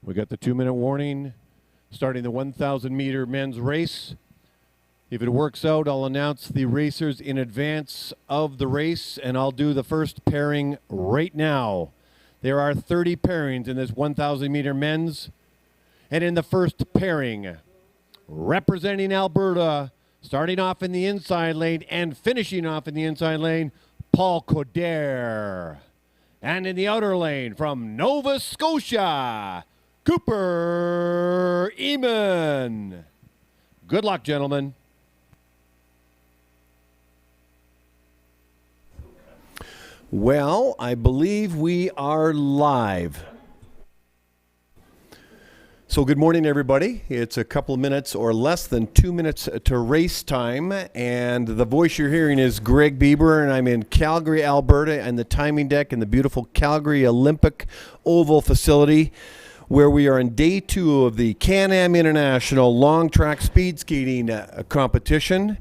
We got the 2-minute warning starting the 1,000 meter men's race. If it works out, I'll announce the racers in advance of the race, and I'll do the first pairing right now. There are 30 pairings in this 1,000 meter men's, and in the first pairing, representing Alberta, starting off in the inside lane and finishing off in the inside lane, Paul Coder. And in the outer lane from Nova Scotia, Cooper Eamon. Good luck, gentlemen. Well, I believe we are live. So good morning, everybody. It's a couple of minutes or less than 2 minutes to race time, and the voice you're hearing is Greg Bieber, and I'm in Calgary, Alberta, and the timing deck in the beautiful Calgary Olympic Oval facility, where we are in day 2 of the CanAm International Long Track Speed Skating competition.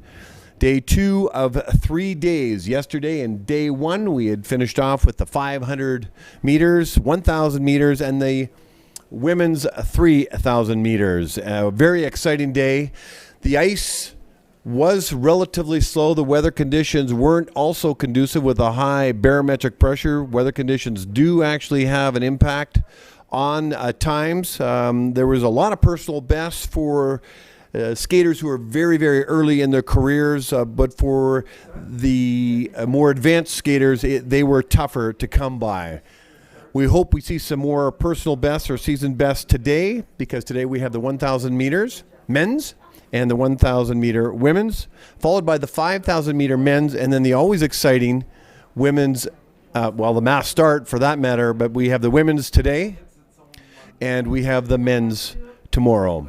Day 2 of 3 days. Yesterday in day 1, we had finished off with the 500 meters, 1,000 meters, and the women's 3,000 meters. A very exciting day. The ice was relatively slow. The weather conditions weren't also conducive with a high barometric pressure. Weather conditions do actually have an impact on times. There was a lot of personal bests for skaters who are very, very early in their careers, but for the more advanced skaters, they were tougher to come by. We hope we see some more personal bests or season bests today, because today we have the 1,000 meters men's and the 1,000 meter women's, followed by the 5,000 meter men's, and then the always exciting women's, the mass start for that matter, but we have the women's today and we have the men's tomorrow.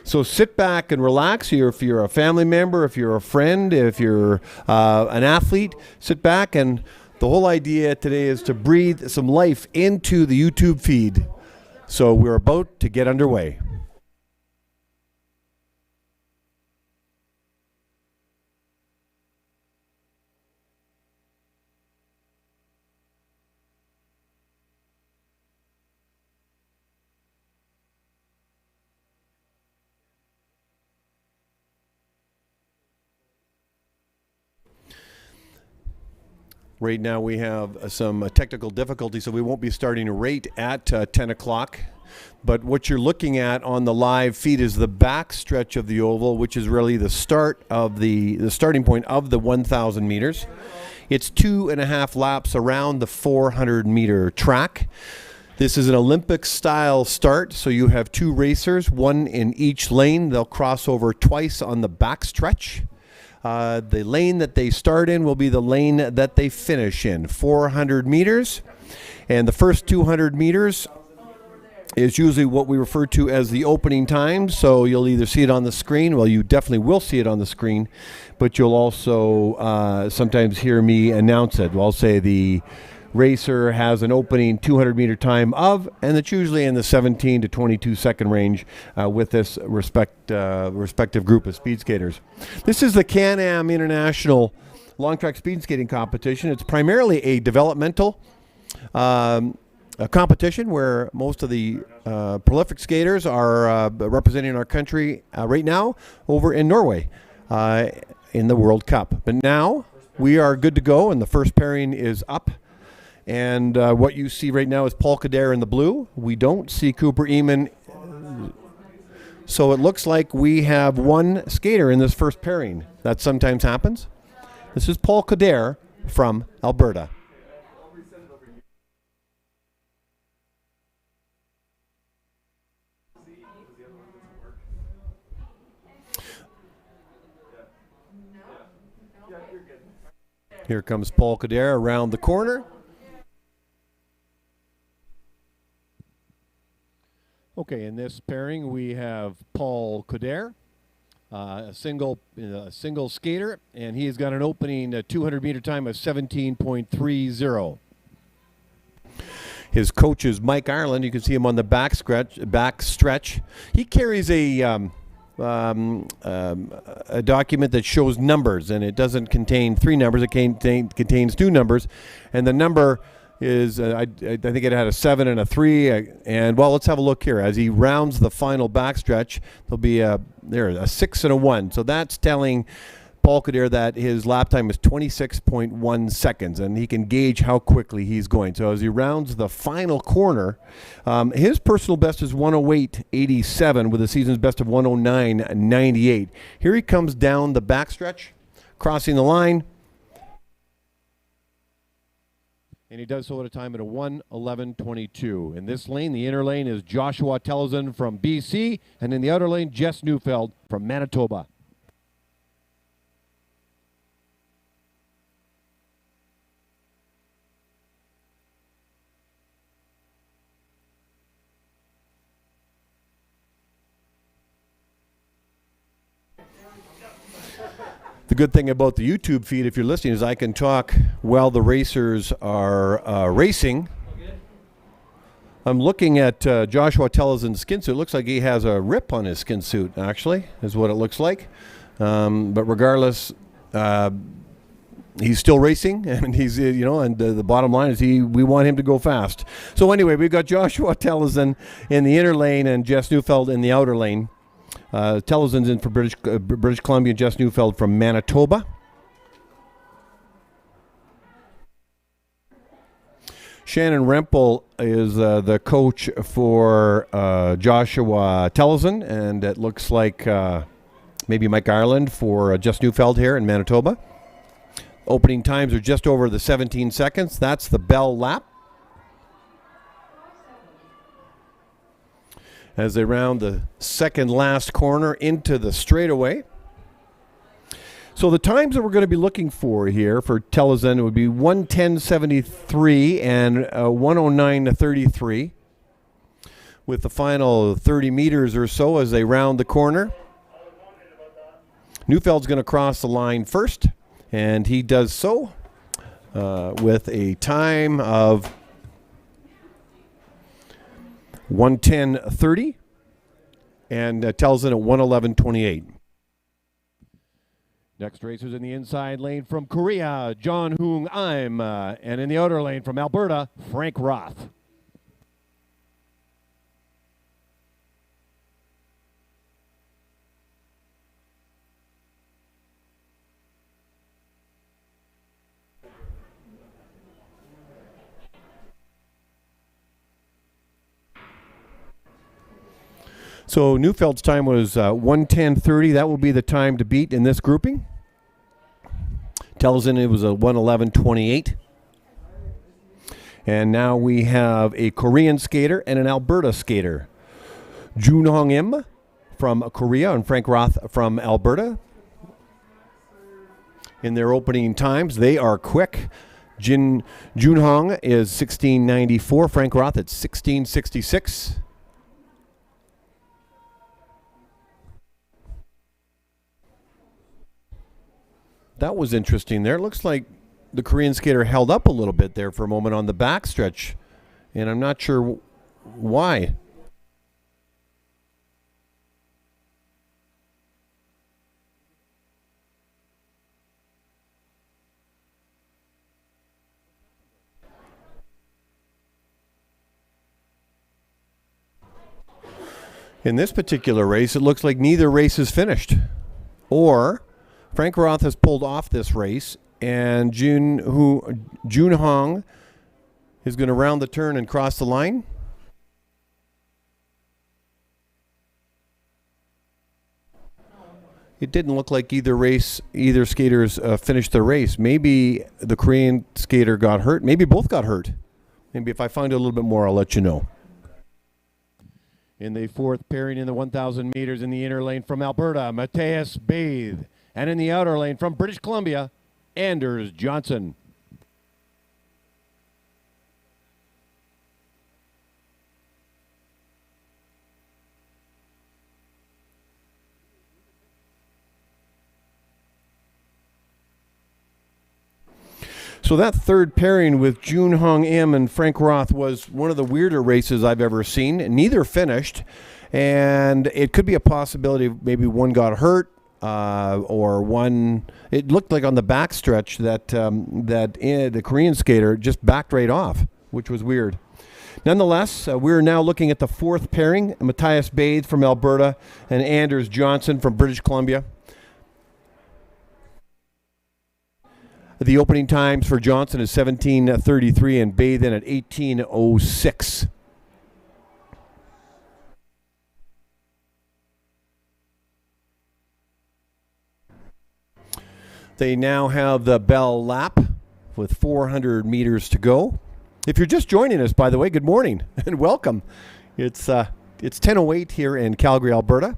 So sit back and relax. If you're a family member, if you're a friend, if you're an athlete, sit back, and the whole idea today is to breathe some life into the YouTube feed. So we're about to get underway. Right now we have some technical difficulties, so we won't be starting right at 10 o'clock. But what you're looking at on the live feed is the back stretch of the oval, which is really the start of the starting point of the 1,000 meters. It's 2.5 laps around the 400 meter track. This is an Olympic style start, so you have 2 racers, one in each lane. They'll cross over twice on the back stretch. The lane that they start in will be the lane that they finish in, 400 meters. And the first 200 meters is usually what we refer to as the opening time. So you'll either see it on the screen. Well, you definitely will see it on the screen, but you'll also sometimes hear me announce it. I'll say the racer has an opening 200 meter time of, and it's usually in the 17 to 22 second range with this respective group of speed skaters. This is the CanAm International Long Track Speed Skating Competition. It's primarily a developmental competition where most of the prolific skaters are representing our country right now over in Norway in the World Cup. But now we are good to go, and the first pairing is up. And what you see right now is Paul Coder in the blue. We don't see Cooper Eamon. So it looks like we have one skater in this first pairing. That sometimes happens. This is Paul Coder from Alberta. Here comes Paul Coder around the corner. Okay, in this pairing we have Paul Coder, a single skater, and he's got an opening 200 meter time of 17.30. His coach is Mike Ireland. You can see him on the back stretch. He carries a document that shows numbers, and it doesn't contain 3 numbers. It contains 2 numbers, and the number is, I think it had a 7 and a 3. And, well, let's have a look here. As he rounds the final backstretch, there'll be a 6 and a 1. So that's telling Balkadir that his lap time is 26.1 seconds, and he can gauge how quickly he's going. So as he rounds the final corner, his personal best is 108.87 with a season's best of 109.98. Here he comes down the backstretch, crossing the line, and he does so at a time at a 1:11.22. In this lane, the inner lane is Joshua Tellison from BC, and in the outer lane, Jess Neufeld from Manitoba. The good thing about the YouTube feed, if you're listening, is I can talk while the racers are racing. I'm looking at Joshua Tellison's skin suit. It looks like he has a rip on his skin suit, actually, is what it looks like. But regardless, he's still racing, and he's, and the bottom line is we want him to go fast. So anyway, we've got Joshua Tellison in the inner lane and Jess Neufeld in the outer lane. Tellison's in for British Columbia, Jess Neufeld from Manitoba. Shannon Rempel is the coach for Joshua Tellison, and it looks like maybe Mike Ireland for Jess Neufeld here in Manitoba. Opening times are just over the 17 seconds. That's the Bell lap. As they round the second last corner into the straightaway. So the times that we're going to be looking for here for Tellison would be 1:10.73 and 1:09.33, with the final 30 meters or so as they round the corner. Neufeld's going to cross the line first, and he does so with a time of 1:10.30, and Tellison at 1:11.28. Next racers in the inside lane from Korea, John Hoong Im, and in the outer lane from Alberta, Frank Roth. So Neufeld's time was 1:10.30. That will be the time to beat in this grouping. Tellison, it was a 1:11.28. And now we have a Korean skater and an Alberta skater. Jun Hong Im from Korea and Frank Roth from Alberta. In their opening times, they are quick. Jun Hong is 16.94. Frank Roth at 16.66. That was interesting there. It looks like the Korean skater held up a little bit there for a moment on the backstretch, and I'm not sure why. In this particular race, it looks like neither race is finished, or Frank Roth has pulled off this race, and Jun Hong is going to round the turn and cross the line. It didn't look like either skaters finished the race. Maybe the Korean skater got hurt. Maybe both got hurt. Maybe if I find out a little bit more, I'll let you know. In the fourth pairing in the 1,000 meters in the inner lane from Alberta, Matthias Bathe. And in the outer lane from British Columbia, Anders Johnson. So that third pairing with Jun Hong Im and Frank Roth was one of the weirder races I've ever seen. Neither finished, and it could be a possibility maybe one got hurt. Or one, it looked like on the backstretch that the Korean skater just backed right off. which was weird. Nonetheless, we're now looking at the fourth pairing, Matthias Bathe from Alberta and Anders Johnson from British Columbia. The opening times for Johnson is 17:33 and Bathe in at 18:06. They now have the Bell lap with 400 meters to go. If you're just joining us, by the way, good morning and welcome. It's 10:08 here in Calgary, Alberta.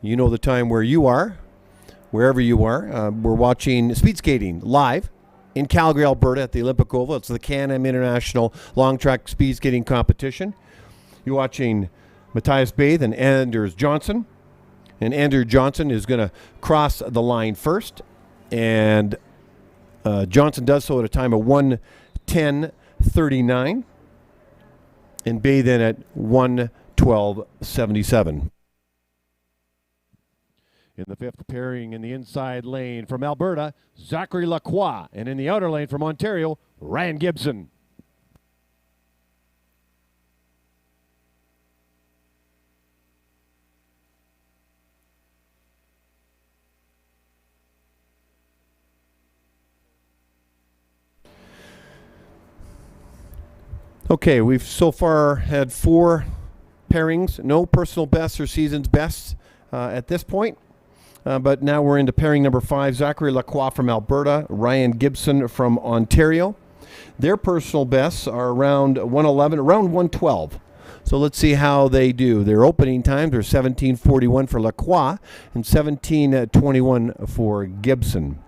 You know the time where you are, wherever you are. We're watching speed skating live in Calgary, Alberta at the Olympic Oval. It's the CanAm International Long Track Speed Skating Competition. You're watching Matthias Bathe and Anders Johnson. And Anders Johnson is going to cross the line first. And Johnson does so at a time of 1:10:39 and Bathe in at 1:12:77. In the fifth pairing in the inside lane from Alberta, Zachary Lacroix, and in the outer lane from Ontario, Ryan Gibson. Okay, we've so far had 4 pairings, no personal bests or season's bests at this point. But now we're into pairing number 5, Zachary Lacroix from Alberta, Ryan Gibson from Ontario. Their personal bests are around 111, around 112. So let's see how they do. Their opening times are 17:41 for Lacroix and 17:21 for Gibson.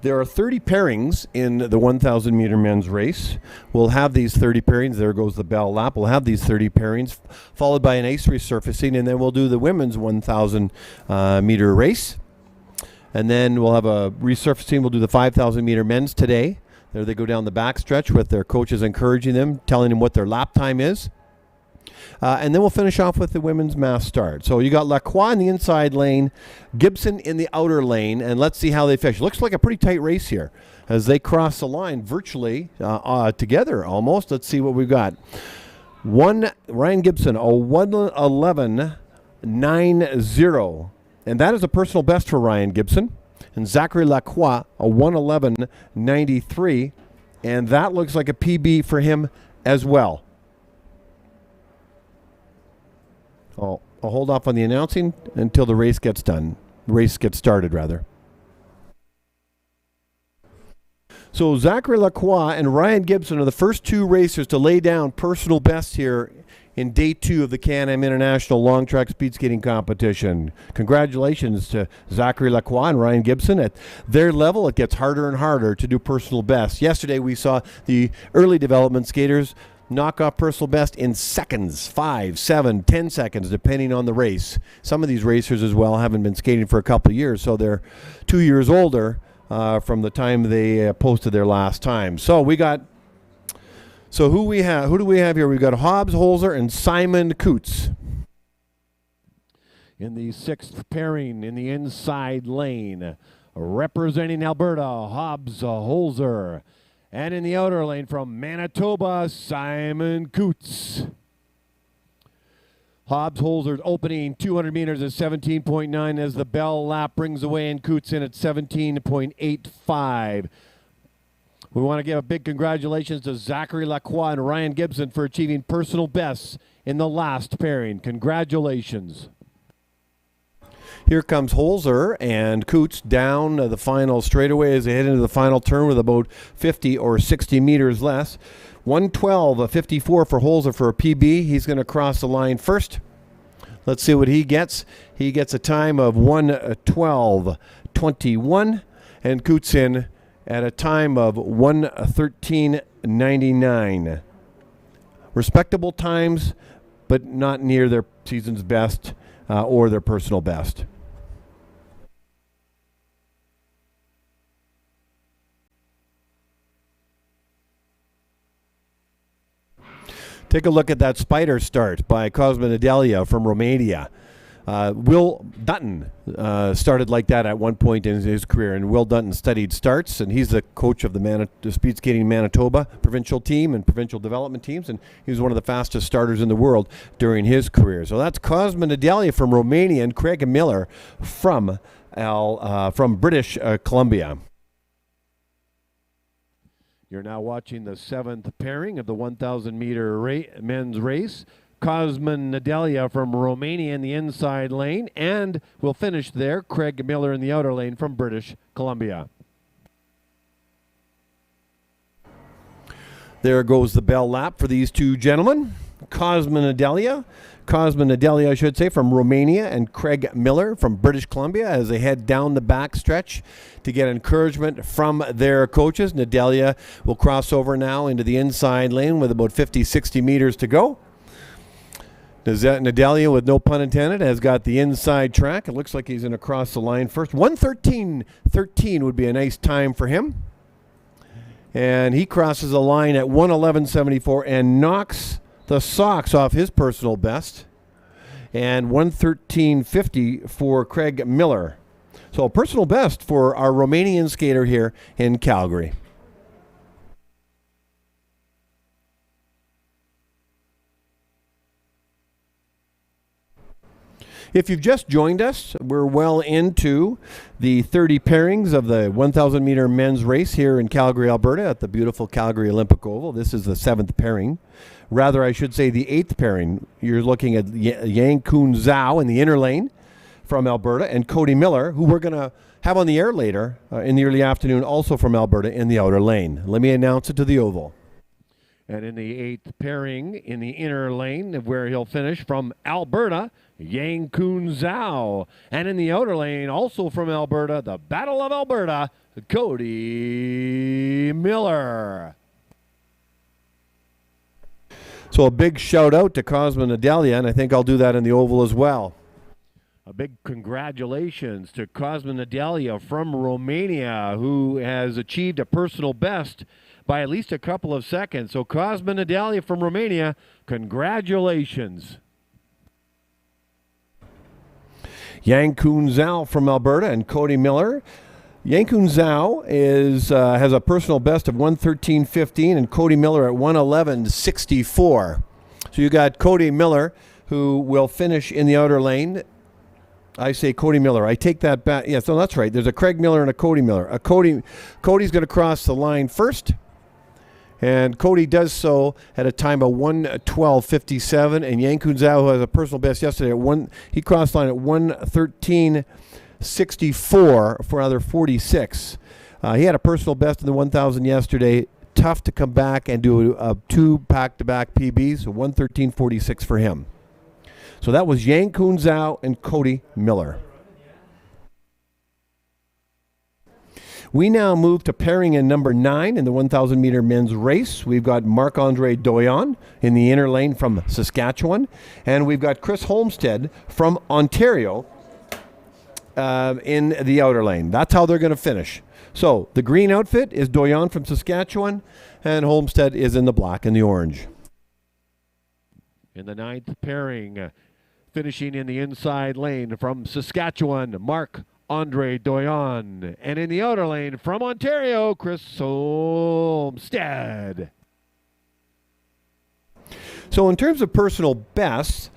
There are 30 pairings in the 1,000 meter men's race. We'll have these 30 pairings. There goes the Bell lap. We'll have these 30 pairings, followed by an ice resurfacing, and then we'll do the women's 1,000 meter race. And then we'll have a resurfacing. We'll do the 5,000 meter men's today. There they go down the backstretch with their coaches encouraging them, telling them what their lap time is. And then we'll finish off with the women's mass start. So you got Lacroix in the inside lane, Gibson in the outer lane, and let's see how they finish. Looks like a pretty tight race here as they cross the line virtually together almost. Let's see what we've got. Ryan Gibson, a 1:11.90, and that is a personal best for Ryan Gibson. And Zachary Lacroix, a 1:11.93, and that looks like a PB for him as well. I'll hold off on the announcing until the race gets done. Race gets started, rather. So Zachary Lacroix and Ryan Gibson are the first 2 racers to lay down personal bests here in day 2 of the CanAm International Long Track Speed Skating Competition. Congratulations to Zachary Lacroix and Ryan Gibson. At their level, it gets harder and harder to do personal bests. Yesterday, we saw the early development skaters knock off personal best in seconds, 5, 7, 10 seconds, depending on the race. Some of these racers as well haven't been skating for a couple of years, so they're 2 years older from the time they posted their last time. So we got, who do we have here? We've got Hobbs, Holzer, and Simon Cootes. In the 6th pairing in the inside lane, representing Alberta, Hobbs, Holzer. And in the outer lane from Manitoba, Simon Cootes. Hobbs Holzer opening 200 meters at 17.9 as the Bell lap brings away and Cootes in at 17.85. We want to give a big congratulations to Zachary Lacroix and Ryan Gibson for achieving personal bests in the last pairing. Congratulations. Here comes Holzer and Cootes down the final straightaway as they head into the final turn with about 50 or 60 meters less. 1:12.54 for Holzer for a PB. He's going to cross the line first. Let's see what he gets. He gets a time of 1:12.21 and Cootes in at a time of 1:13.99. Respectable times, but not near their season's best or their personal best. Take a look at that spider start by Cosmin Nadalia from Romania. Will Dutton started like that at one point in his career, and Will Dutton studied starts, and he's the coach of the speed skating Manitoba provincial team and provincial development teams, and he was one of the fastest starters in the world during his career. So that's Cosma Nadalia from Romania and Craig Miller from British Columbia. You're now watching the 7th pairing of the 1,000-meter men's race. Cosman Nadalia from Romania in the inside lane, and we'll finish there. Craig Miller in the outer lane from British Columbia. There goes the bell lap for these two gentlemen. Cosman Nadalia, I should say, from Romania, and Craig Miller from British Columbia as they head down the back stretch to get encouragement from their coaches. Nadalia will cross over now into the inside lane with about 50, 60 meters to go. Nadalia, with no pun intended, has got the inside track. It looks like he's going to cross the line first. 1:13.13 would be a nice time for him. And he crosses the line at 1:11.74 and knocks the socks off his personal best. And 1:13.50 for Craig Miller. So a personal best for our Romanian skater here in Calgary. If you've just joined us, we're well into the 30 pairings of the 1,000-meter men's race here in Calgary, Alberta at the beautiful Calgary Olympic Oval. This is the 7th pairing. Rather, I should say the 8th pairing. You're looking at Yang Kun Zhao in the inner lane from Alberta, and Cody Miller, who we're going to have on the air later in the early afternoon, also from Alberta in the outer lane. Let me announce it to the oval. And in the 8th pairing, in the inner lane, where he'll finish from Alberta, Yang Kun Zhao. And in the outer lane, also from Alberta, the Battle of Alberta, Cody Miller. So a big shout out to Cosma Nadalia, and I think I'll do that in the oval as well. A big congratulations to Cosma Nadalia from Romania, who has achieved a personal best by at least a couple of seconds. So Cosma Nadalia from Romania, congratulations. Yang Kun Zhao from Alberta and Cody Miller. Yang Kun Zhao has a personal best of 1:13.15 and Cody Miller at 1:11.64. So you got Cody Miller, who will finish in the outer lane. I say Cody Miller. I take that back. Yeah, so that's right. There's a Craig Miller and a Cody Miller. Cody's going to cross the line first. And Cody does so at a time of 1:12.57, and Yang Kun Zhao, who has a personal best yesterday, he crossed line at 1:13.64 for another 46. He had a personal best in the 1,000 yesterday. Tough to come back and do two back-to-back PBs, so 1:13.46 for him. So that was Yang Kun Zhao and Cody Miller. We now move to pairing in number 9 in the 1,000-meter men's race. We've got Marc-Andre Doyan in the inner lane from Saskatchewan, and we've got Chris Holmstead from Ontario in the outer lane. That's how they're going to finish. So the green outfit is Doyan from Saskatchewan, and Holmstead is in the black and the orange. In the 9th pairing, finishing in the inside lane from Saskatchewan, Marc-Andre Doyan. And in the outer lane from Ontario, Chris Holmstead. So in terms of personal bests,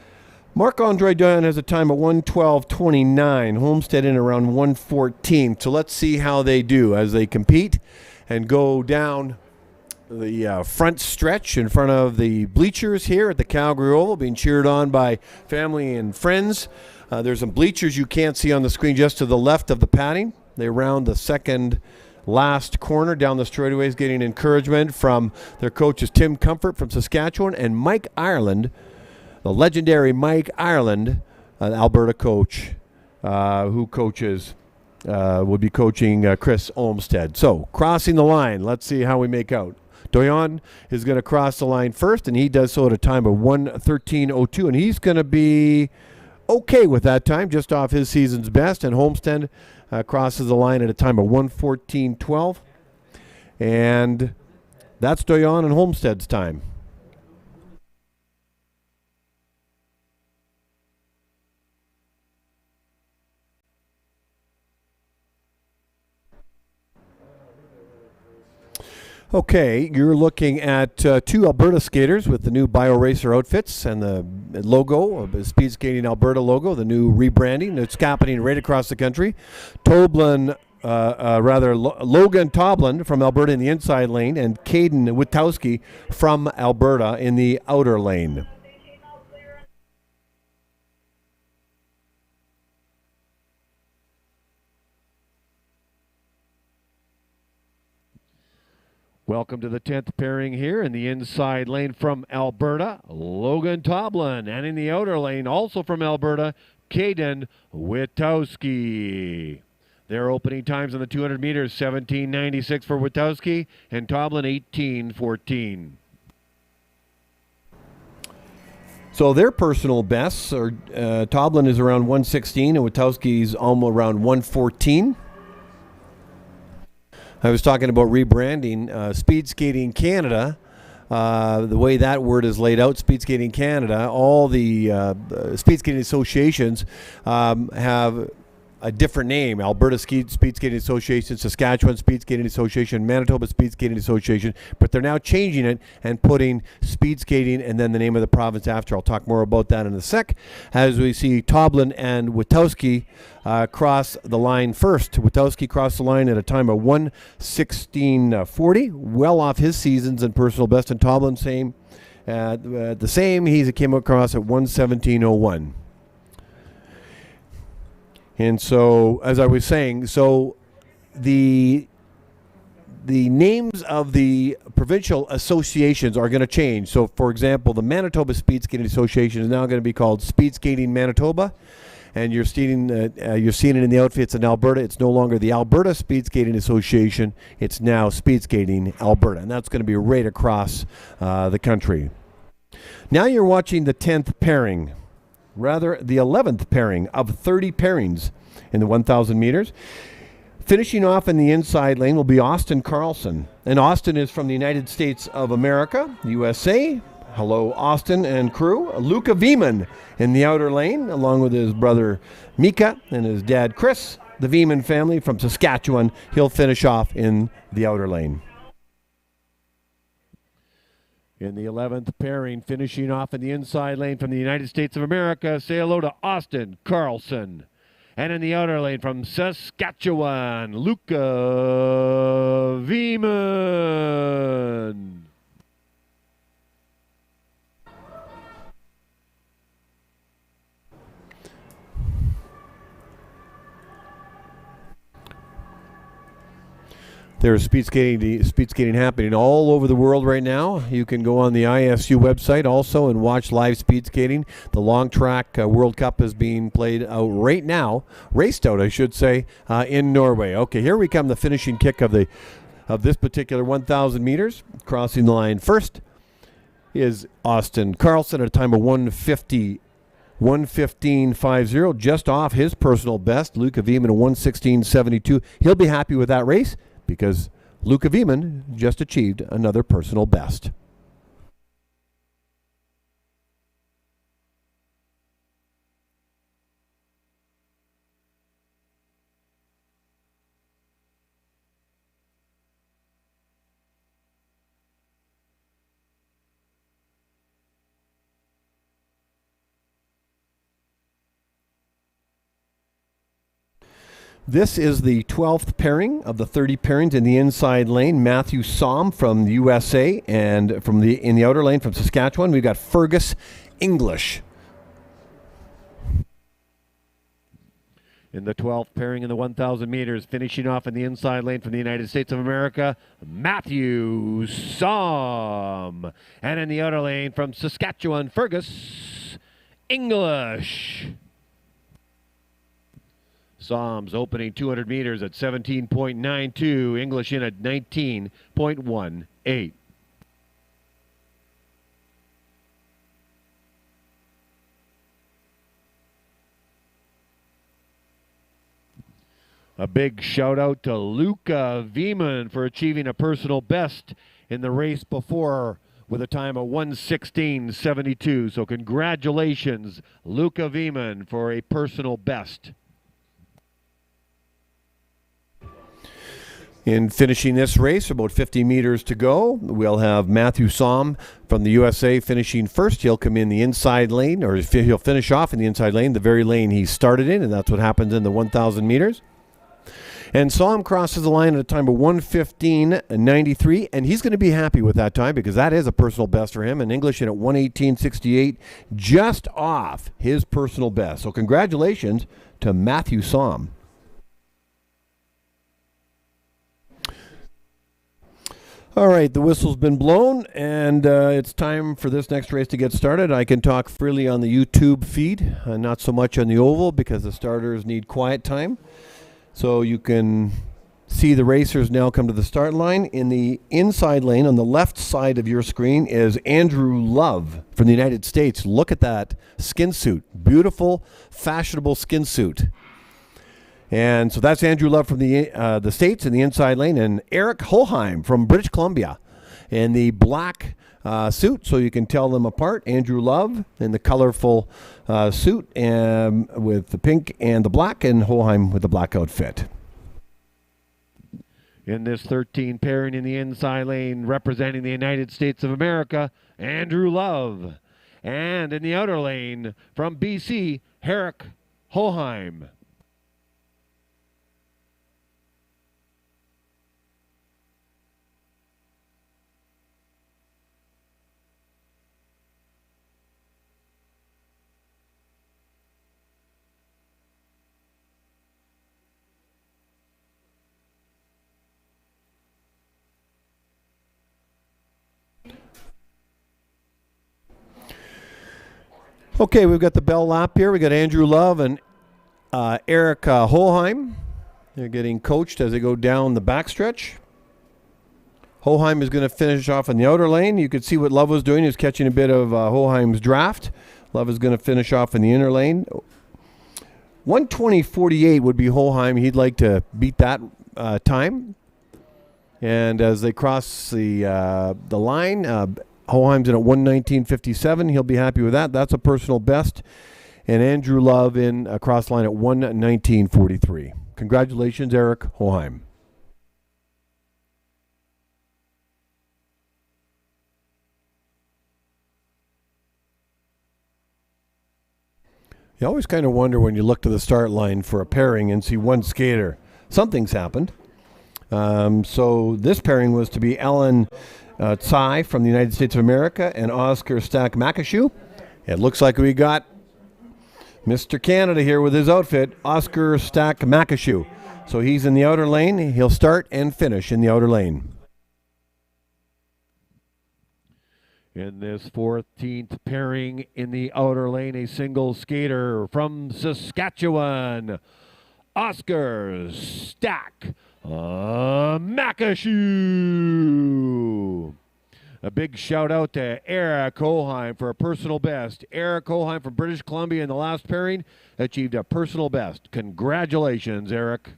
Marc-Andre Doyan has a time of 1:12.29. Holmstead in around 1:14. So let's see how they do as they compete and go down the front stretch in front of the bleachers here at the Calgary Oval, being cheered on by family and friends. There's some bleachers you can't see on the screen just to the left of the padding. They round the second last corner down the straightaways, getting encouragement from their coaches Tim Comfort from Saskatchewan and Mike Ireland, the legendary Mike Ireland, an Alberta coach who would be coaching Chris Olmstead. So crossing the line, let's see how we make out. Doyan is going to cross the line first, and he does so at a time of 1:13.02, and he's going to be okay with that time, just off his season's best. And Holmstead crosses the line at a time of 1:14.12, and that's Doyan and Holmstead's time. Okay, you're looking at two Alberta skaters with the new BioRacer outfits and the logo, the Speed Skating Alberta logo, the new rebranding that's happening right across the country. Logan Toblin from Alberta in the inside lane and Hagen and Witowsky from Alberta in the outer lane. Welcome to the 10th pairing here in the inside lane from Alberta, Logan Toblin, and in the outer lane, also from Alberta, Hagen Witowsky. Their opening times on the 200 meters, 17:96 for Witowsky and Toblin 18:14. So their personal bests are Toblin is around 116 and Witowsky's almost around 114. I was talking about rebranding Speed Skating Canada. The way that word is laid out, Speed Skating Canada, all the speed skating associations have a different name. Alberta Speed Skating Association, Saskatchewan Speed Skating Association, Manitoba Speed Skating Association, but they're now changing it and putting speed skating and then the name of the province after. I'll talk more about that in a sec. As we see Toblin and Witowsky cross the line first. Witowsky crossed the line at a time of 1:16:40, well off his seasons and personal best, and Toblin same the same. He came across at 1:17:01. And so, as I was saying, so the names of the provincial associations are going to change. So, for example, the Manitoba Speed Skating Association is now going to be called Speed Skating Manitoba, and you're seeing it in the outfits in Alberta. It's no longer the Alberta Speed Skating Association. It's now Speed Skating Alberta, and that's going to be right across the country. Now you're watching the 10th pairing. Rather, the 11th pairing of 30 pairings in the 1,000 meters. Finishing off in the inside lane will be Austin Carlson. And Austin is from the United States of America, USA. Hello, Austin and crew. Luca Vemen in the outer lane, along with his brother Mika and his dad Chris. The Vemen family from Saskatchewan. He'll finish off in the outer lane. In the 11th pairing, finishing off in the inside lane from the United States of America, say hello to Austin Carlson. And in the outer lane from Saskatchewan, Luca Vemen. There's speed skating happening all over the world right now. You can go on the ISU website also and watch live speed skating. The long track World Cup is being played out right now, raced out, I should say, in Norway. Okay, here we come, the finishing kick of this particular 1,000 meters. Crossing the line first is Austin Carlson at a time of 1:15:50, just off his personal best. Luca Vemen at 1:16:72. He'll be happy with that race, because Luca Vemen just achieved another personal best. This is the 12th pairing of the 30 pairings in the inside lane. Matthew Somm from the USA, and in the outer lane from Saskatchewan, we've got Fergus English. In the 12th pairing in the 1,000 meters, finishing off in the inside lane from the United States of America, Matthew Somm. And in the outer lane from Saskatchewan, Fergus English. Somm's opening 200 meters at 17.92. English in at 19.18. A big shout out to Luca Vemen for achieving a personal best in the race before with a time of 1:16:72. So congratulations, Luca Vemen, for a personal best. In finishing this race, about 50 meters to go, we'll have Matthew Somm from the USA finishing first. He'll come in the inside lane, or he'll finish off in the inside lane, the very lane he started in, and that's what happens in the 1,000 meters. And Somm crosses the line at a time of 1:15.93, and he's going to be happy with that time because that is a personal best for him. In English, in at 1:18.68, just off his personal best. So congratulations to Matthew Somm. All right, the whistle's been blown, and it's time for this next race to get started. I can talk freely on the YouTube feed, not so much on the oval because the starters need quiet time. So you can see the racers now come to the start line. In the inside lane on the left side of your screen is Andrew Love from the United States. Look at that skin suit. Beautiful, fashionable skin suit. And so that's Andrew Love from the States in the inside lane, and Eric Holheim from British Columbia in the black suit, so you can tell them apart. Andrew Love in the colorful suit and with the pink and the black, and Holheim with the black outfit. In this 13 pairing in the inside lane, representing the United States of America, Andrew Love. And in the outer lane, from BC, Eric Holheim. Okay, we've got the bell lap here. We got Andrew Love and Eric Holheim. They're getting coached as they go down the backstretch. Holheim is going to finish off in the outer lane. You could see what Love was doing. He was catching a bit of Holheim's draft. Love is going to finish off in the inner lane. 1:20.48 would be Holheim. He'd like to beat that time. And as they cross the line, Holheim's in at 1:19.57. He'll be happy with that. That's a personal best. And Andrew Love in across line at 1:19.43. Congratulations, Eric Holheim. You always kind of wonder when you look to the start line for a pairing and see one skater. Something's happened. So this pairing was to be Alan Tsai from the United States of America and Oscar Stack-Makashew. It looks like we got Mr. Canada here with his outfit, Oscar Stack-Makashew. So he's in the outer lane. He'll start and finish in the outer lane. In this 14th pairing in the outer lane, a single skater from Saskatchewan, Oscar Stack-Makashew. A big shout out to Eric Holheim for a personal best. Eric Holheim from British Columbia in the last pairing achieved a personal best. Congratulations, Eric.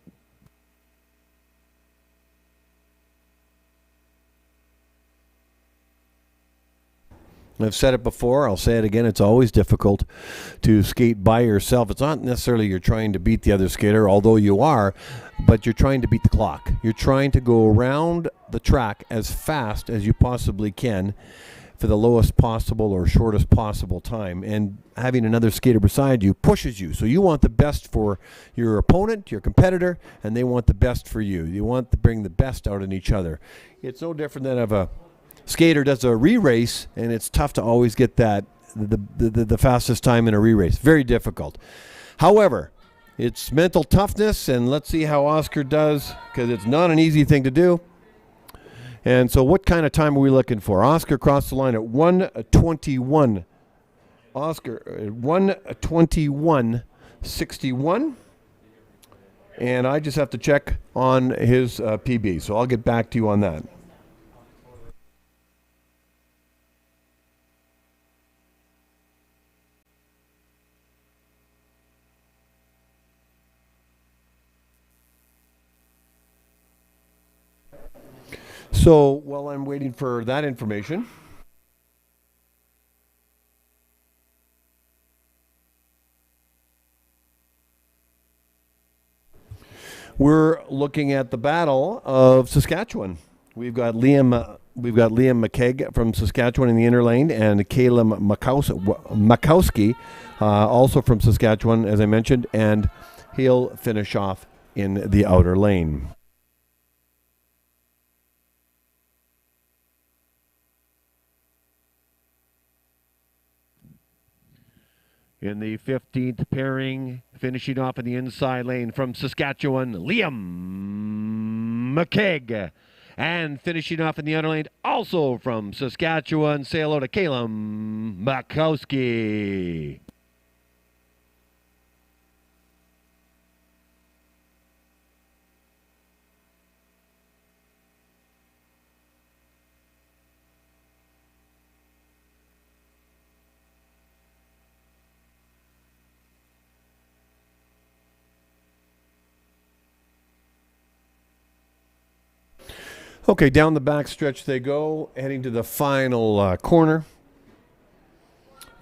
I've said it before, I'll say it again, it's always difficult to skate by yourself. It's not necessarily you're trying to beat the other skater, although you are, but you're trying to beat the clock. You're trying to go around the track as fast as you possibly can for the lowest possible or shortest possible time. And having another skater beside you pushes you. So you want the best for your opponent, your competitor, and they want the best for you. You want to bring the best out in each other. It's no different than if a skater does a re-race, and it's tough to always get that the fastest time in a re-race. Very difficult. However, it's mental toughness, and let's see how Oscar does, because it's not an easy thing to do. And so what kind of time are we looking for? Oscar crossed the line at 1:21. Oscar at 1:21.61. And I just have to check on his PB, so I'll get back to you on that. So while I'm waiting for that information, We're looking at the Battle of Saskatchewan. We've got Liam McKegg from Saskatchewan in the inner lane, and Caleb Markowski, also from Saskatchewan, as I mentioned, and he'll finish off in the outer lane. In the 15th pairing, finishing off in the inside lane from Saskatchewan, Liam McKegg. And finishing off in the outer lane, also from Saskatchewan, say hello to Caleb Markowski. Okay, down the back stretch they go, heading to the final corner.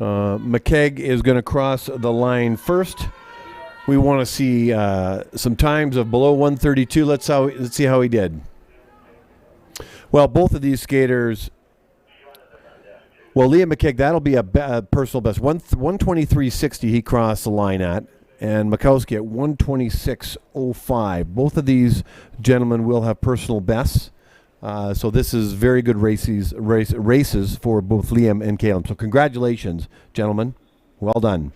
McKegg is going to cross the line first. We want to see some times of below 132. Let's see how he did. Well, both of these skaters. Well, Liam McKegg, that'll be a personal best. 123.60 he crossed the line at, and Markowski at 126.05. Both of these gentlemen will have personal bests. So this is very good races for both Liam and Caleb. So congratulations, gentlemen. Well done.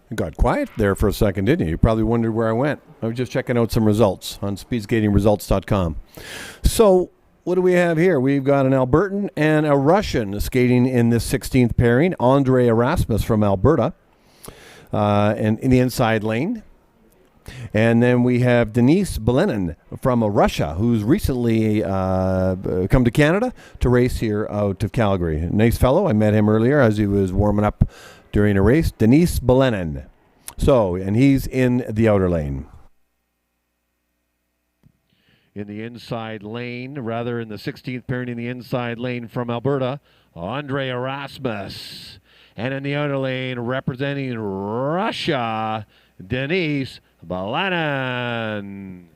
You got quiet there for a second, didn't you? You probably wondered where I went. I was just checking out some results on speedskatingresults.com. So what do we have here? We've got an Albertan and a Russian skating in this 16th pairing. Andre Erasmus from Alberta and in the inside lane. And then we have Denise Belenan from Russia, who's recently come to Canada to race here out of Calgary. Nice fellow. I met him earlier as he was warming up during a race. Denise Belenan. So, and he's in the outer lane. In the inside lane, rather in the 16th pairing in the inside lane from Alberta, Andre Erasmus. And in the outer lane, representing Russia, Denise Belenan.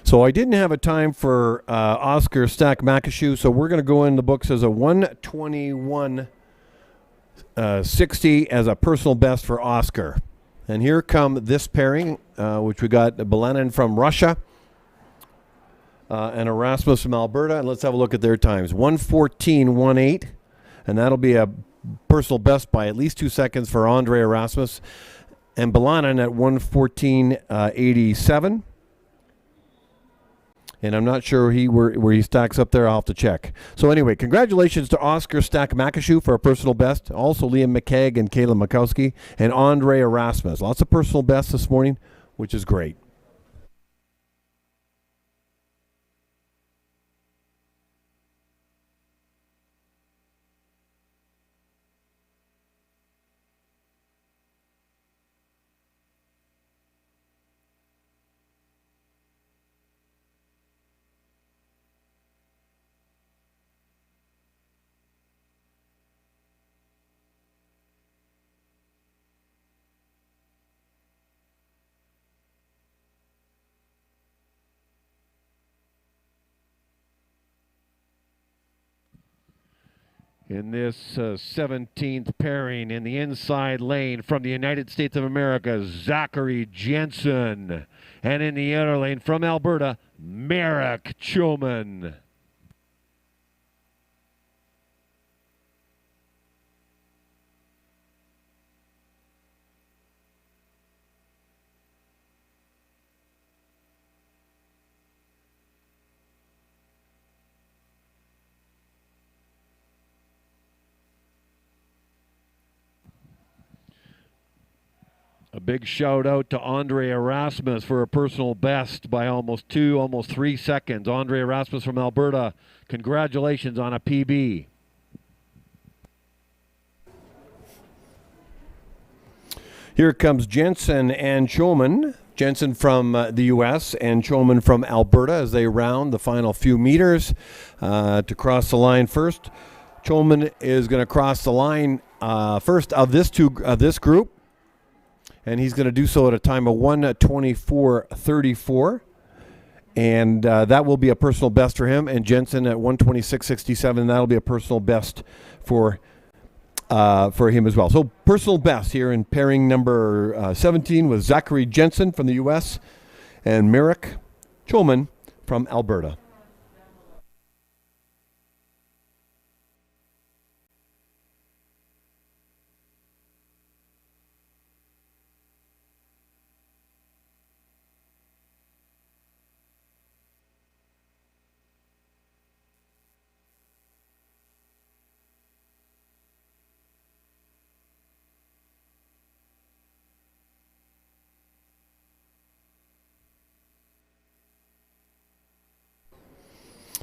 So I didn't have a time for Oscar Stack-Makashew, so we're going to go in the books as a 121.60 as a personal best for Oscar. And here come this pairing, which we got Belenan from Russia and Erasmus from Alberta. And let's have a look at their times. 1:14.18, and that'll be a personal best by at least 2 seconds for Andre Erasmus. And Belenan at 1:14.87. And I'm not sure where he stacks up there. I'll have to check. So anyway, congratulations to Oscar Stack-Makashew for a personal best. Also Liam McKegg and Caleb Markowski and Andre Erasmus. Lots of personal bests this morning, which is great. In this 17th pairing in the inside lane from the United States of America, Zachary Jensen. And in the outer lane from Alberta, Merrick Chilman. A big shout out to Andre Erasmus for a personal best by almost 3 seconds. Andre Erasmus from Alberta, congratulations on a PB. Here comes Jensen and Chilman. Jensen from the U.S. and Chilman from Alberta as they round the final few meters to cross the line first. Chilman is going to cross the line first of this group, and he's going to do so at a time of 1:24.34, and that will be a personal best for him. And Jensen at 1:26.67, that'll be a personal best for him as well. So personal best here in pairing number 17 with Zachary Jensen from the U.S. and Merrick Chilman from Alberta.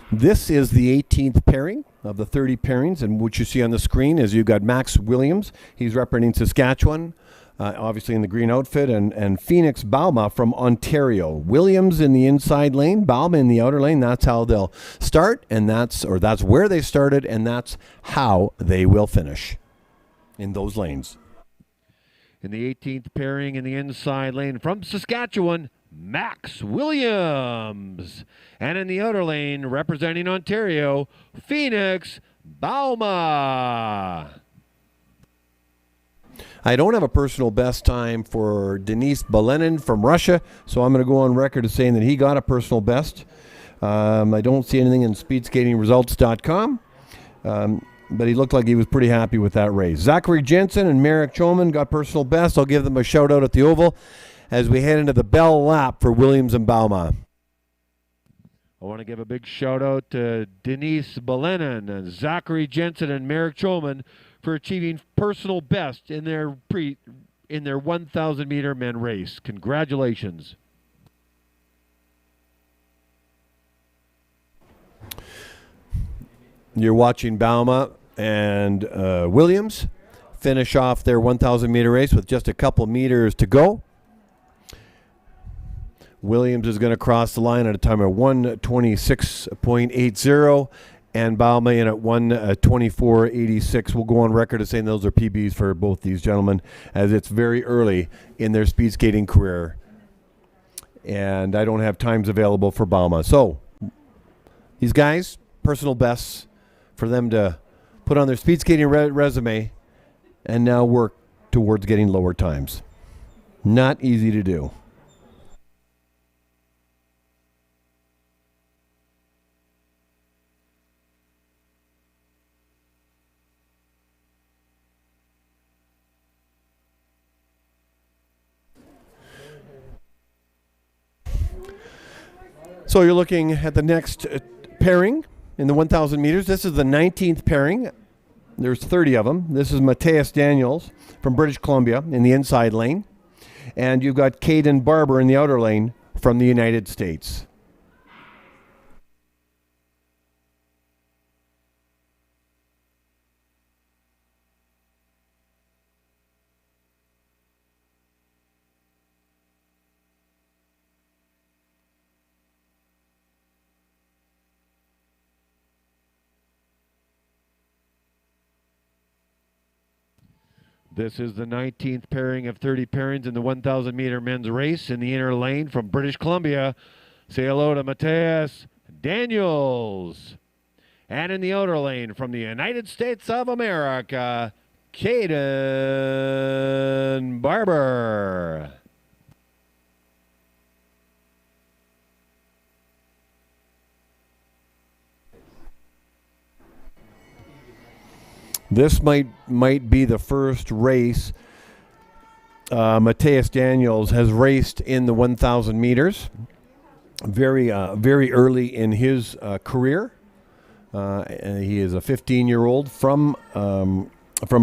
This is the 18th pairing of the 30 pairings, and what you see on the screen is you've got Max Williams. He's representing Saskatchewan, obviously in the green outfit, and Phoenix Bauma from Ontario. Williams in the inside lane, Bauma in the outer lane. That's how they'll start, and that's where they started, and that's how they will finish in those lanes. In the 18th pairing in the inside lane from Saskatchewan, Max Williams. And in the outer lane, representing Ontario, Phoenix Bauma. I don't have a personal best time for Denis Belenan from Russia, so I'm going to go on record as saying that he got a personal best. I don't see anything in speedskatingresults.com, but he looked like he was pretty happy with that race. Zachary Jensen and Merrick Chilman got personal best. I'll give them a shout out at the Oval as we head into the Bell Lap for Williams and Bauma. I want to give a big shout out to Denis Belenan and Zachary Jensen and Merrick Chilman for achieving personal best in their 1,000 meter men race. Congratulations. You're watching Bauma and Williams finish off their 1,000 meter race with just a couple meters to go. Williams is going to cross the line at a time of 1:26.80, and Bauma in at 1:24.86. We'll go on record as saying those are PBs for both these gentlemen, as it's very early in their speed skating career, and I don't have times available for Bauma. So these guys, personal bests for them to put on their speed skating resume and now work towards getting lower times. Not easy to do. So you're looking at the next pairing in the 1,000 meters. This is the 19th pairing. There's 30 of them. This is Matthias Daniels from British Columbia in the inside lane. And you've got Caden Barber in the outer lane from the United States. This is the 19th pairing of 30 pairings in the 1,000 meter men's race. In the inner lane from British Columbia, say hello to Matthias Daniels. And in the outer lane from the United States of America, Caden Barber. This might be the first race Matthias Daniels has raced in the 1,000 meters. Very early in his career. He is a 15-year-old from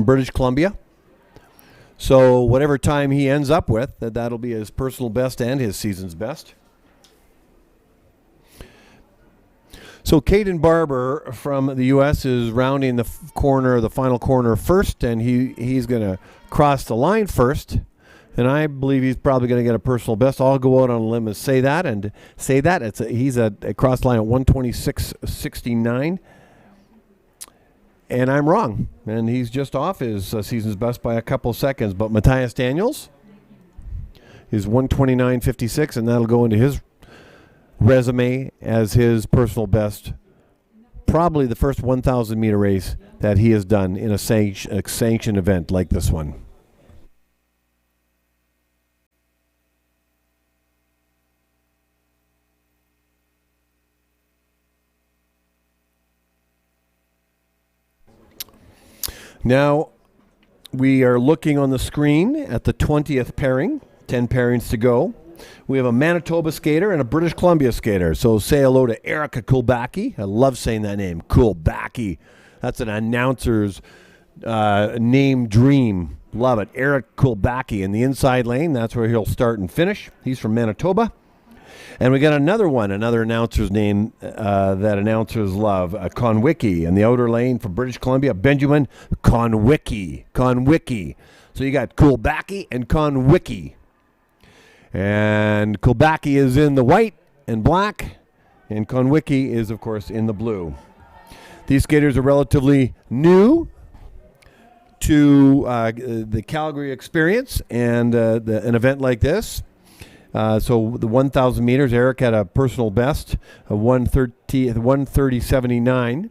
British Columbia. So whatever time he ends up with, that'll be his personal best and his season's best. So Caden Barber from the U.S. is rounding the final corner first, and he's going to cross the line first. And I believe he's probably going to get a personal best. I'll go out on a limb and say that. He's a cross line at 126.69. And I'm wrong. And he's just off his season's best by a couple seconds. But Matthias Daniels is 129.56, and that'll go into his resume as his personal best. Probably the first 1,000 meter race that he has done in a sanctioned event like this one. Now, we are looking on the screen at the 20th pairing, 10 pairings to go. We have a Manitoba skater and a British Columbia skater. So say hello to Erica Kulbacki. I love saying that name, Kulbacki. That's an announcer's name dream. Love it. Eric Kulbacki in the inside lane. That's where he'll start and finish. He's from Manitoba. And we got another announcer's name that announcers love, Conwicki, in the outer lane from British Columbia, Benjamin Conwicki. So you got Kulbacki and Conwicki. And Kulbacki is in the white and black, and Conwicki is, of course, in the blue. These skaters are relatively new to the Calgary experience and an event like this. So the 1,000 meters, Eric had a personal best, a 130.79,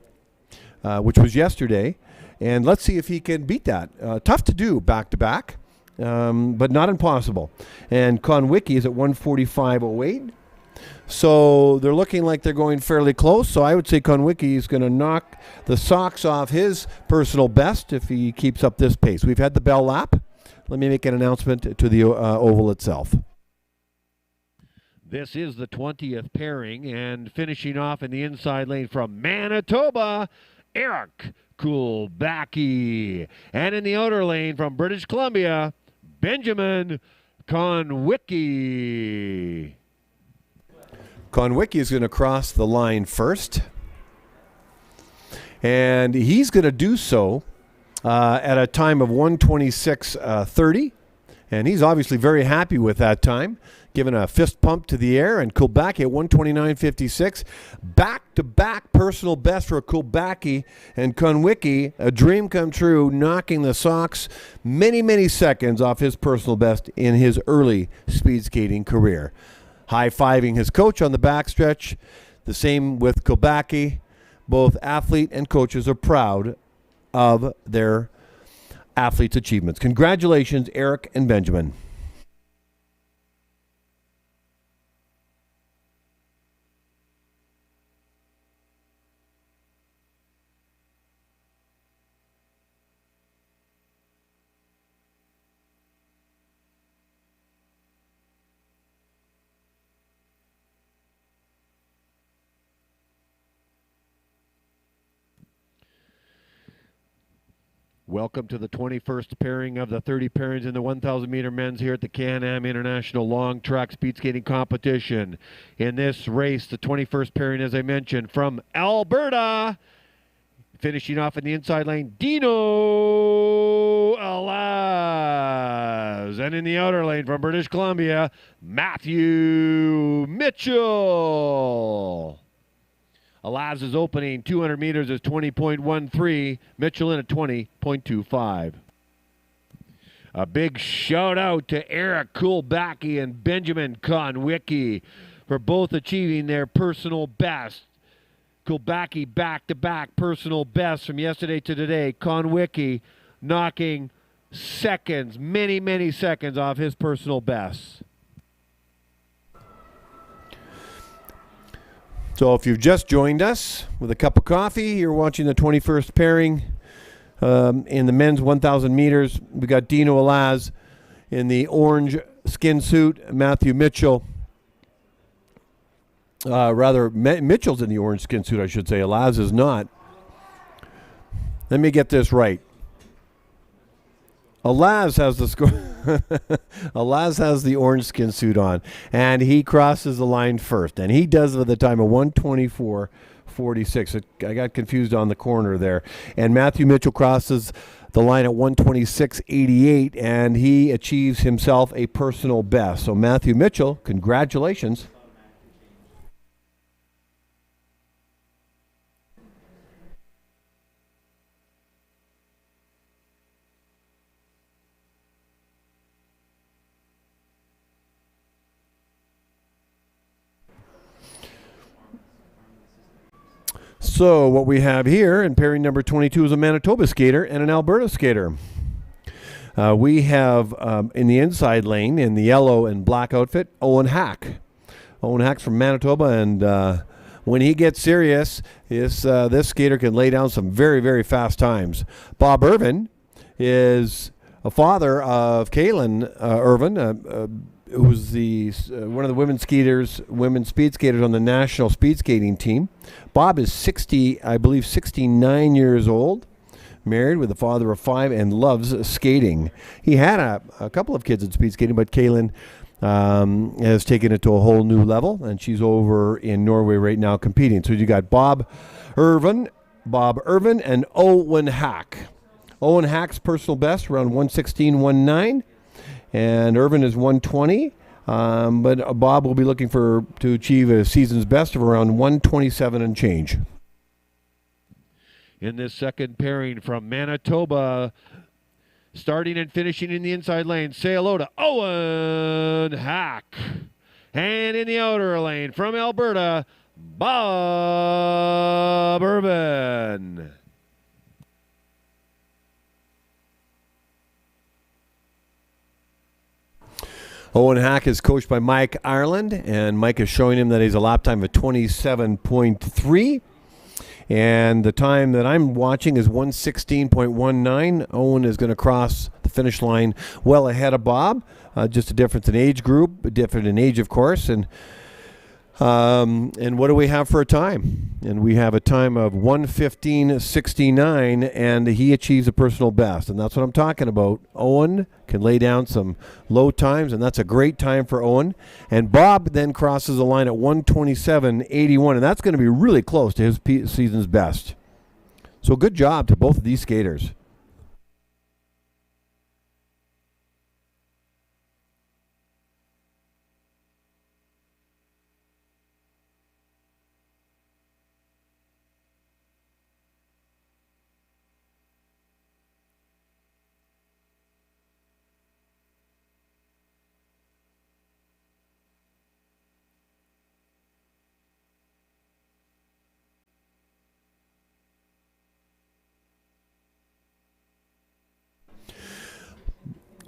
which was yesterday. And let's see if he can beat that. Tough to do back-to-back, but not impossible. And Conwicki is at 145.08. So they're looking like they're going fairly close. So I would say Conwicki is going to knock the socks off his personal best if he keeps up this pace. We've had the bell lap. Let me make an announcement to the oval itself. This is the 20th pairing, and finishing off in the inside lane from Manitoba, Eric Kulbacki. And in the outer lane from British Columbia, Benjamin Conwicki. Conwicki is going to cross the line first. And he's going to do so at a time of 126.30. And he's obviously very happy with that time, giving a fist pump to the air. And Kulbacki at 129.56. Back-to-back personal best for Kulbacki and Conwicki. A dream come true, knocking the socks many seconds off his personal best in his early speed skating career. High-fiving his coach on the backstretch. The same with Kulbacki. Both athlete and coaches are proud of their athletes' achievements. Congratulations, Eric and Benjamin. Welcome to the 21st pairing of the 30 pairings in the 1,000 meter men's here at the CanAm International Long Track Speed Skating Competition. In this race, the 21st pairing, as I mentioned, from Alberta, finishing off in the inside lane, Dino Alaz. And in the outer lane from British Columbia, Matthew Mitchell. Alaz's opening 200 meters is 20.13. Mitchell in at 20.25. A big shout out to Eric Kulbacki and Benjamin Conwicki for both achieving their personal best. Kulbacki back-to-back personal best from yesterday to today. Conwicki knocking seconds, many seconds off his personal best. So if you've just joined us with a cup of coffee, you're watching the 21st pairing in the men's 1,000 meters. We got Dino Alaz in the orange skin suit, Matthew Mitchell. Mitchell's in the orange skin suit, I should say. Alaz is not. Let me get this right. Alaz has the score. Alaz has the orange skin suit on, and he crosses the line first, and he does it with a time of 1:24.46. I got confused on the corner there, and Matthew Mitchell crosses the line at 1:26.88, and he achieves himself a personal best. So Matthew Mitchell, congratulations. So what we have here in pairing number 22 is a Manitoba skater and an Alberta skater. We have in the inside lane in the yellow and black outfit, Owen Hack. Owen Hack's from Manitoba, and when he gets serious, this skater can lay down some very, very fast times. Bob Irvin is a father of Kaylin Irvin, who's one of the women's speed skaters on the national speed skating team. Bob is 69 years old, married with a father of 5, and loves skating. He had a couple of kids in speed skating, but Kaylin has taken it to a whole new level, and she's over in Norway right now competing. So you got Bob Irvin, and Owen Hack. Owen Hack's personal best around 1:16.19. And Irvin is 1:20, but Bob will be looking to achieve a season's best of around 1:27 and change. In this second pairing from Manitoba, starting and finishing in the inside lane, say hello to Owen Hack. And in the outer lane from Alberta, Bob Irvin. Owen Hack is coached by Mike Ireland, and Mike is showing him that he's a lap time of 27.3. And the time that I'm watching is 1:16.19. Owen is going to cross the finish line well ahead of Bob. Just a difference in age group, different in age, of course. And what do we have for a time? And we have a time of 1:15.69, and he achieves a personal best. And that's what I'm talking about. Owen can lay down some low times, and that's a great time for Owen. And Bob then crosses the line at 1:27.81, and that's going to be really close to his season's best. So good job to both of these skaters.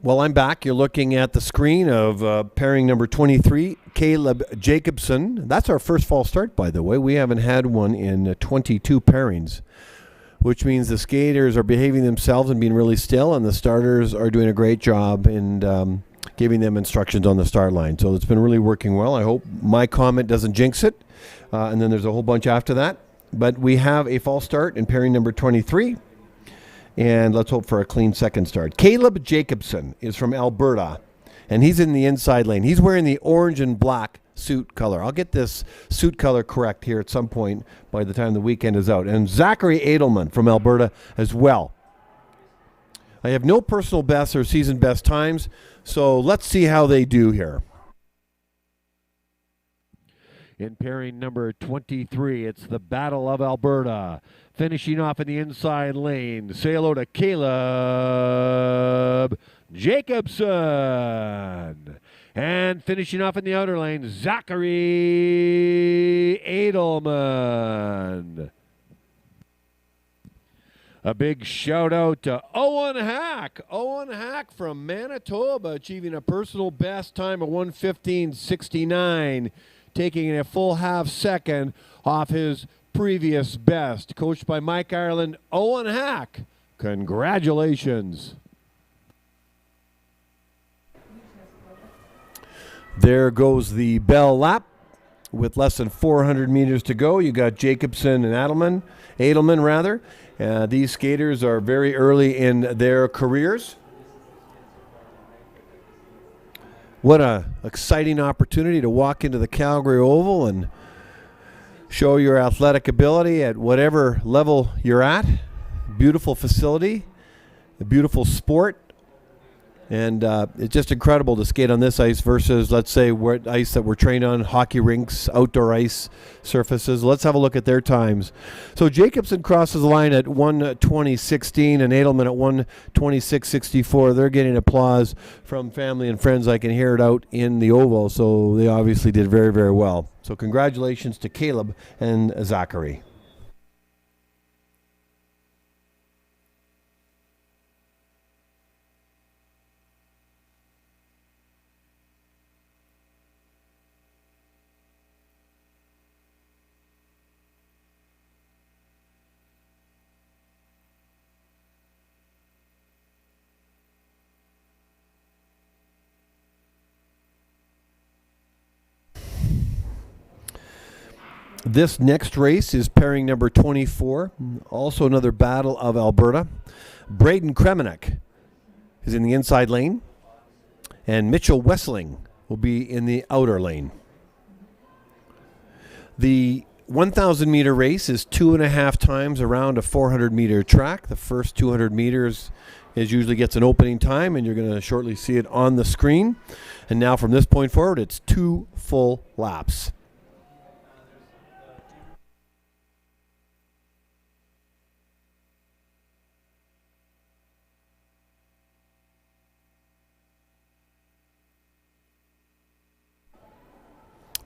Well, I'm back. You're looking at the screen of pairing number 23, Caleb Jacobson. That's our first fall start, by the way. We haven't had one in 22 pairings, which means the skaters are behaving themselves and being really still, and the starters are doing a great job in giving them instructions on the start line. So it's been really working well. I hope my comment doesn't jinx it. And then there's a whole bunch after that. But we have a false start in pairing number 23. And let's hope for a clean second start. Caleb Jacobson is from Alberta, and he's in the inside lane. He's wearing the orange and black suit color. I'll get this suit color correct here at some point by the time the weekend is out. And Zachary Edelman from Alberta as well. I have no personal bests or season best times, so let's see how they do here. In pairing number 23, it's the Battle of Alberta. Finishing off in the inside lane, say hello to Caleb Jacobson. And finishing off in the outer lane, Zachary Edelman. A big shout out to Owen Hack. Owen Hack from Manitoba, achieving a personal best time of 1:15.69. Taking a full half second off his previous best. Coached by Mike Ireland, Owen Hack. Congratulations. There goes the Bell lap with less than 400 meters to go. You got Jacobson and Edelman. These skaters are very early in their careers. What a exciting opportunity to walk into the Calgary Oval and show your athletic ability at whatever level you're at. Beautiful facility, a beautiful sport, and it's just incredible to skate on this ice versus, let's say, ice that we're trained on, hockey rinks, outdoor ice surfaces. Let's have a look at their times. So Jacobson crosses the line at 1:20.16 and Edelman at 1:26.64. They're getting applause from family and friends. I can hear it out in the Oval, so they obviously did very, very well. So congratulations to Caleb and Zachary. This next race is pairing number 24, also another Battle of Alberta. Braden Cremineck is in the inside lane, and Mitchell Wessling will be in the outer lane. The 1,000 meter race is 2.5 times around a 400 meter track. The first 200 meters usually gets an opening time, and you're going to shortly see it on the screen. And now from this point forward, it's 2 full laps.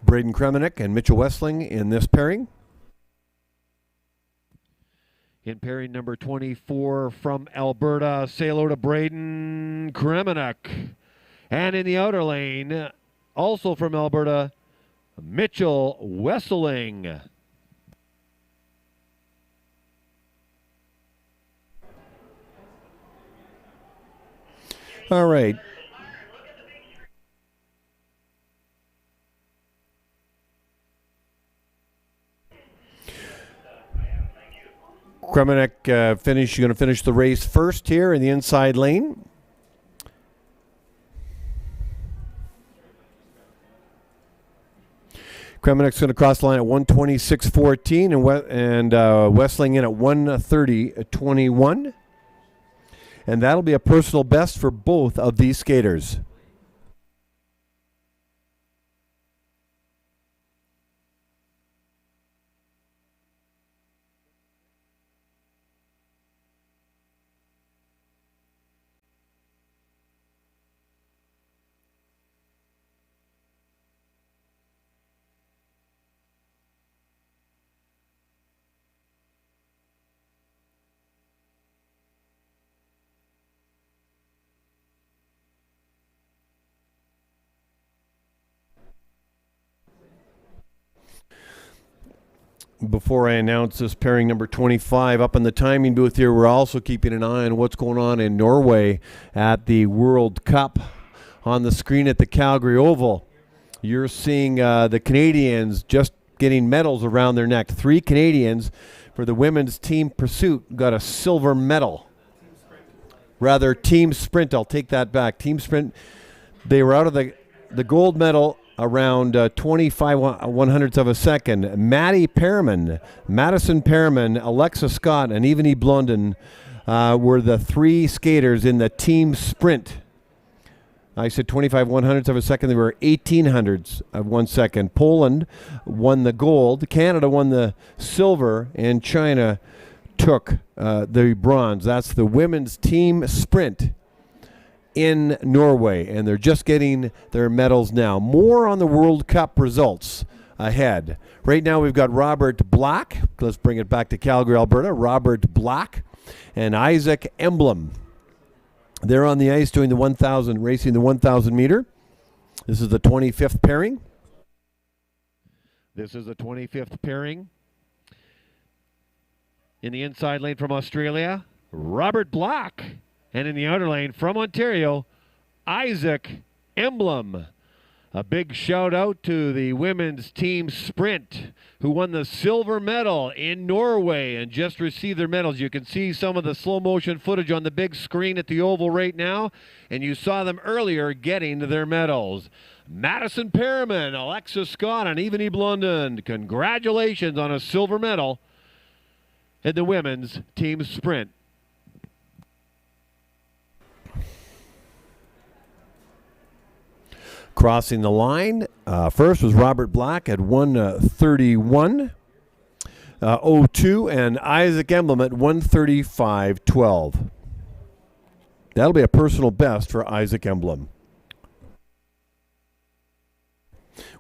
Braden Cremineck and Mitchell Wessling in this pairing. In pairing number 24 from Alberta, say hello to Braden Cremineck. And in the outer lane, also from Alberta, Mitchell Wessling. All right. Cremineck going to finish the race first here in the inside lane. Cremineck's going to cross the line at 1:26.14 and Wessling in at 1:30.21. And that'll be a personal best for both of these skaters. Before I announce this pairing number 25, up in the timing booth here, we're also keeping an eye on what's going on in Norway at the World Cup. On the screen at the Calgary Oval, you're seeing the Canadians just getting medals around their neck. 3 Canadians for the women's team pursuit got a silver medal. Rather, team sprint. I'll take that back. Team sprint. They were out of the gold medal around 25 one-hundredths of a second. Madison Perriman, Alexa Scott, and Evany Blondin were the 3 skaters in the team sprint. I said 25 one-hundredths of a second. They were 1800ths of 1 second. Poland won the gold. Canada won the silver. And China took the bronze. That's the women's team sprint in Norway, and they're just getting their medals now. More on the World Cup results ahead. Right now we've got Robert Black. Let's bring it back to Calgary, Alberta. Robert Black and Isaac Emblem. They're on the ice doing the 1,000, racing the 1,000 meter. This is the 25th pairing. This is the 25th pairing. In the inside lane from Australia, Robert Black. And in the outer lane from Ontario, Isaac Emblem. A big shout out to the women's team sprint who won the silver medal in Norway and just received their medals. You can see some of the slow motion footage on the big screen at the Oval right now, and you saw them earlier getting their medals. Madison Perriman, Alexis Scott, and Evany Blondin, congratulations on a silver medal in the women's team sprint. Crossing the line, first was Robert Black at 1:31.02 and Isaac Emblem at 1:35.12. That'll be a personal best for Isaac Emblem.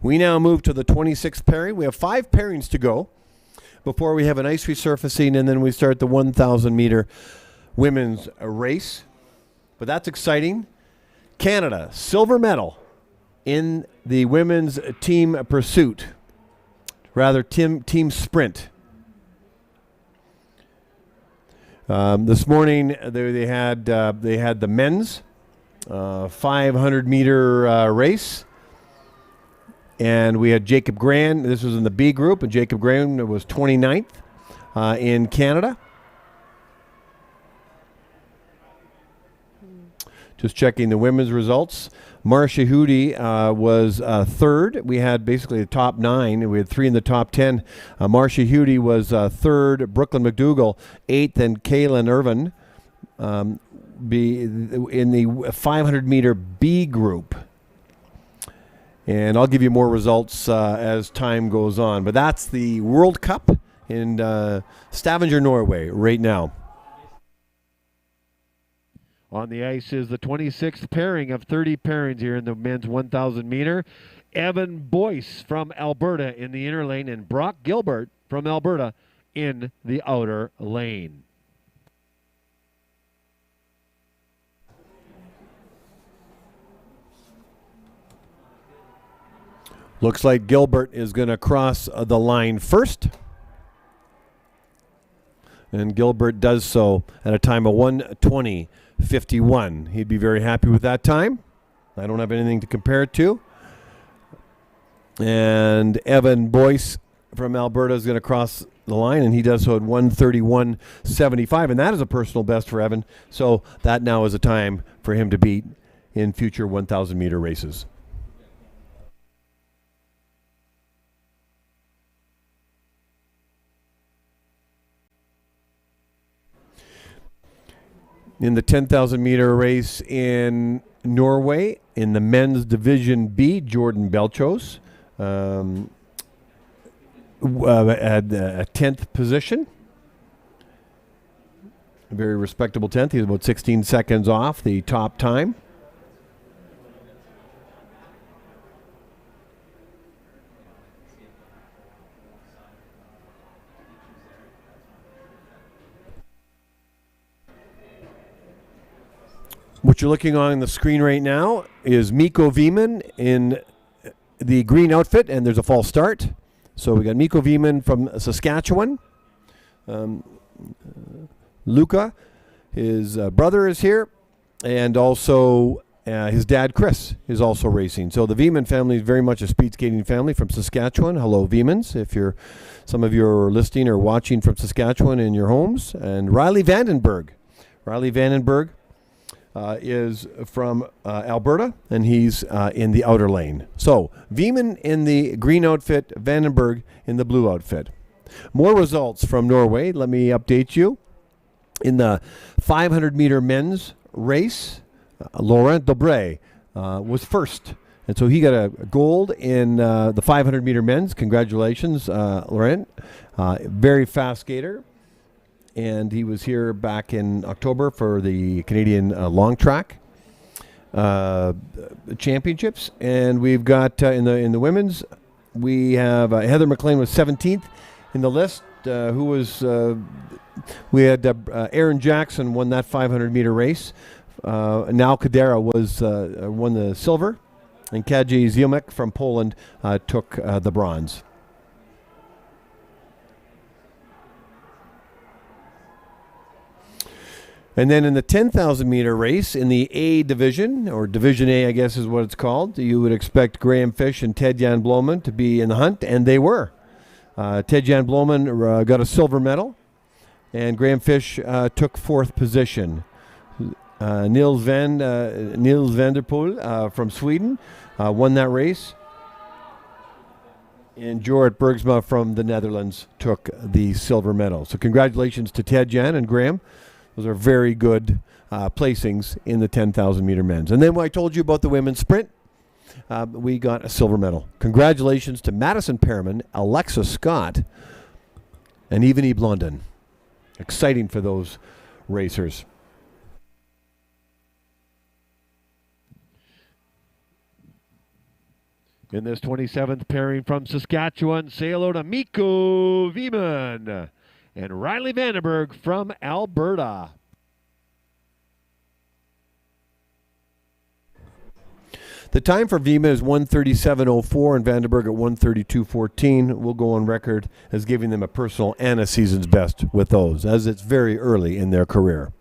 We now move to the 26th pairing. We have 5 pairings to go before we have an ice resurfacing, and then we start the 1,000-meter women's race. But that's exciting. Canada, silver medal in the women's team pursuit, rather team sprint. This morning they had the men's 500-meter race, and we had Jacob Gran. This was in the B group, and Jacob Gran was 29th in Canada. Just checking the women's results. Marcia Hootie was third. We had basically the top 9. We had 3 in the top 10. Marcia Hootie was third. Brooklyn McDougall 8th, and Kaylin Irvin be in the 500-meter B group. And I'll give you more results as time goes on. But that's the World Cup in Stavanger, Norway right now. On the ice is the 26th pairing of 30 pairings here in the men's 1,000 meter. Evan Boyce from Alberta in the inner lane and Brock Gilbert from Alberta in the outer lane. Looks like Gilbert is going to cross the line first. And Gilbert does so at a time of 1:20.51. He'd be very happy with that time. I don't have anything to compare it to. And Evan Boyce from Alberta is going to cross the line, and he does so at 1:31.75. And that is a personal best for Evan. So that now is a time for him to beat in future 1,000-meter races. In the 10,000-meter race in Norway, in the men's Division B, Jordan Belchos had a 10th position. A very respectable 10th. He was about 16 seconds off the top time. What you're looking on the screen right now is Mikko Vemen in the green outfit, and there's a false start. So we got Mikko Vemen from Saskatchewan. Luca, his brother, is here, and also his dad, Chris, is also racing. So the Vemen family is very much a speed skating family from Saskatchewan. Hello, Vemens, if some of you are listening or watching from Saskatchewan in your homes. And Riley Vandenberg. Riley Vandenberg is from Alberta, and he's in the outer lane. So Vemen in the green outfit, Vandenberg in the blue outfit. More results from Norway. Let me update you. In the 500-meter men's race, Laurent Dobré was first. And so he got a gold in the 500-meter men's. Congratulations, Laurent. Very fast skater. And he was here back in October for the Canadian long track championships. And we've got in the women's, we have Heather McLean was 17th in the list. Who was we had Aaron Jackson won that 500-meter race. Now Kadera won the silver, and Kaji Ziomek from Poland took the bronze. And then in the 10,000 meter race in the A division, or Division A, I guess is what it's called, you would expect Graham Fish and Ted-Jan Bloemen to be in the hunt, and they were. Ted-Jan Bloemen got a silver medal, and Graham Fish took 4th position. Niels Vanderpoel from Sweden won that race. And Jorrit Bergsma from the Netherlands took the silver medal. So congratulations to Ted-Jan and Graham. Those are very good placings in the 10,000 meter men's. And then when I told you about the women's sprint, we got a silver medal. Congratulations to Madison Perriman, Alexa Scott, and Evanie Blondin. Exciting for those racers. In this 27th pairing from Saskatchewan, say hello to Mikko Vemen and Riley Vandenberg from Alberta. The time for Vemen is 1:37.04 and Vandenberg at 1:32.14. We'll go on record as giving them a personal and a season's best with those, as it's very early in their career.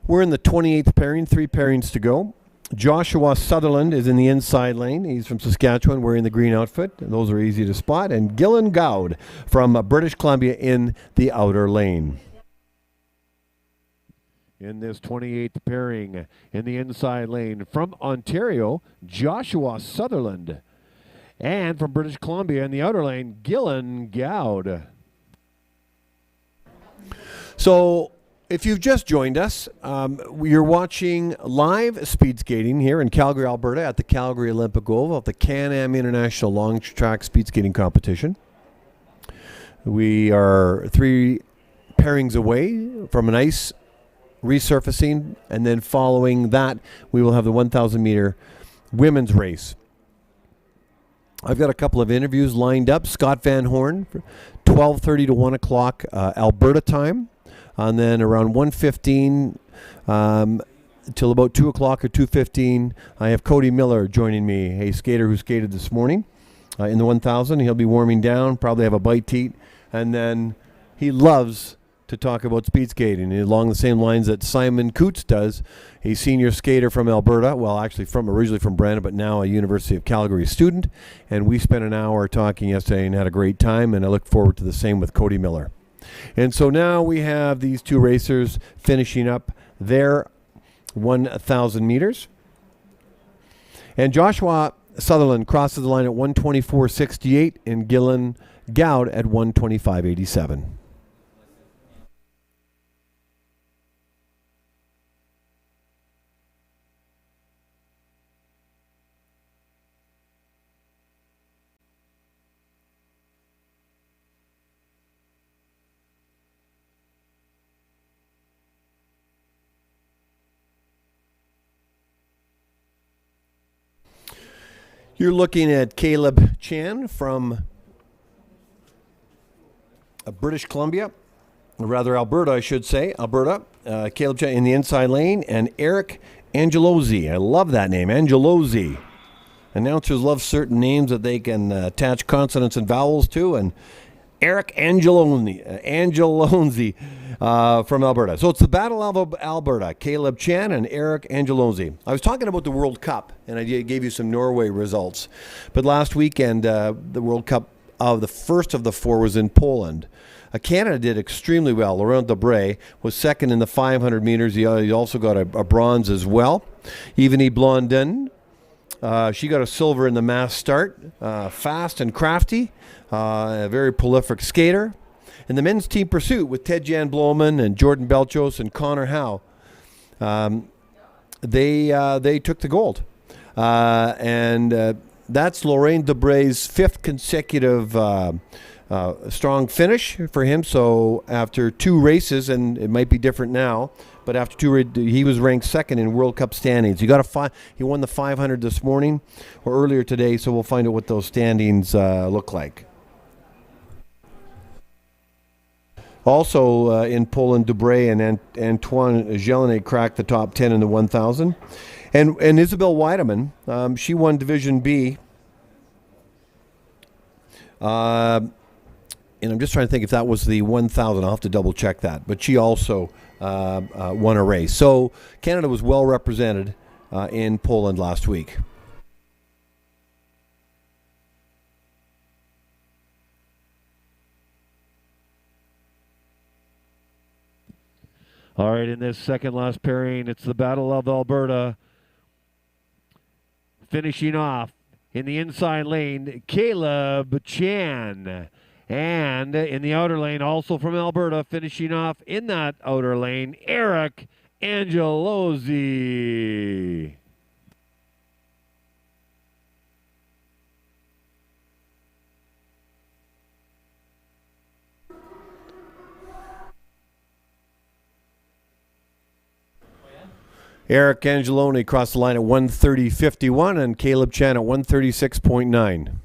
We're in the 28th pairing, 3 pairings to go. Joshua Sutherland is in the inside lane. He's from Saskatchewan, wearing the green outfit. Those are easy to spot. And Gillen Gowd from British Columbia in the outer lane. In this 28th pairing, in the inside lane from Ontario, Joshua Sutherland. And from British Columbia in the outer lane, Gillen Gowd. So, if you've just joined us, you're watching live speed skating here in Calgary, Alberta at the Calgary Olympic Oval of the CanAm International Long Track Speed Skating Competition. We are 3 pairings away from an ice resurfacing, and then following that, we will have the 1,000 meter women's race. I've got a couple of interviews lined up. Scott Van Horn, 12:30 to 1 o'clock Alberta time. And then around 1:15 till about 2 o'clock or 2:15, I have Cody Miller joining me, a skater who skated this morning in the 1,000. He'll be warming down, probably have a bite to eat. And then he loves to talk about speed skating along the same lines that Simon Cootes does, a senior skater from Alberta, well, actually originally from Brandon, but now a University of Calgary student. And we spent an hour talking yesterday and had a great time, and I look forward to the same with Cody Miller. And so now we have these 2 racers finishing up their 1,000 meters. And Joshua Sutherland crosses the line at 1:24.68 and Gillen Gowd at 1:25.87. You're looking at Caleb Chan from British Columbia, or rather Alberta, I should say. Alberta. Caleb Chan in the inside lane, and Eric Angelozzi. I love that name, Angelozzi. Announcers love certain names that they can attach consonants and vowels to, and Eric Angelozzi from Alberta. So it's the Battle of Alberta, Caleb Chan and Eric Angelozzi. I was talking about the World Cup, and I gave you some Norway results. But last weekend, the World Cup, the first of the 4 was in Poland. Canada did extremely well. Laurent Debré was second in the 500 meters. He also got a bronze as well. Evanie Blondin, she got a silver in the mass start. Fast and crafty. A very prolific skater. In the men's team pursuit with Ted-Jan Bloemen and Jordan Belchos and Connor Howe, they took the gold. And that's Laurent Debré's 5th consecutive strong finish for him. So after 2 races, and it might be different now, but after 2, he was ranked 2nd in World Cup standings. He won the 500 this morning or earlier today, so we'll find out what those standings look like. Also in Poland, Dubré and Antoine Jelinek cracked the top 10 in the 1,000. And Isabel Weideman, she won Division B. And I'm just trying to think if that was the 1,000. I'll have to double check that. But she also won a race. So Canada was well represented in Poland last week. All right, in this second last pairing, it's the Battle of Alberta. Finishing off in the inside lane, Caleb Chan. And in the outer lane, also from Alberta, finishing off in that outer lane, Eric Angelosi. Eric Angeloni crossed the line at 1:30.51 and Caleb Chan at 1:36.9.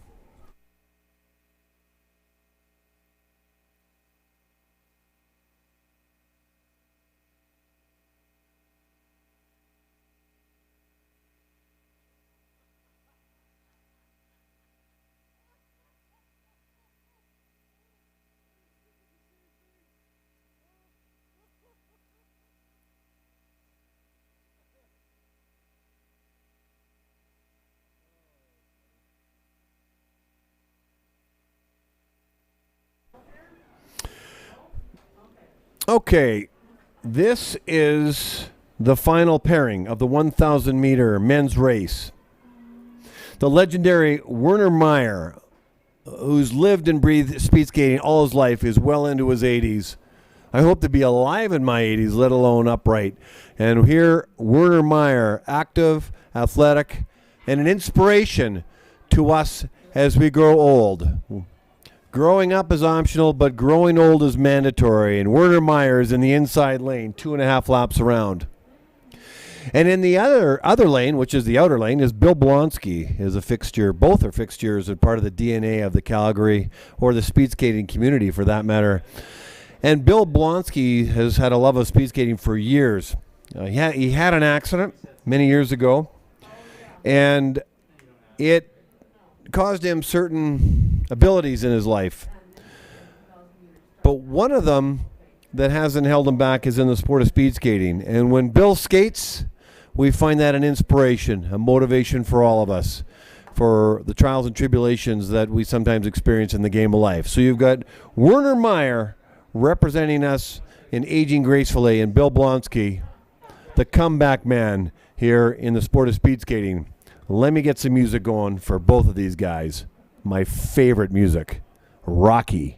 Okay, this is the final pairing of the 1,000 meter men's race. The legendary Werner Meyer, who's lived and breathed speed skating all his life, is well into his 80s. I hope to be alive in my 80s, let alone upright. And here, Werner Meyer, active, athletic, and an inspiration to us as we grow old. Growing up is optional, but growing old is mandatory. And Werner Meyer is in the inside lane, 2.5 laps around. And in the other lane, which is the outer lane, is Bill Blonsky, is a fixture. Both are fixtures and part of the DNA of the Calgary or the speed skating community, for that matter. And Bill Blonsky has had a love of speed skating for years. He had an accident many years ago, and it caused him certain abilities in his life. But one of them that hasn't held him back is in the sport of speed skating. And when Bill skates, we find that an inspiration, a motivation for all of us, for the trials and tribulations that we sometimes experience in the game of life. So you've got Werner Meyer representing us in aging gracefully, and Bill Blonsky, the comeback man here in the sport of speed skating. Let me get some music going for both of these guys. My favorite music, Rocky.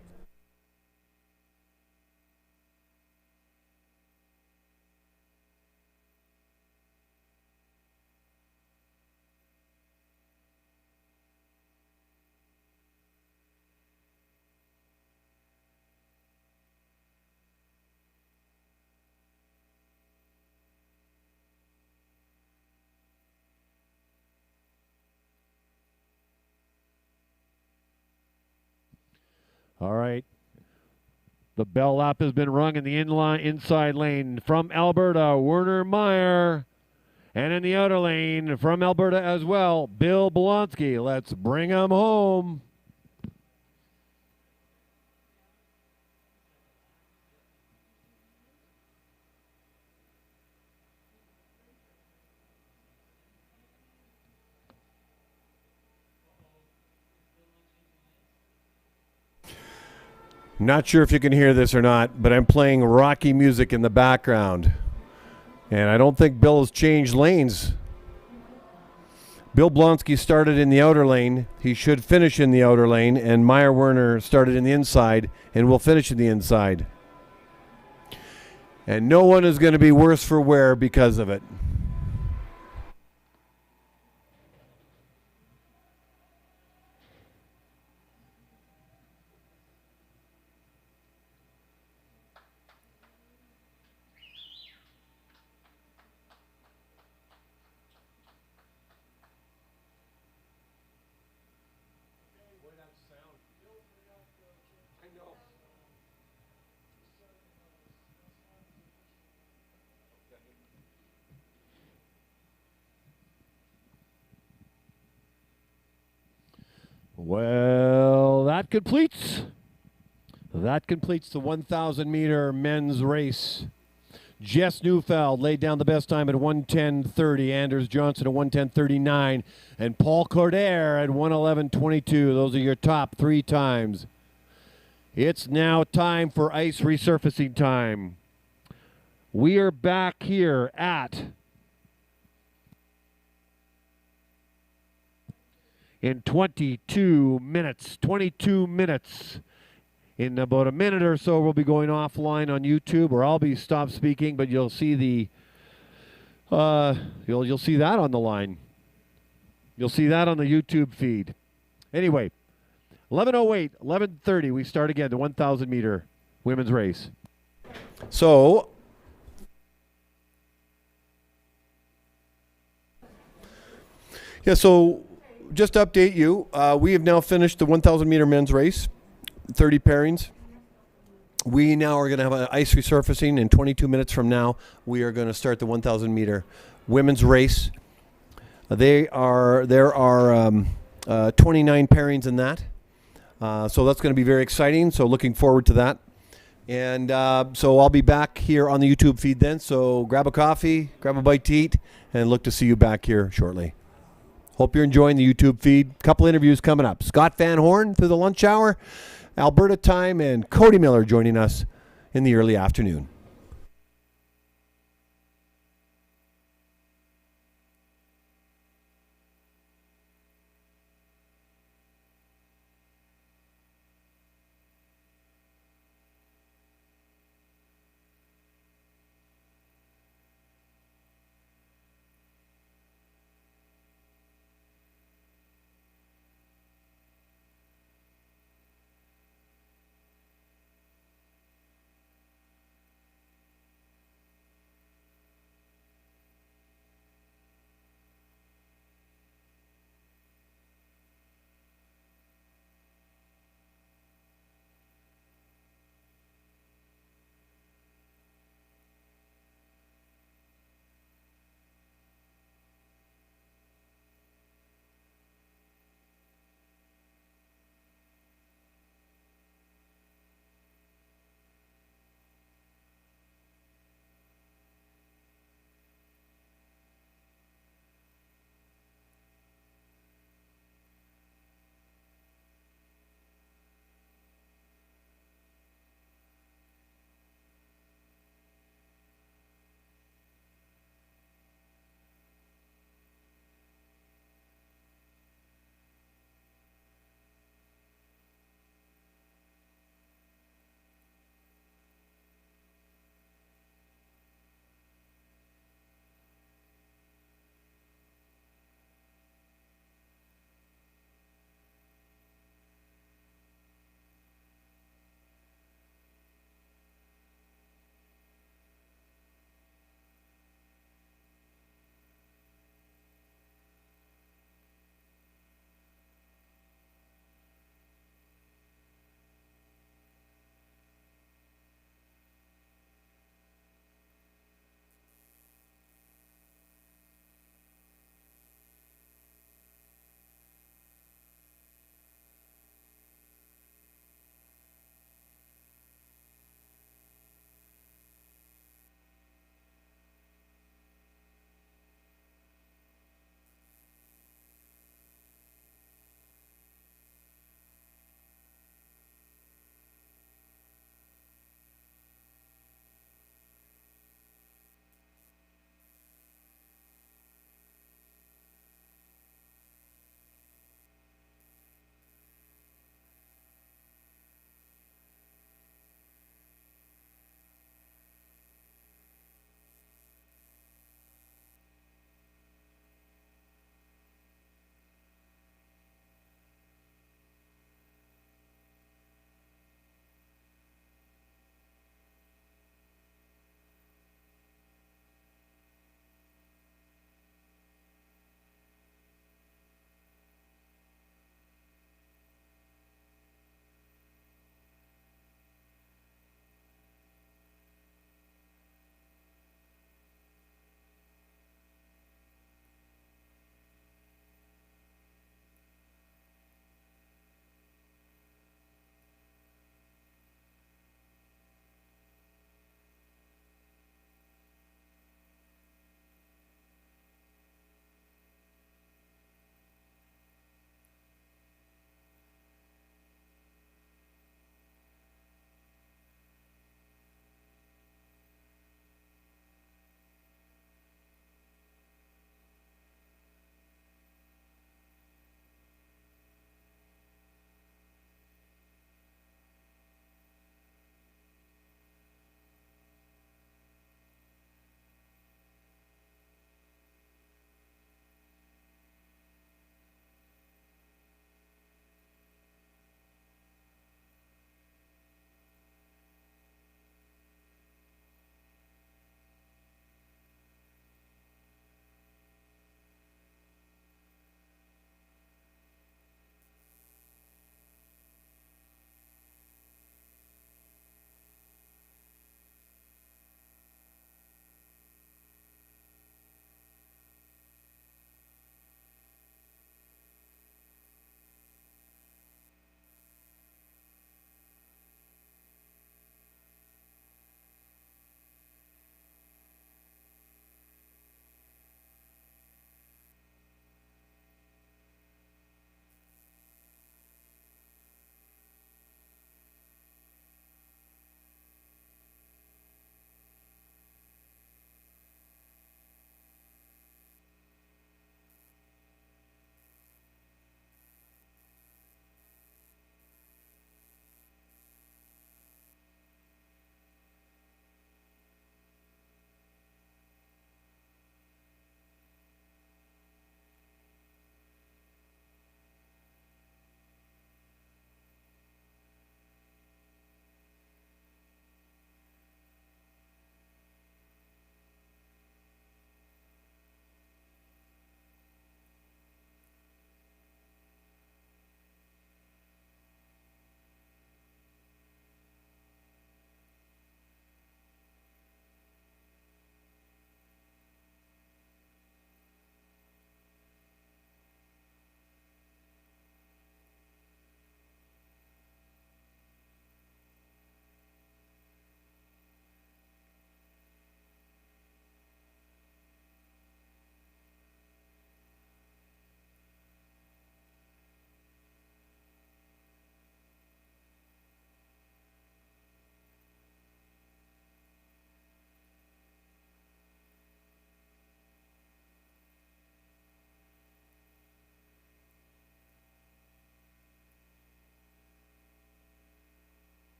All right. The bell lap has been rung in the inside lane from Alberta, Werner Meyer. And in the outer lane from Alberta as well, Bill Blonsky. Let's bring him home. Not sure if you can hear this or not, but I'm playing Rocky music in the background. And I don't think Bill has changed lanes. Bill Blonsky started in the outer lane. He should finish in the outer lane. And Meyer Werner started in the inside and will finish in the inside. And no one is going to be worse for wear because of it. Well, that completes the 1,000 meter men's race. Jess Neufeld laid down the best time at 1:10:30. Anders Johnson at 1:10:39. And Paul Cordair at 1:11:22. Those are your top 3 times. It's now time for ice resurfacing time. We are back here in 22 minutes. 22 minutes. In about a minute or so, we'll be going offline on YouTube, or I'll be stopped speaking, but you'll see the you'll see that on the line. You'll see that on the YouTube feed. Anyway, 11:08, 11:30, we start again the 1,000 meter women's race. So just to update you, we have now finished the 1,000 meter men's race. 30 pairings. We now are going to have an ice resurfacing in 22 minutes from now. We are going to start the 1,000 meter women's race. There are 29 pairings in that. So that's going to be very exciting. So looking forward to that. And so I'll be back here on the YouTube feed then. So grab a coffee, grab a bite to eat, and look to see you back here shortly. Hope you're enjoying the YouTube feed. Couple interviews coming up. Scott Van Horn through the lunch hour. Alberta time, and Cody Miller joining us in the early afternoon.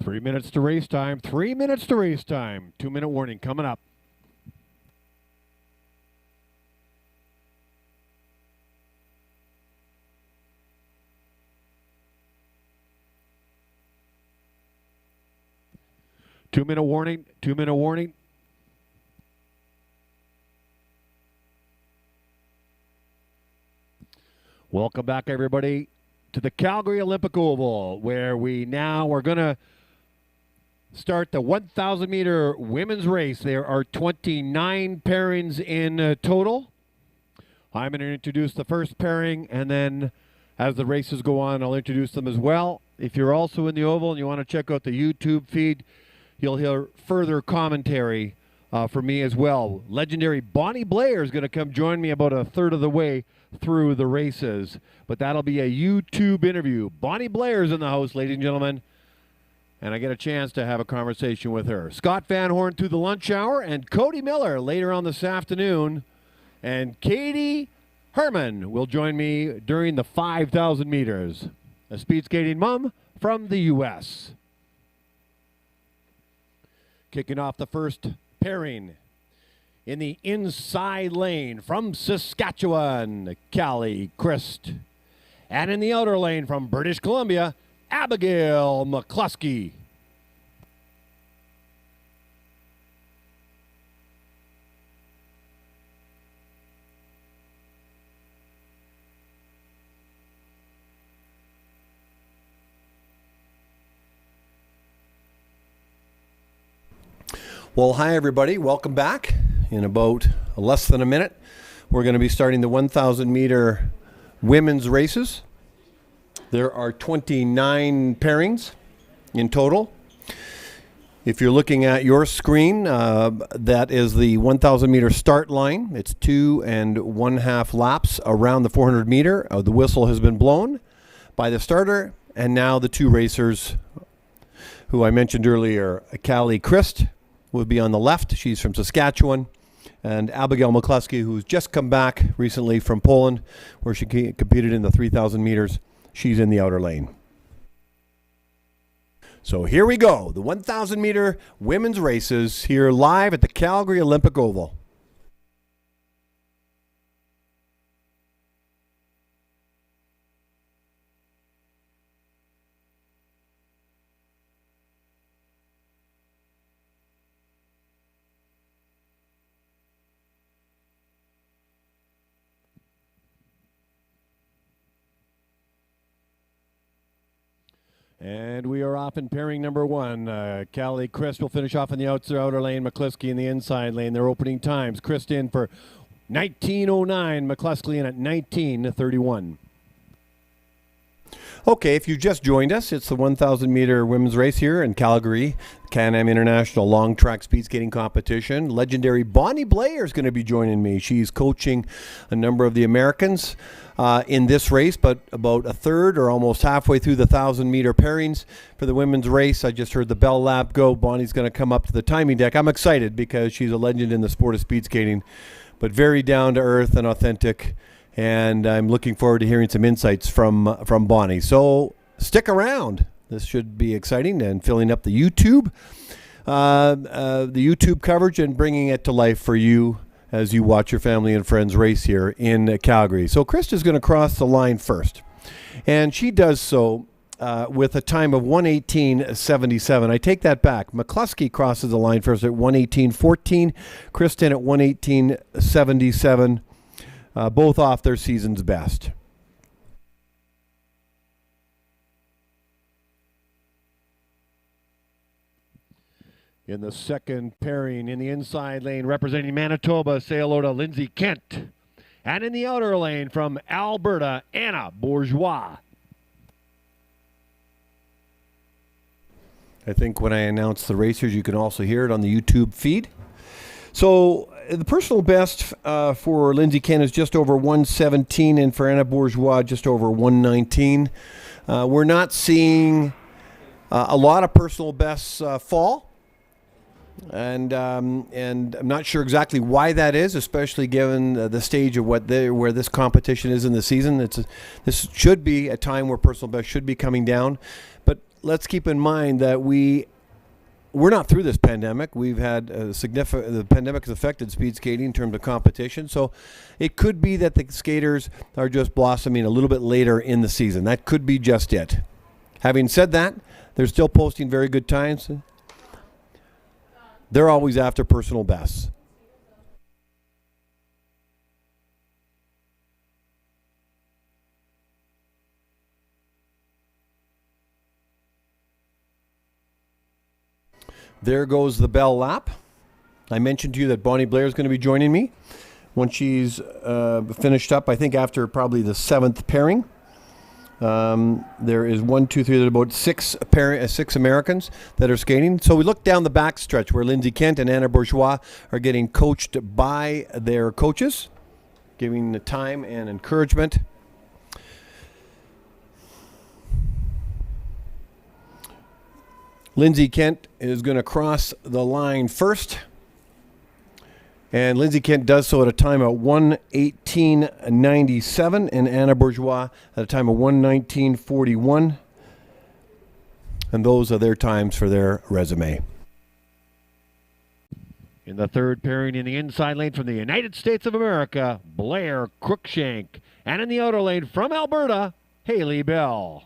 3 minutes to race time. 3 minutes to race time. 2-minute warning coming up. Two-minute warning. 2-minute warning. Welcome back, everybody, to the Calgary Olympic Oval, where we now are going to start the 1,000-meter women's race. There are 29 pairings in total. I'm going to introduce the first pairing, and then as the races go on, I'll introduce them as well. If you're also in the Oval and you want to check out the YouTube feed, you'll hear further commentary from me as well. Legendary Bonnie Blair is going to come join me about a third of the way through the races, but that'll be a YouTube interview. Bonnie Blair's in the house, ladies and gentlemen, and I get a chance to have a conversation with her. Scott Van Horn through the lunch hour, and Cody Miller later on this afternoon, and Katie Herman will join me during the 5,000 meters. A speed skating mom from the U.S. Kicking off the first pairing in the inside lane from Saskatchewan, Callie Christ. And in the outer lane from British Columbia, Abigail McCluskey. Well, hi, everybody. Welcome back. In about less than a minute, we're going to be starting the 1,000-meter women's races. There are 29 pairings in total. If you're looking at your screen, that is the 1,000-meter start line. It's 2 1/2 laps around the 400-meter. The whistle has been blown by the starter, and now the two racers who I mentioned earlier, Callie Christ will be on the left. She's from Saskatchewan. And Abigail McCluskey, who's just come back recently from Poland, where she competed in the 3,000 meters. She's in the outer lane. So here we go. The 1,000-meter women's races here live at the Calgary Olympic Oval. And we are off in pairing number one. Callie Christ will finish off in the outer lane, McCluskey in the inside lane. Their opening times. Christ in for 19:09, McCluskey in at 19:31. Okay, if you just joined us, it's the 1,000-meter women's race here in Calgary, CanAm International Long Track Speed Skating Competition. Legendary Bonnie Blair is going to be joining me. She's coaching a number of the Americans in this race, but about a third or almost halfway through the 1,000-meter pairings for the women's race. I just heard the bell lap go. Bonnie's going to come up to the timing deck. I'm excited because she's a legend in the sport of speed skating, but very down-to-earth and authentic. And I'm looking forward to hearing some insights from Bonnie. So stick around. This should be exciting and filling up the YouTube coverage and bringing it to life for you as you watch your family and friends race here in Calgary. So Christ is going to cross the line first. And she does so with a time of 1:18.77. I take that back. McCluskey crosses the line first at 1:18.14. Kristen at 1:18.77. Both off their season's best. In the second pairing in the inside lane representing Manitoba, say hello to Lindsay Kent. And in the outer lane from Alberta, Anna Bourgeois. I think when I announce the racers, you can also hear it on the YouTube feed. So the personal best for Lindsay Kent is just over 1:17, and for Anna Bourgeois, just over 1:19. We're not seeing a lot of personal bests fall. And I'm not sure exactly why that is, especially given the stage of where this competition is in the season. This should be a time where personal best should be coming down. But let's keep in mind that we're not through this pandemic. We've had the pandemic has affected speed skating in terms of competition. So it could be that the skaters are just blossoming a little bit later in the season. That could be just it. Having said that, they're still posting very good times. They're always after personal bests. There goes the Bell lap. I mentioned to you that Bonnie Blair is going to be joining me when she's finished up, I think after probably the 7th pairing. There is 1, 2, 3, there's about six Americans that are skating. So we look down the back stretch where Lindsay Kent and Anna Bourgeois are getting coached by their coaches, giving the time and encouragement. Lindsay Kent is going to cross the line first. And Lindsay Kent does so at a time of 1:18.97, and Anna Bourgeois at a time of 1:19.41. And those are their times for their resume. In the third pairing in the inside lane from the United States of America, Blair Crookshank. And in the outer lane from Alberta, Haley Bell.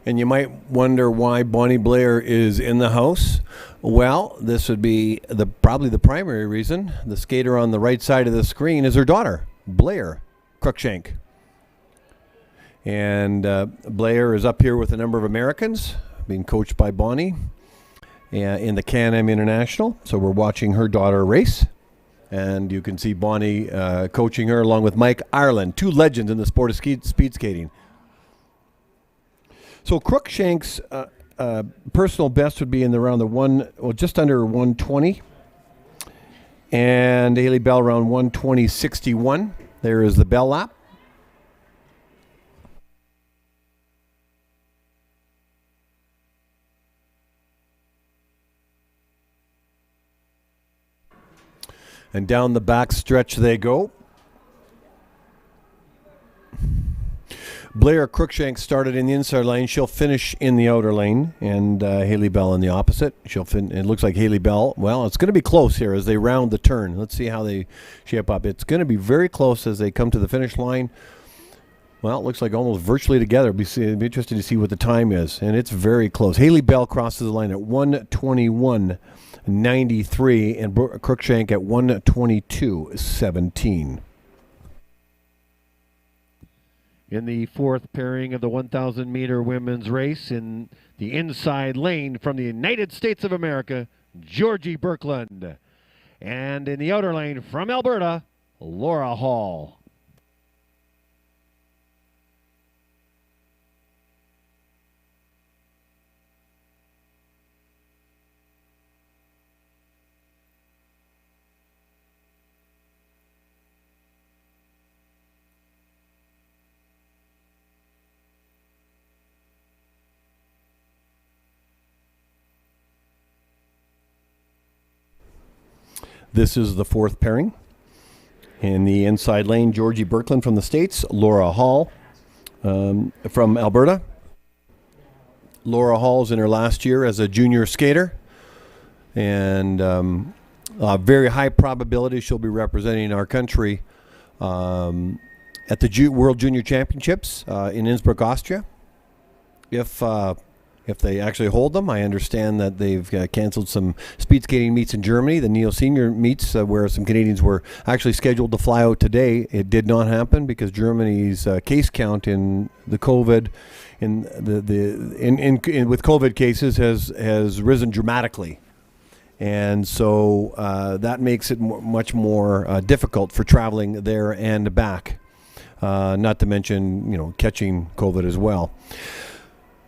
And you might wonder why Bonnie Blair is in the house. Well, this would be probably the primary reason. The skater on the right side of the screen is her daughter, Blair Crookshank. And Blair is up here with a number of Americans, being coached by Bonnie in the CanAm International. So we're watching her daughter race. And you can see Bonnie coaching her along with Mike Ireland, two legends in the sport of speed skating. So Crookshank's personal best would be in just under 120, and Haley Bell around 120.61. There is the Bell lap. And down the back stretch they go. Blair Crookshank started in the inside lane. She'll finish in the outer lane, and Haley Bell in the opposite. It looks like Haley Bell, well, it's going to be close here as they round the turn. Let's see how they shape up. It's going to be very close as they come to the finish line. Well, it looks like almost virtually together. It'll be interesting to see what the time is, and it's very close. Haley Bell crosses the line at 1:21.93, and Crookshank at 1:22.17. In the fourth pairing of the 1,000-meter women's race in the inside lane from the United States of America, Georgie Birkland. And in the outer lane from Alberta, Laura Hall. This is the fourth pairing. In the inside lane, Georgie Birkland from the States, Laura Hall from Alberta. Laura Hall's in her last year as a junior skater, and very high probability she'll be representing our country at the World Junior Championships in Innsbruck, Austria. If they actually hold them. I understand that they've canceled some speed skating meets in Germany, the Neo Senior meets, where some Canadians were actually scheduled to fly out today. It did not happen because Germany's case count in the COVID, with COVID cases has risen dramatically, and so that makes it much more difficult for traveling there and back. Not to mention, catching COVID as well.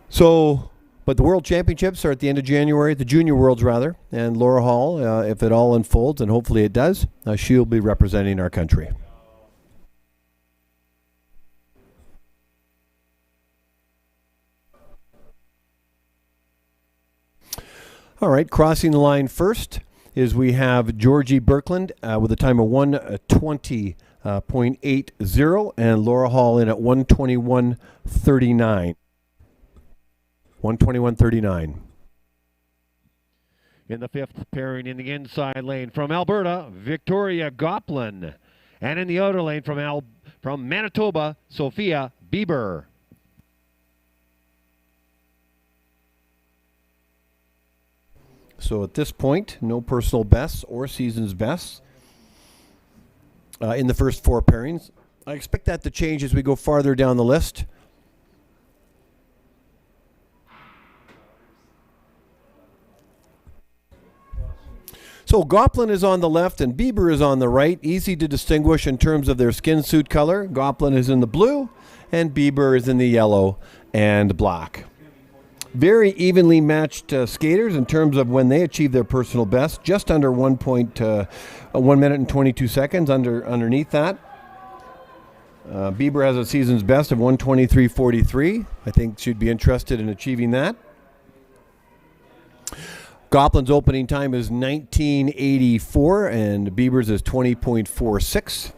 So But the World Championships are at the end of January, the Junior Worlds rather, and Laura Hall, if it all unfolds, and hopefully it does, she'll be representing our country. All right, crossing the line first is we have Georgie Birkland with a time of 1:20.80, and Laura Hall in at 1:21.39. 1:21.39. In the fifth pairing in the inside lane from Alberta, Victoria Goplin. And in the outer lane from Manitoba, Sophia Bieber. So at this point, no personal bests or season's bests in the first four pairings. I expect that to change as we go farther down the list. So Goplin is on the left and Bieber is on the right. Easy to distinguish in terms of their skin suit color. Goplin is in the blue and Bieber is in the yellow and black. Very evenly matched skaters in terms of when they achieve their personal best. Just under 1 minute and 22 seconds underneath that. Bieber has a season's best of 1:23.43. I think she'd be interested in achieving that. Goplin's opening time is 19:84 and Bieber's is 20.46.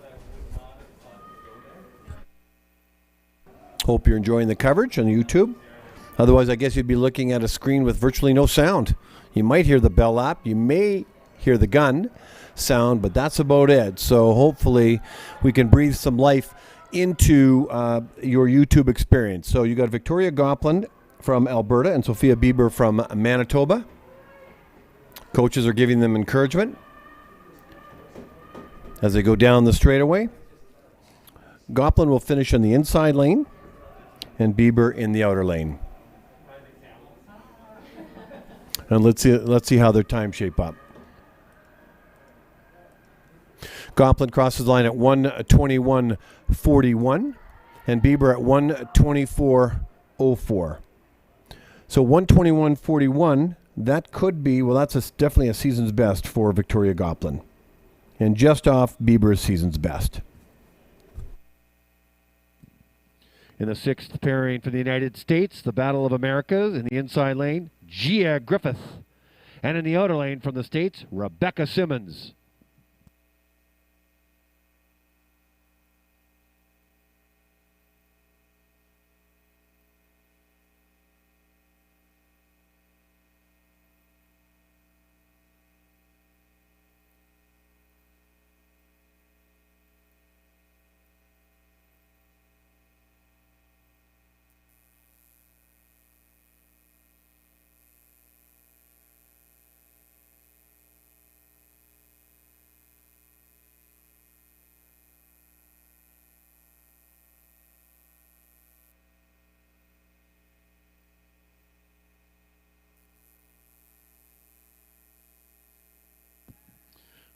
Hope you're enjoying the coverage on YouTube. Otherwise, I guess you'd be looking at a screen with virtually no sound. You might hear the bell lap, you may hear the gun sound, but that's about it. So hopefully we can breathe some life into your YouTube experience. So you got Victoria Goplin from Alberta and Sophia Bieber from Manitoba. Coaches are giving them encouragement as they go down the straightaway. Goplin will finish in the inside lane and Bieber in the outer lane. And let's see how their times shape up. Goplin crosses the line at 1:21.41 and Bieber at 1:24.04. So 1:21.41, that could be, well, that's definitely a season's best for Victoria Goplin. And just off Bieber's season's best. In the sixth pairing for the United States, the Battle of Americas in the inside lane, Gia Griffith. And in the outer lane from the States, Rebecca Simmons.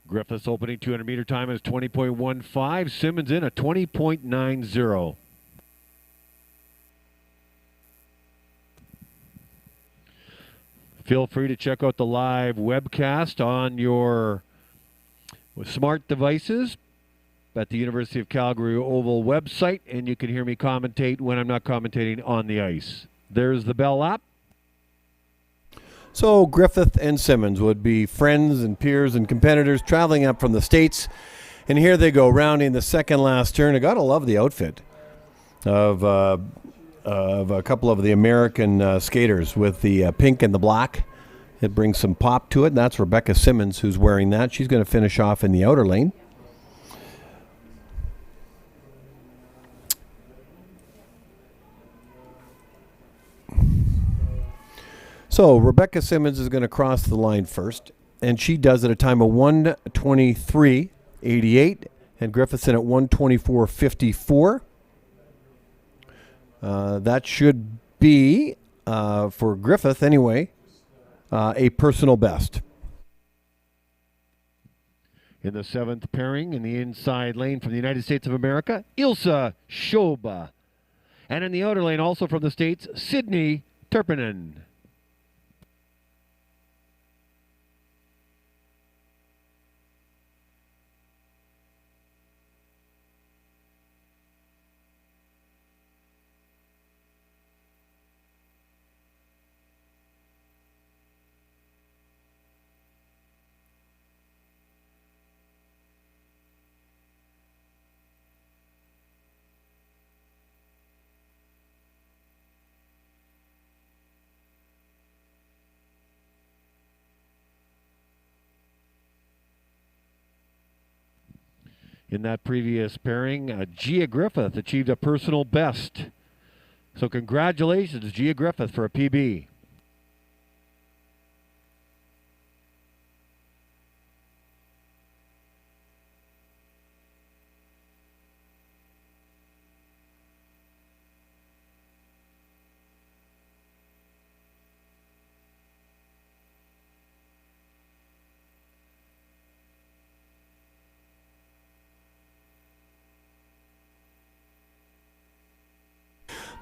Griffith's opening 200-meter time is 20.15. Simmons in at 20.90. Feel free to check out the live webcast on your smart devices at the University of Calgary Oval website, and you can hear me commentate when I'm not commentating on the ice. There's the bell lap. So Griffith and Simmons would be friends and peers and competitors traveling up from the States. And here they go, rounding the second last turn. I got to love the outfit of a couple of the American skaters with the pink and the black. It brings some pop to it. And that's Rebecca Simmons who's wearing that. She's going to finish off in the outer lane. So Rebecca Simmons is going to cross the line first, and she does at a time of 1:23.88, and Griffithson at 1:24.54. That should be, for Griffith anyway, a personal best. In the seventh pairing in the inside lane from the United States of America, Ilse Shoba. And in the outer lane also from the States, Sydney Turpinen. In that previous pairing, Gia Griffith achieved a personal best. So congratulations, Gia Griffith, for a PB.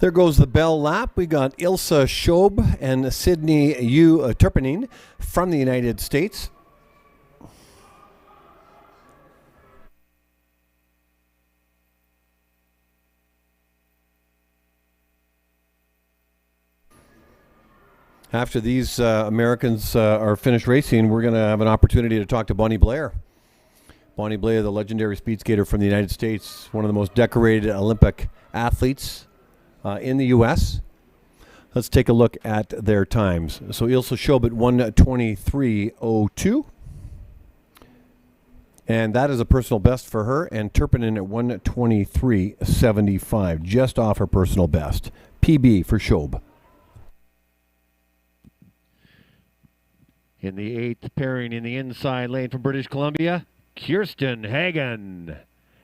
There goes the Bell lap. We got Ilse Shobe and Sydney U. Turpinen from the United States. After these Americans are finished racing, we're going to have an opportunity to talk to Bonnie Blair. Bonnie Blair, the legendary speed skater from the United States, one of the most decorated Olympic athletes in the U.S. Let's take a look at their times. So Ilse Shobe at 1:23.02. And that is a personal best for her. And Turpinen at 1:23.75, just off her personal best. PB for Shobe. In the 8th pairing in the inside lane from British Columbia, Kirsten Hagen.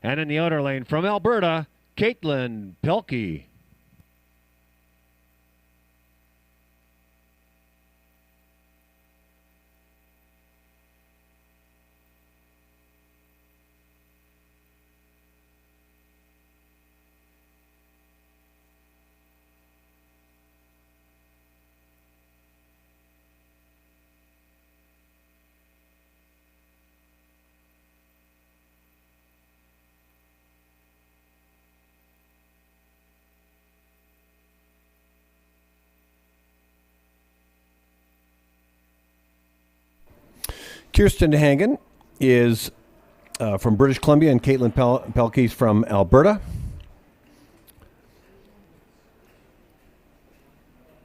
And in the outer lane from Alberta, Caitlin Pelkey. Kirsten Hagen is from British Columbia, and Caitlin Pelkey's from Alberta.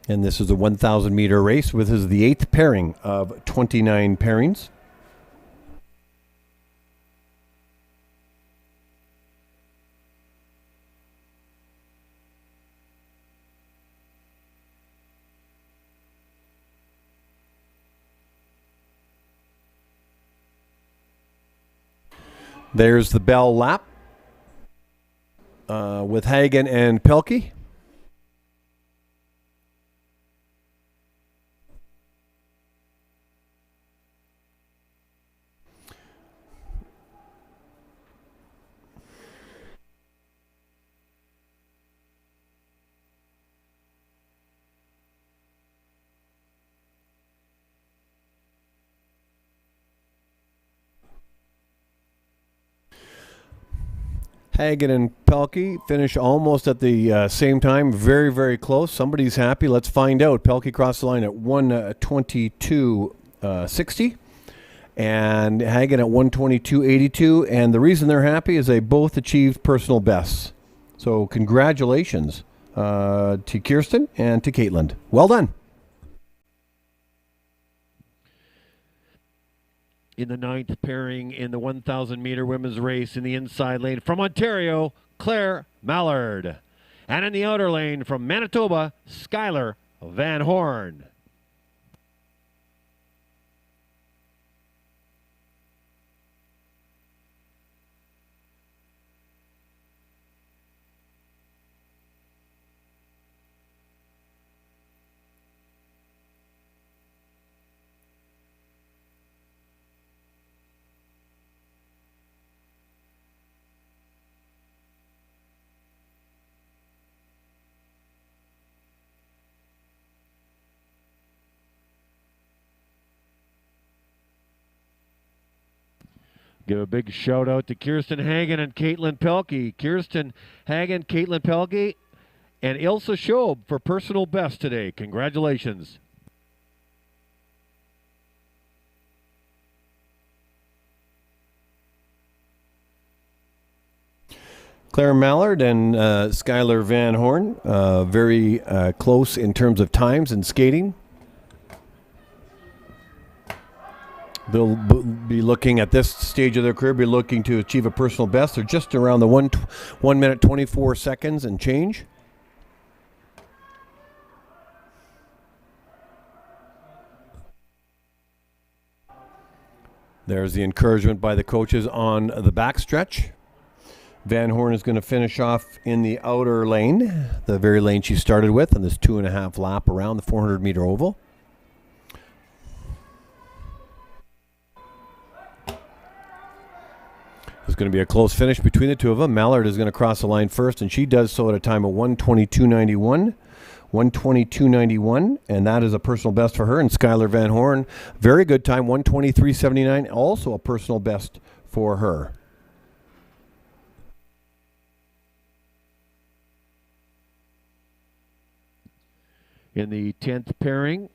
And this is a 1,000-meter race, with is the 8th pairing of 29 pairings. There's the Bell lap with Hagen and Pelkey. Hagen and Pelkey finish almost at the same time. Very, very close. Somebody's happy. Let's find out. Pelkey crossed the line at 1:22.60. And Hagen at 1:22.82. And the reason they're happy is they both achieved personal bests. So congratulations to Kirsten and to Caitlin. Well done. In the 9th pairing in the 1,000-meter women's race in the inside lane from Ontario, Claire Mallard. And in the outer lane from Manitoba, Skylar Van Horn. Give a big shout out to Kirsten Hagen and Caitlin Pelkey. Kirsten Hagen, Caitlin Pelkey, and Ilse Shobe for personal best today. Congratulations. Claire Mallard and Skylar Van Horn, very close in terms of times and skating. They'll be looking at this stage of their career, be looking to achieve a personal best. They're just around the 1 minute 24 seconds and change. There's the encouragement by the coaches on the backstretch. Van Horn is going to finish off in the outer lane, the very lane she started with, on this 2.5 lap around the 400-meter oval. There's going to be a close finish between the two of them. Mallard is going to cross the line first, and she does so at a time of 1:22.91. 1:22.91, and that is a personal best for her. And Skylar Van Horn, very good time, 1:23.79, also a personal best for her. In the 10th pairing,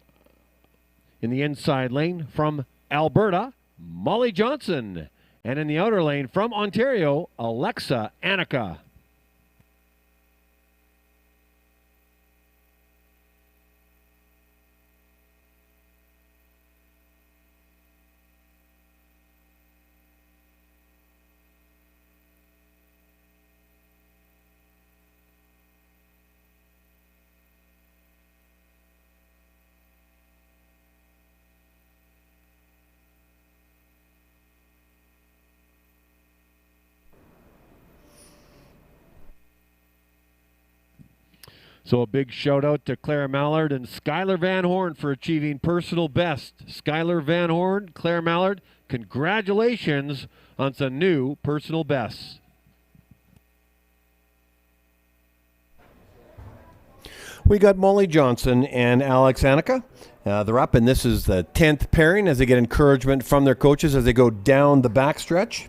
in the inside lane from Alberta, Molly Johnson. And in the outer lane from Ontario, Alexa Annika. So a big shout out to Claire Mallard and Skylar Van Horn for achieving personal best. Skylar Van Horn, Claire Mallard, congratulations on some new personal bests. We got Molly Johnson and Alex Annika. They're up, and this is the 10th pairing as they get encouragement from their coaches as they go down the backstretch.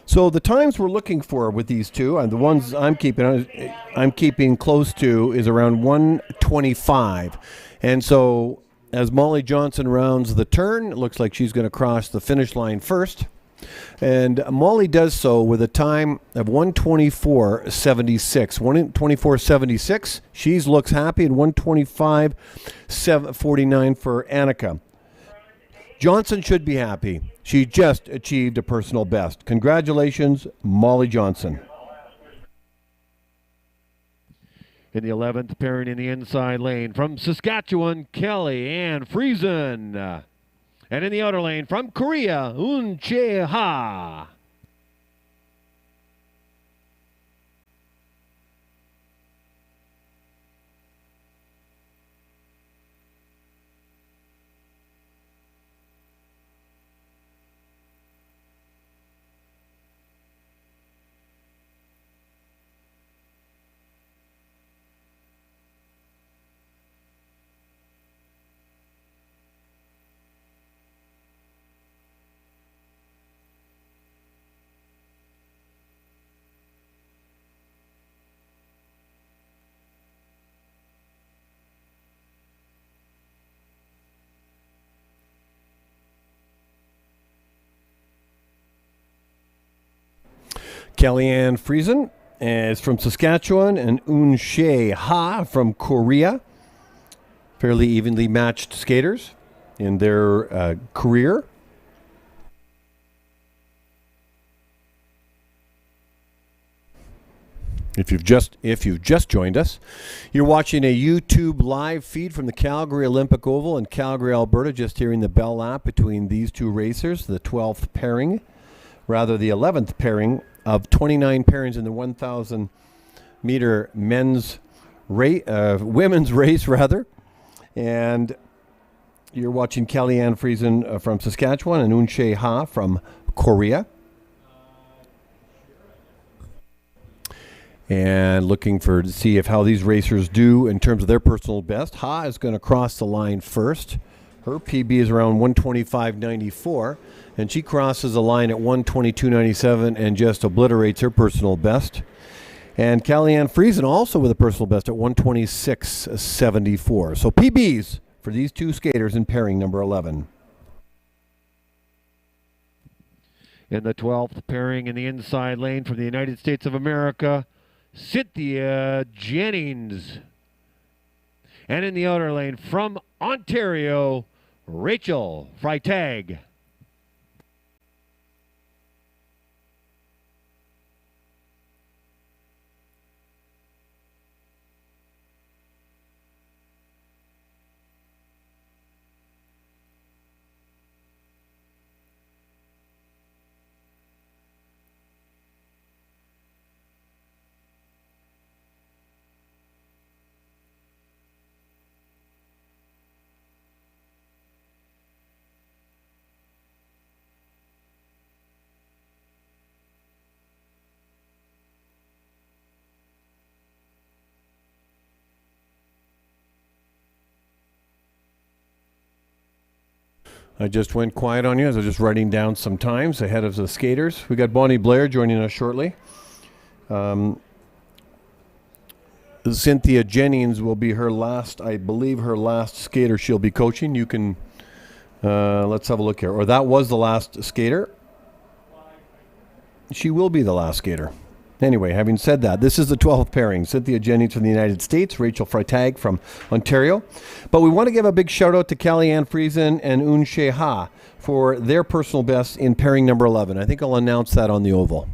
So the times we're looking for with these two, and the ones I'm keeping close to, is around 1:25. And so as Molly Johnson rounds the turn, it looks like she's going to cross the finish line first. And Molly does so with a time of 1:24.76. 1:24.76. She looks happy, and 1:25.49 for Annika. Johnson should be happy. She just achieved a personal best. Congratulations, Molly Johnson. In the 11th pairing in the inside lane from Saskatchewan, Kelly and Friesen. And in the outer lane from Korea, Un Chea. Kellyanne Friesen is from Saskatchewan, and Un Chea from Korea. Fairly evenly matched skaters in their career. If you've just joined us, you're watching a YouTube live feed from the Calgary Olympic Oval in Calgary, Alberta. Just hearing the bell lap between these two racers, the 12th pairing, rather the 11th pairing of 29 pairings in the 1,000 meter women's race, rather. And you're watching Kellyanne Friesen from Saskatchewan and Un Chea from Korea. And looking to see how these racers do in terms of their personal best. Ha is going to cross the line first Her PB is around 125.94, and she crosses the line at 122.97 and just obliterates her personal best. And Callie-Ann Friesen also with a personal best at 126.74. So PBs for these two skaters in pairing number 11. In the 12th pairing in the inside lane from the United States of America, Cynthia Jennings. And in the outer lane from Ontario, Rachel Freitag. I just went quiet on you as I was just writing down some times ahead of the skaters. We got Bonnie Blair joining us shortly. Cynthia Jennings will be her last, I believe, her last skater she'll be coaching. You can, let's have a look here. Or that was the last skater. She will be the last skater. Anyway, having said that, this is the 12th pairing. Cynthia Jennings from the United States, Rachel Freitag from Ontario. But we want to give a big shout out to Callie-Ann Friesen and Un Chea for their personal best in pairing number 11. I think I'll announce that on the oval.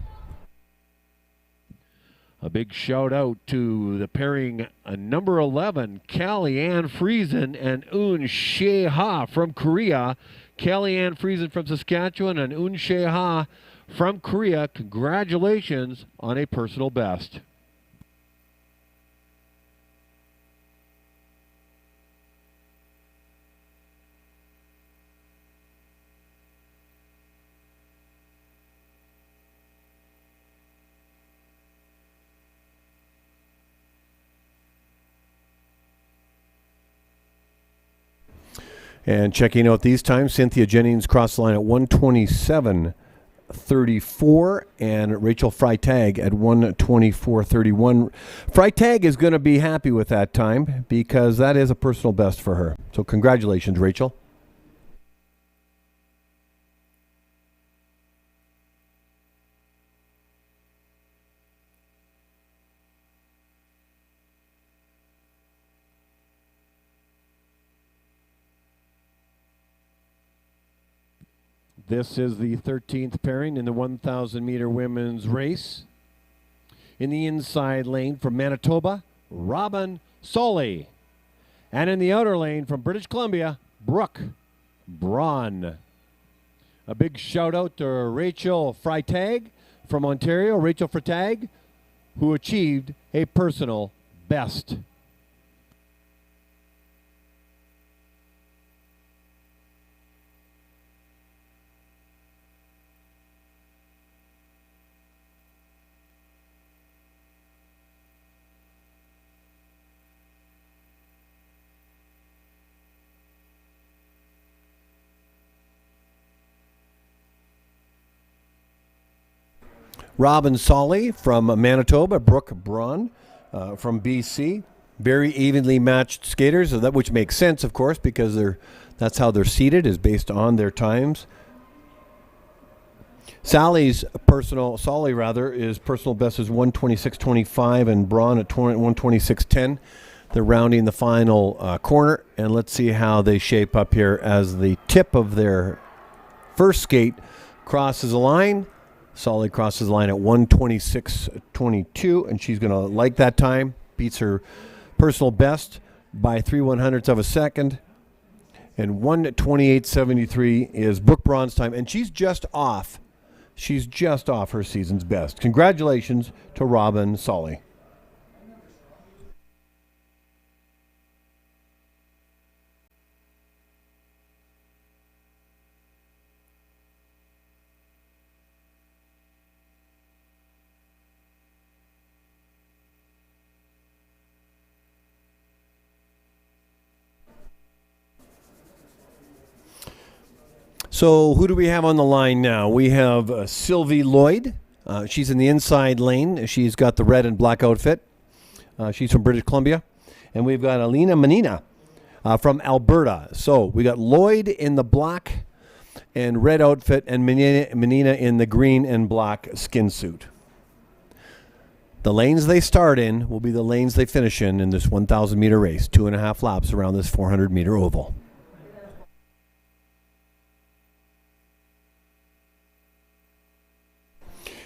A big shout out to the pairing number 11, Callie-Ann Friesen and Un Chea from Korea. Callie-Ann Friesen from Saskatchewan and Un Chea from Korea. Congratulations on a personal best. And checking out these times, Cynthia Jennings crossed the line at 127.34 and Rachel Freitag at 124.31. Freitag is going to be happy with that time because that is a personal best for her. So congratulations, Rachel. This is the 13th pairing in the 1,000-meter women's race. In the inside lane from Manitoba, Robin Sully. And in the outer lane from British Columbia, Brooke Braun. A big shout out to Rachel Freitag from Ontario, Rachel Freitag, who achieved a personal best. Robin Sully from Manitoba, Brooke Braun from BC. Very evenly matched skaters, which makes sense, of course, because that's how they're seated, is based on their times. Sully's personal best is 126.25 and Braun at 126.10. They're rounding the final corner, and let's see how they shape up here as the tip of their first skate crosses the line. Sully crosses the line at 126.22, and she's going to like that time. Beats her personal best by 3/100ths of a second. And 128.73 is Brooke Braun's time, and she's just off. She's just off her season's best. Congratulations to Robin Sully. So who do we have on the line now? We have Sylvie Lloyd. She's in the inside lane. She's got the red and black outfit. She's from British Columbia. And we've got Alina Monina from Alberta. So we got Lloyd in the black and red outfit and Monina in the green and black skin suit. The lanes they start in will be the lanes they finish in this 1,000-meter race, 2.5 laps around this 400-meter oval.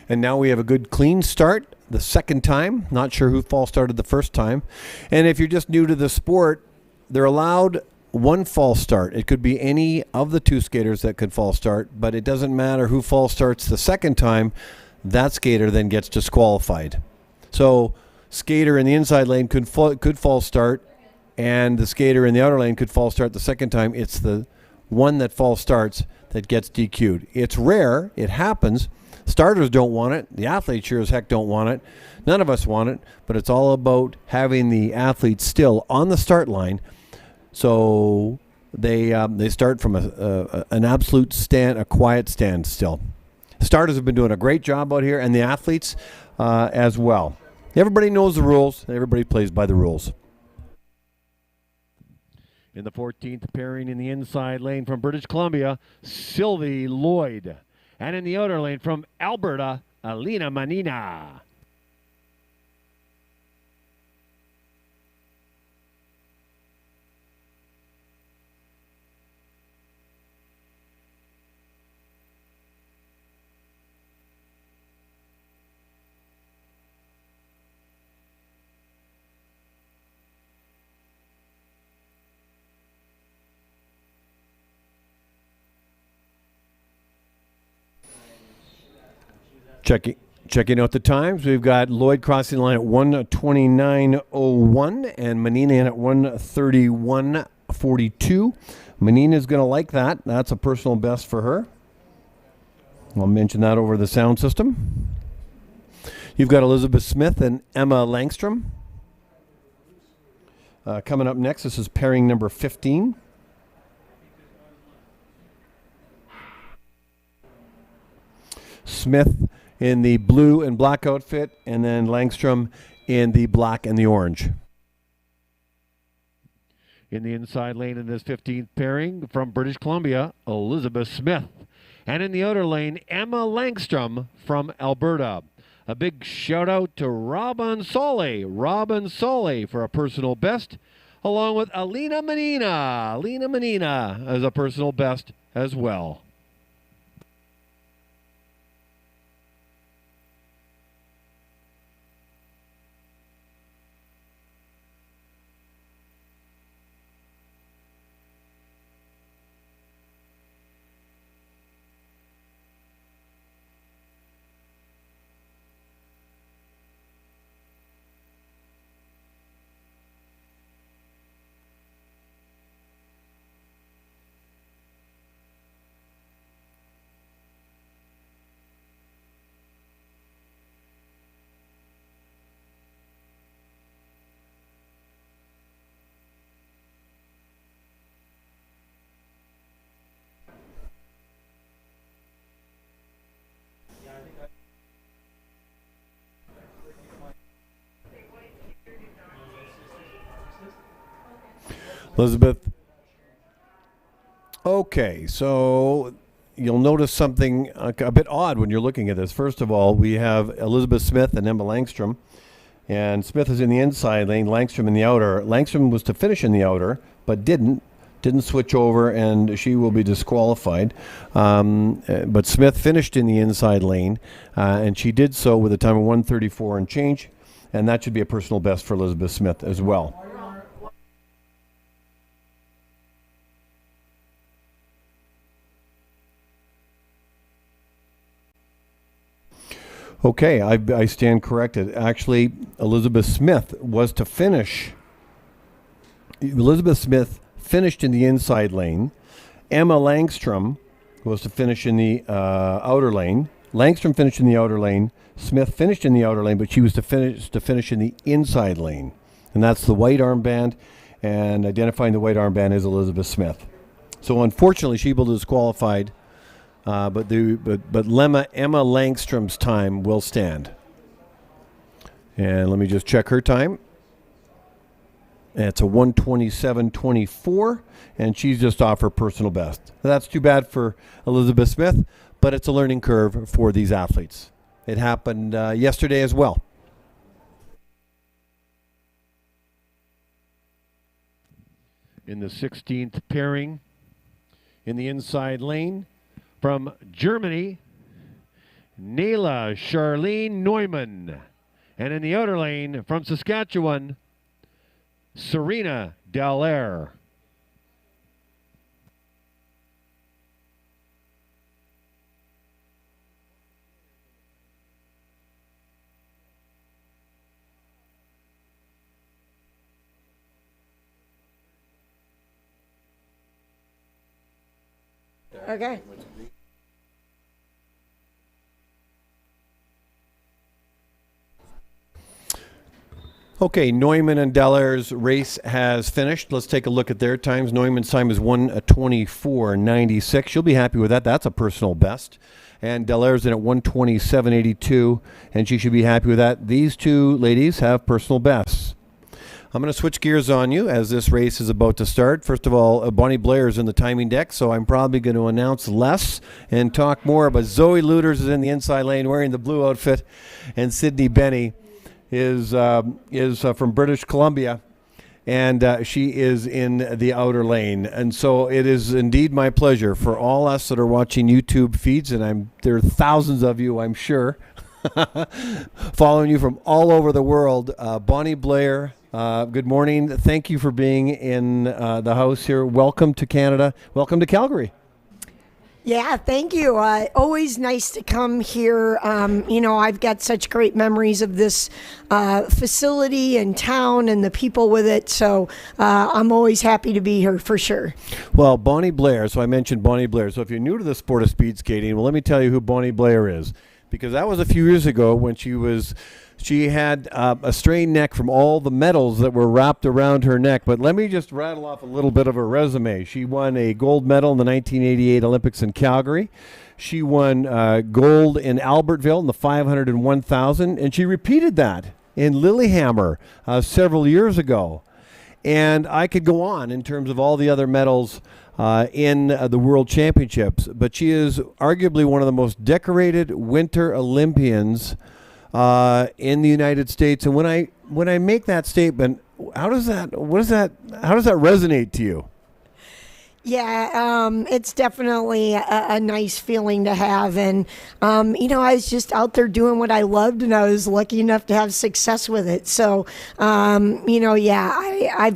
And now we have a good clean start the second time. Not sure who false started the first time. And if you're just new to the sport, they're allowed one false start. It could be any of the two skaters that could false start, but it doesn't matter who false starts the second time. That skater then gets disqualified. So skater in the inside lane could false start, and the skater in the outer lane could false start the second time. It's the one that false starts that gets DQ'd. It's rare. It happens. Starters don't want it. The athletes sure as heck don't want it. None of us want it, but it's all about having the athletes still on the start line. So they start from an absolute stand, a quiet standstill. Starters have been doing a great job out here, and the athletes as well. Everybody knows the rules. Everybody plays by the rules. In the 14th pairing in the inside lane from British Columbia, Sylvie Lloyd. And in the outer lane from Alberta, Alina Monina. Checking out the times, we've got Lloyd crossing the line at 1:29:01 and Monina in at 1:31:42. Monina's going to like that. That's a personal best for her. I'll mention that over the sound system. You've got Elizabeth Smith and Emma Langstrom. Coming up next, this is pairing number 15. Smith in the blue and black outfit, and then Langstrom in the black and the orange. In the inside lane in this 15th pairing from British Columbia, Elizabeth Smith. And in the outer lane, Emma Langstrom from Alberta. A big shout out to Robin Solly for a personal best, along with Alina Monina as a personal best as well. Elizabeth. Okay, so you'll notice something a bit odd when you're looking at this. First of all, we have Elizabeth Smith and Emma Langstrom, and Smith is in the inside lane, Langstrom in the outer. Langstrom was to finish in the outer, but didn't switch over, and she will be disqualified. But Smith finished in the inside lane, and she did so with a time of 1:34 and change, and that should be a personal best for Elizabeth Smith as well. Okay, I stand corrected. Actually, Elizabeth Smith was to finish. Elizabeth Smith finished in the inside lane. Emma Langstrom was to finish in the outer lane. Langstrom finished in the outer lane. Smith finished in the outer lane, but she was to finish in the inside lane. And that's the white armband, and identifying the white armband is Elizabeth Smith. So unfortunately, she will be disqualified but Emma Langstrom's time will stand. And let me just check her time. It's a 1:27.24, and she's just off her personal best. That's too bad for Elizabeth Smith, but it's a learning curve for these athletes. It happened yesterday as well. In the 16th pairing, in the inside lane, from Germany, Nela Charlene Neumann. And in the outer lane, from Saskatchewan, Serena Delaire. Okay. Okay, Neumann and Delaire's race has finished. Let's take a look at their times. Neumann's time is 1:24.96. She'll be happy with that. That's a personal best. And Delaire's in at 1:27.82, and she should be happy with that. These two ladies have personal bests. I'm going to switch gears on you as this race is about to start. First of all, Bonnie Blair's in the timing deck, so I'm probably going to announce less and talk more. But Zoe Luters is in the inside lane wearing the blue outfit, and Sydney Benny is from British Columbia, and she is in the outer lane. And so it is indeed my pleasure for all us that are watching YouTube feeds, and there are thousands of you, I'm sure, following you from all over the world. Bonnie Blair, good morning. Thank you for being in the house here. Welcome to Canada. Welcome to Calgary. Yeah, thank you. Always nice to come here. I've got such great memories of this facility and town and the people with it. So I'm always happy to be here for sure. Well, Bonnie Blair. So I mentioned Bonnie Blair. So if you're new to the sport of speed skating, well, let me tell you who Bonnie Blair is. Because that was a few years ago when she had a strained neck from all the medals that were wrapped around her neck. But let me just rattle off a little bit of her resume. She won a gold medal in the 1988 Olympics in Calgary. She won gold in Albertville in the 500 and 1,000. And she repeated that in Lillehammer several years ago. And I could go on in terms of all the other medals in the World Championships. But she is arguably one of the most decorated Winter Olympians in the United States. And when I make that statement, how does that resonate to you? Yeah, it's definitely a nice feeling to have. And, I was just out there doing what I loved, and I was lucky enough to have success with it. So, I've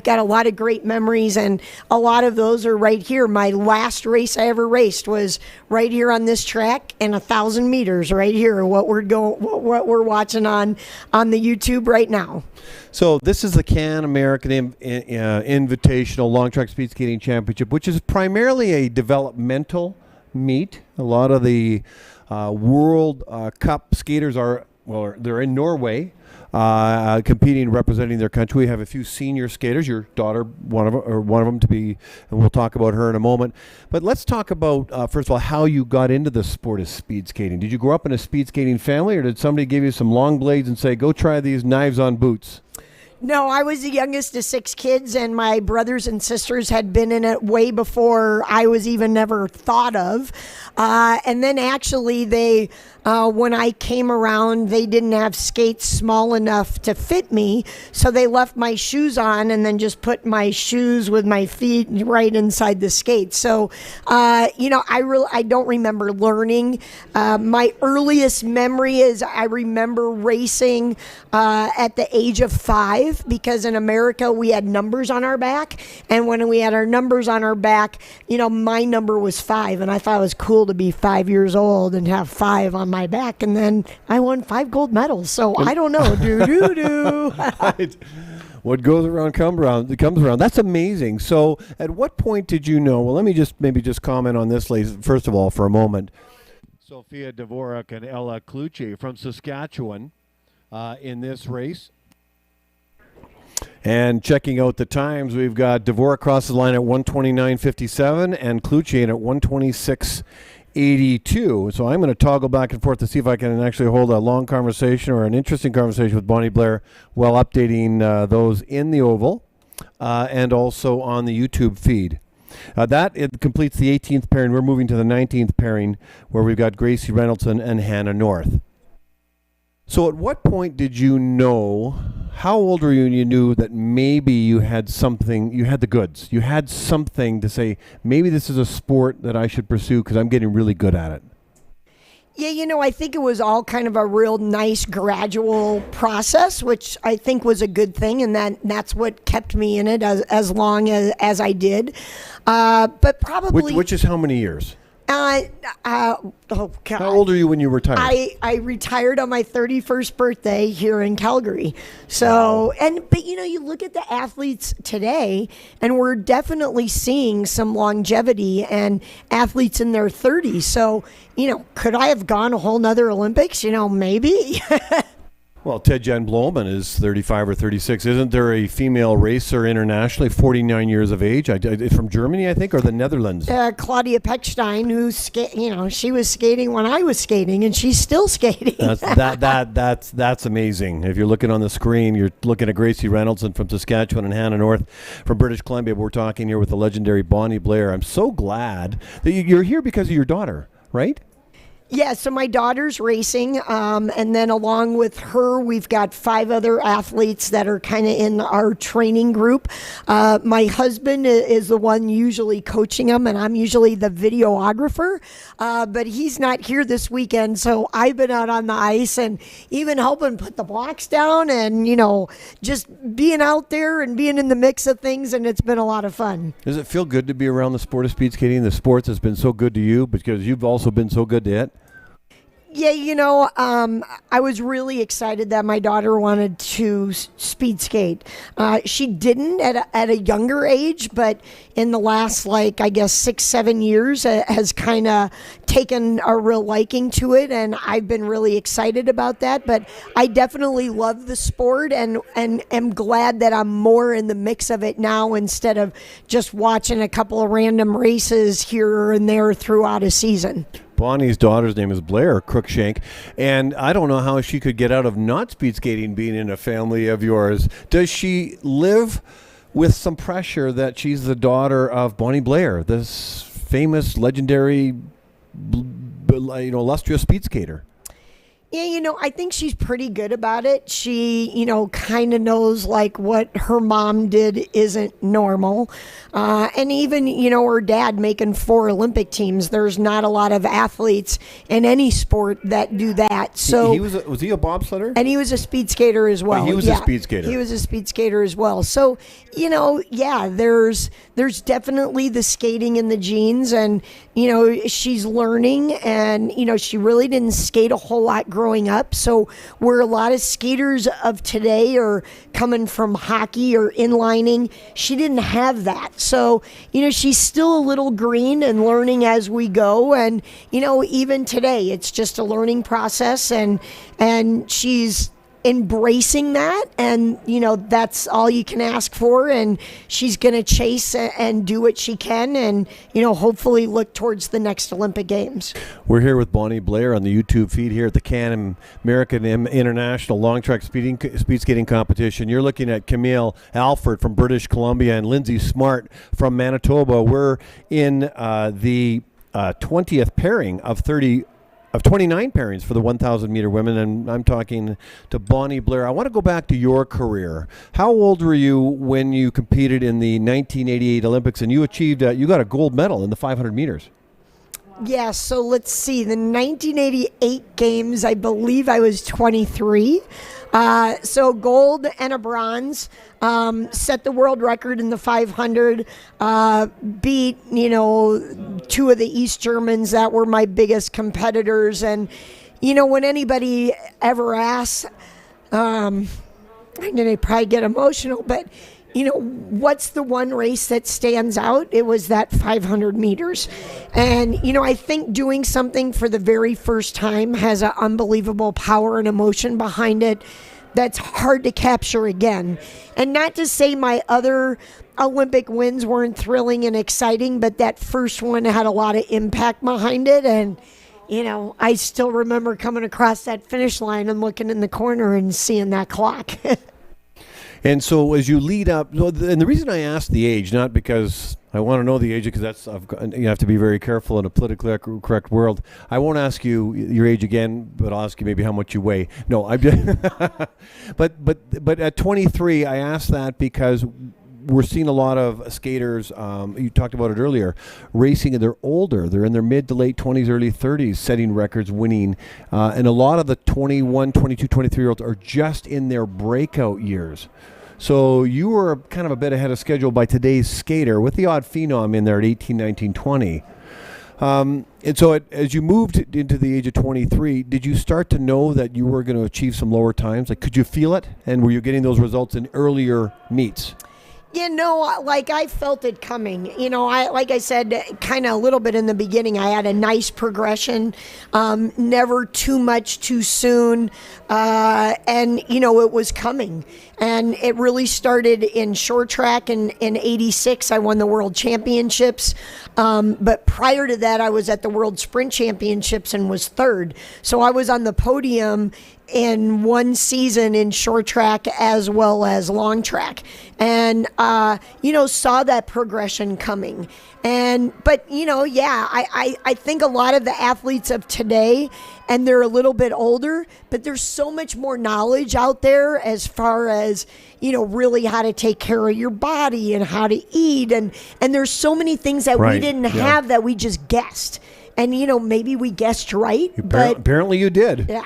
got a lot of great memories, and a lot of those are right here. My last race I ever raced was right here on this track, and 1,000 meters right here, what we're watching on the YouTube right now. So this is the Can American Invitational Long Track Speed Skating Championship, which is primarily a developmental meet. A lot of the World Cup skaters they're in Norway competing, representing their country. We have a few senior skaters. Your daughter, one of them to be, and we'll talk about her in a moment. But let's talk about first of all how you got into the sport of speed skating. Did you grow up in a speed skating family, or did somebody give you some long blades and say, "Go try these knives on boots"? No, I was the youngest of 6 kids, and my brothers and sisters had been in it way before I was even never thought of. And then actually when I came around, they didn't have skates small enough to fit me, so they left my shoes on and then just put my shoes with my feet right inside the skates. So, I don't remember learning. My earliest memory is I remember racing at the age of 5, because in America we had numbers on our back, and when we had our numbers on our back, my number was 5, and I thought it was cool to be 5 years old and have 5 on my back, and then I won 5 gold medals. So I don't know. What goes around comes around. That's amazing. So at what point did you know? Well, let me just comment on this, ladies, first of all, for a moment. Sophia Dvorak and Ella Kluche from Saskatchewan in this race. And checking out the times, we've got Dvorak crosses the line at 1:29.57 and Kluche in at 1:26.82. 1982. So I'm going to toggle back and forth to see if I can actually hold a long conversation or an interesting conversation with Bonnie Blair while updating those in the Oval and also on the YouTube feed. It completes the 18th pairing. We're moving to the 19th pairing where we've got Gracie Reynolds and Hannah North. So at what point did you know, how old were you when you knew that maybe you had something, you had the goods, you had something to say, maybe this is a sport that I should pursue because I'm getting really good at it? Yeah, I think it was all kind of a real nice gradual process, which I think was a good thing, and that's what kept me in it as long as I did. But probably... Which is how many years? Oh, God. How old are you when you retired? I retired on my 31st birthday here in Calgary. So, wow. But you look at the athletes today, and we're definitely seeing some longevity and athletes in their 30s. So, could I have gone a whole nother Olympics? Maybe. Well, Tatiana Blomman is 35 or 36. Isn't there a female racer internationally, 49 years of age, from Germany, I think, or the Netherlands? Claudia Pechstein, who she was skating when I was skating, and she's still skating. That's amazing. If you're looking on the screen, you're looking at Gracie Reynolds from Saskatchewan and Hannah North from British Columbia. We're talking here with the legendary Bonnie Blair. I'm so glad that you're here because of your daughter, right? Yeah, so my daughter's racing, and then along with her, we've got 5 other athletes that are kind of in our training group. My husband is the one usually coaching them, and I'm usually the videographer, but he's not here this weekend, so I've been out on the ice and even helping put the blocks down and, just being out there and being in the mix of things, and it's been a lot of fun. Does it feel good to be around the sport of speed skating, the sports that's been so good to you because you've also been so good to it? Yeah, I was really excited that my daughter wanted to speed skate. She didn't at a younger age, but in the last, 6-7 years, has kind of taken a real liking to it, and I've been really excited about that. But I definitely love the sport and am glad that I'm more in the mix of it now instead of just watching a couple of random races here and there throughout a season. Bonnie's daughter's name is Blair Crookshank, and I don't know how she could get out of not speed skating being in a family of yours. Does she live with some pressure that she's the daughter of Bonnie Blair, this famous, legendary, illustrious speed skater? Yeah, I think she's pretty good about it. She, kind of knows what her mom did isn't normal. And even, her dad making 4 Olympic teams. There's not a lot of athletes in any sport that do that. So was he a bobsledder? And he was a speed skater as well. He was a speed skater. He was a speed skater as well. So, there's definitely the skating in the genes, and, she's learning, and, she really didn't skate a whole lot growing up. So where a lot of skaters of today are coming from hockey or inlining, she didn't have that. So, she's still a little green and learning as we go. And, even today, it's just a learning process, and she's embracing that, and that's all you can ask for, and she's going to chase and do what she can, and hopefully look towards the next Olympic Games. We're here with Bonnie Blair on the YouTube feed here at the CanAm American International Long Track Speed Skating Competition. You're looking at Camille Alford from British Columbia and Lindsay Smart from Manitoba. We're in the 20th pairing of 29 pairings for the 1,000 meter women, and I'm talking to Bonnie Blair. I want to go back to your career. How old were you when you competed in the 1988 Olympics and you achieved, you got a gold medal in the 500 meters? Yeah, so let's see. The 1988 games, I believe I was 23. So gold and a bronze, set the world record in the 500, beat, 2 of the East Germans that were my biggest competitors. And, when anybody ever asks, I'm going to probably get emotional, but, what's the one race that stands out? It was that 500 meters. And, I think doing something for the very first time has an unbelievable power and emotion behind it that's hard to capture again. And not to say my other Olympic wins weren't thrilling and exciting, but that first one had a lot of impact behind it. And, I still remember coming across that finish line and looking in the corner and seeing that clock. And so as you lead up, and the reason I asked the age, not because I want to know the age, because you have to be very careful in a politically correct world. I won't ask you your age again, but I'll ask you maybe how much you weigh. No, I'm just but at 23, I asked that because we're seeing a lot of skaters, you talked about it earlier, racing, and they're older. They're in their mid to late 20s, early 30s, setting records, winning. And a lot of the 21, 22, 23-year-olds are just in their breakout years. So you were kind of a bit ahead of schedule by today's skater, with the odd phenom in there at 18, 19, 20. And so as you moved into the age of 23, did you start to know that you were going to achieve some lower times? Like, could you feel it? And were you getting those results in earlier meets? I felt it coming. Like I said, kind of a little bit in the beginning, I had a nice progression, never too much too soon. And, it was coming. And it really started in short track in 86. I won the world championships. But prior to that, I was at the world sprint championships and was third. So I was on the podium in one season in short track as well as long track, and saw that progression coming. But I think a lot of the athletes of today, and they're a little bit older, but there's so much more knowledge out there as far as really how to take care of your body and how to eat, and there's so many things that we didn't have that we just guessed, and maybe we guessed right, but apparently you did. Yeah.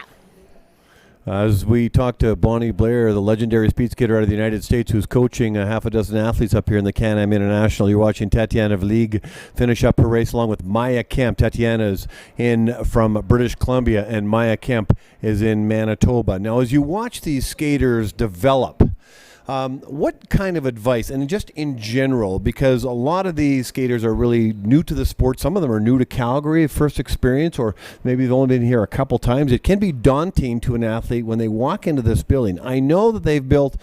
As we talked to Bonnie Blair, the legendary speed skater out of the United States, who's coaching a half a dozen athletes up here in the CanAm International. You're watching Tatiana Vlieg finish up her race along with Maya Kemp. Tatiana's in from British Columbia, and Maya Kemp is in Manitoba. Now, as you watch these skaters develop, what kind of advice, and just in general, because a lot of these skaters are really new to the sport. Some of them are new to Calgary, first experience, or maybe they've only been here a couple times. It can be daunting to an athlete when they walk into this building. I know that they've built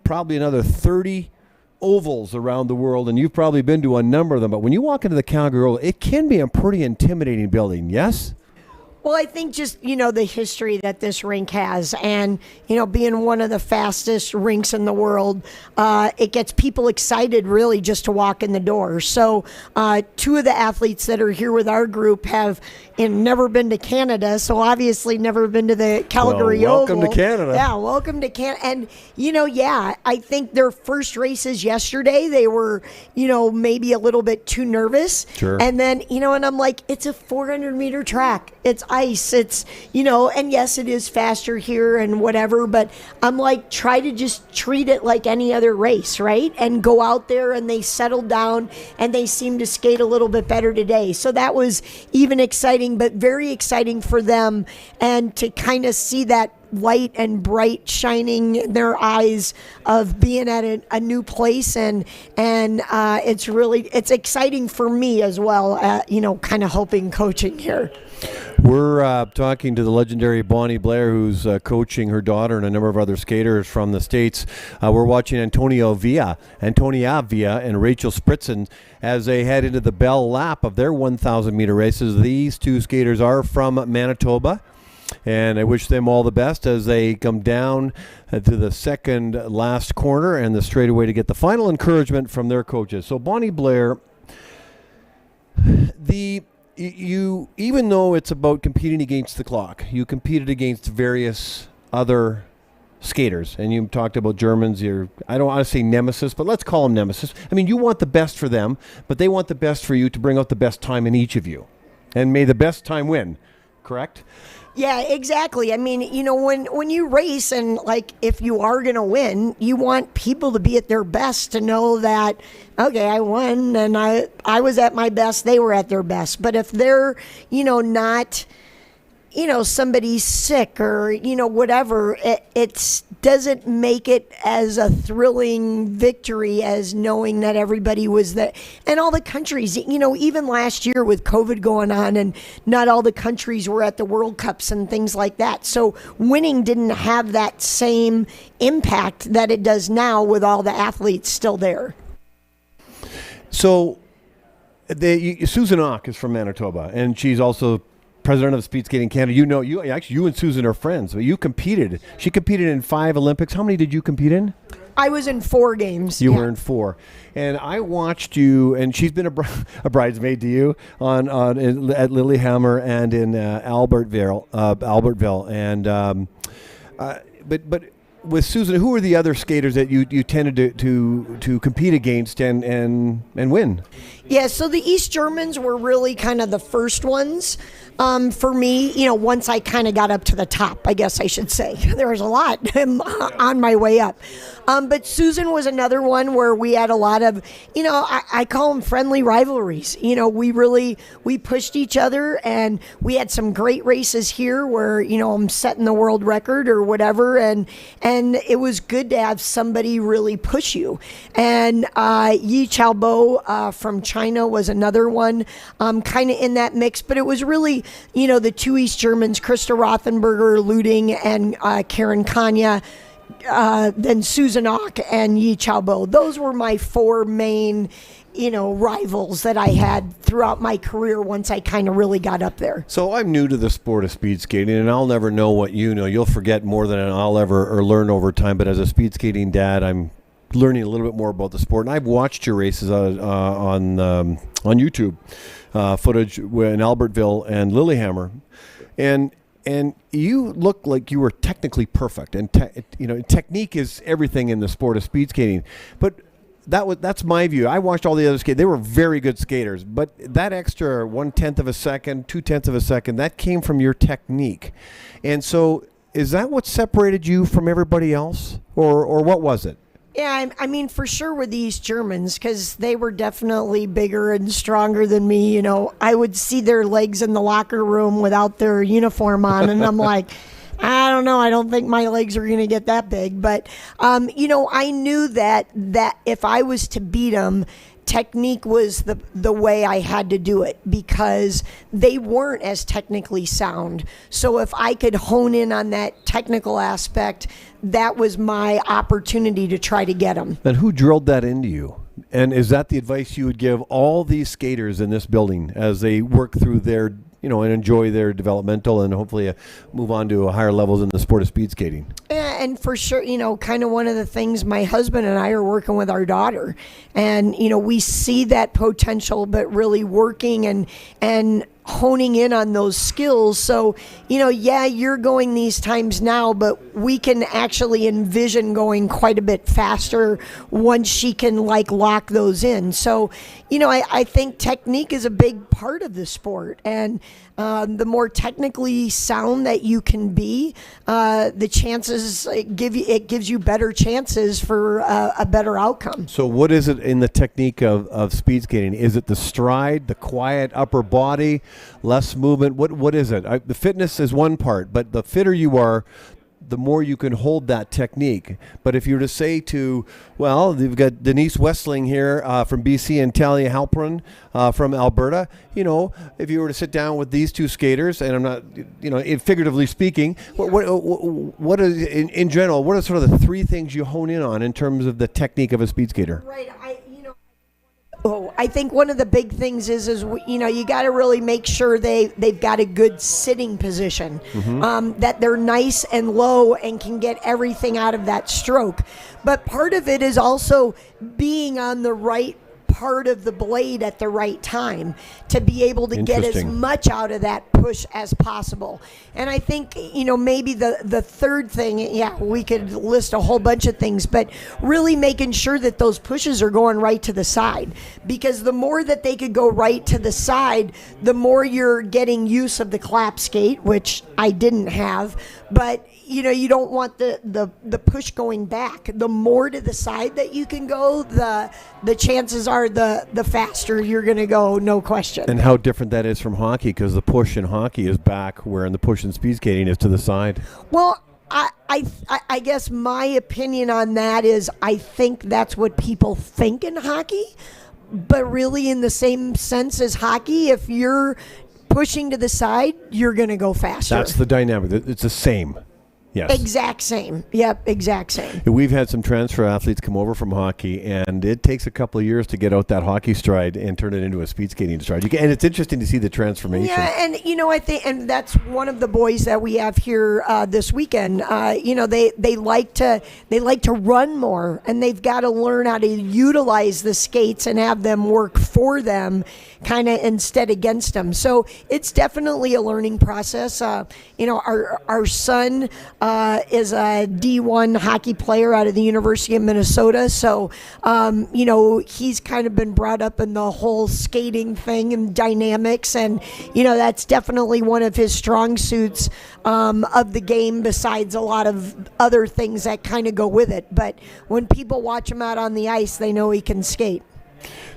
probably another 30 ovals around the world, and you've probably been to a number of them. But when you walk into the Calgary Oval, it can be a pretty intimidating building, yes? Well, I think just, the history that this rink has, and, being one of the fastest rinks in the world, it gets people excited really just to walk in the door. So two of the athletes that are here with our group have never been to Canada, so obviously never been to the Calgary Oval. Welcome to Canada. Yeah, welcome to Canada. And, I think their first races yesterday, they were, maybe a little bit too nervous. Sure. And then, and I'm like, it's a 400-meter track. It's ice. It's, and yes, it is faster here and whatever, but I'm like, try to just treat it like any other race, right? And go out there, and they settled down, and they seem to skate a little bit better today. So that was even exciting, but very exciting for them, and to kind of see that light and bright shining in their eyes of being at a new place, and it's exciting for me as well, kind of helping coaching here. We're talking to the legendary Bonnie Blair, who's coaching her daughter and a number of other skaters from the States. We're watching Antonia Villa, and Rachel Spritzen as they head into the Bell lap of their 1,000-meter races. These two skaters are from Manitoba, and I wish them all the best as they come down to the second last corner and the straightaway to get the final encouragement from their coaches. So Bonnie Blair, you, even though it's about competing against the clock, you competed against various other skaters, and you talked about Germans. I don't want to say nemesis, but let's call them nemesis. I mean, you want the best for them, but they want the best for you to bring out the best time in each of you, and may the best time win. Correct? Yeah, exactly. I mean, when you race, and like, if you are going to win, you want people to be at their best, to know that, okay, I won and I was at my best, they were at their best. But if they're, not somebody's sick or, whatever, it doesn't make it as a thrilling victory as knowing that everybody was there. And all the countries, even last year with COVID going on and not all the countries were at the World Cups and things like that. So winning didn't have that same impact that it does now with all the athletes still there. So Susan Ock is from Manitoba, and she's also president of Speed Skating Canada. You and Susan are friends, but you competed. She competed in 5 Olympics. How many did you compete in? I was in 4 games. You were in 4, and I watched you. And she's been a bridesmaid to you at Lillehammer and in Albertville. And but with Susan, who were the other skaters that you tended to compete against and win? Yeah, so the East Germans were really kind of the first ones for me, once I kind of got up to the top, I guess I should say. There was a lot on my way up. But Susan was another one where we had a lot of, I call them friendly rivalries. We pushed each other, and we had some great races here where, I'm setting the world record or whatever. And it was good to have somebody really push you. And Yi Chaobo from China was another one, kind of in that mix. But it was really, the 2 East Germans, Krista Rothenberger, Luding, and Karen Kanya. Then Susan Ock and Yi Chaobo. Those were my 4 main, rivals that I had throughout my career once I kind of really got up there. So I'm new to the sport of speed skating, and I'll never know what you know. You'll forget more than I'll ever or learn over time. But as a speed skating dad, I'm learning a little bit more about the sport. And I've watched your races on YouTube, footage in Albertville and Lillehammer, and you look like you were technically perfect. And technique is everything in the sport of speed skating. But that's my view. I watched all the other skaters. They were very good skaters. But that extra 1/10 of a second, 2/10 of a second, that came from your technique. And so is that what separated you from everybody else? Or what was it? Yeah, I mean, for sure with these Germans, because they were definitely bigger and stronger than me. I would see their legs in the locker room without their uniform on, and I'm like, I don't know. I don't think my legs are going to get that big. But, I knew that if I was to beat them, technique was the way I had to do it because they weren't as technically sound. So if I could hone in on that technical aspect, that was my opportunity to try to get them. And who drilled that into you? And is that the advice you would give all these skaters in this building as they work through their, and enjoy their developmental and hopefully move on to higher levels in the sport of speed skating? Yeah, and for sure, kind of one of the things my husband and I are working with our daughter. And, we see that potential, but really working and honing in on those skills. So, you're going these times now, but we can actually envision going quite a bit faster once she can lock those in. So, I think technique is a big part of the sport, and the more technically sound that you can be, the chances it gives you better chances for a better outcome. So what is it in the technique of speed skating? Is it the stride, the quiet upper body, less movement? What is it? The fitness is one part, but the fitter you are, the more you can hold that technique. But if you were to say you've got Denise Wessling here from BC and Talia Halperin from Alberta, if you were to sit down with these 2 skaters, and I'm not, figuratively speaking, what is, in general, what are sort of the 3 things you hone in on in terms of the technique of a speed skater? Right. I think one of the big things is you got to really make sure they've got a good sitting position, that they're nice and low and can get everything out of that stroke. But part of it is also being on the right part of the blade at the right time to be able to get as much out of that push as possible. And I think, maybe the third thing, we could list a whole bunch of things, but really making sure that those pushes are going right to the side, because the more that they could go right to the side, the more you're getting use of the clap skate, which I didn't have. But you don't want the push going back. The more to the side that you can go, the chances are the faster you're going to go, no question. And how different that is from hockey, because the push in hockey is back, where in the push in speed skating is to the side. Well, I guess my opinion on that is I think that's what people think in hockey, but really in the same sense as hockey, if you're pushing to the side, you're going to go faster. That's the dynamic. It's the same. Yes. Exact same. Yep, exact same. We've had some transfer athletes come over from hockey, and it takes a couple of years to get out that hockey stride and turn it into a speed skating stride. And it's interesting to see the transformation. Yeah, and I think, and that's one of the boys that we have here this weekend. They like to run more, and they've got to learn how to utilize the skates and have them work for them, kind of instead against them. So it's definitely a learning process. Our son is a D1 hockey player out of the University of Minnesota. So, he's kind of been brought up in the whole skating thing and dynamics. And, that's definitely one of his strong suits of the game, besides a lot of other things that kind of go with it. But when people watch him out on the ice, they know he can skate.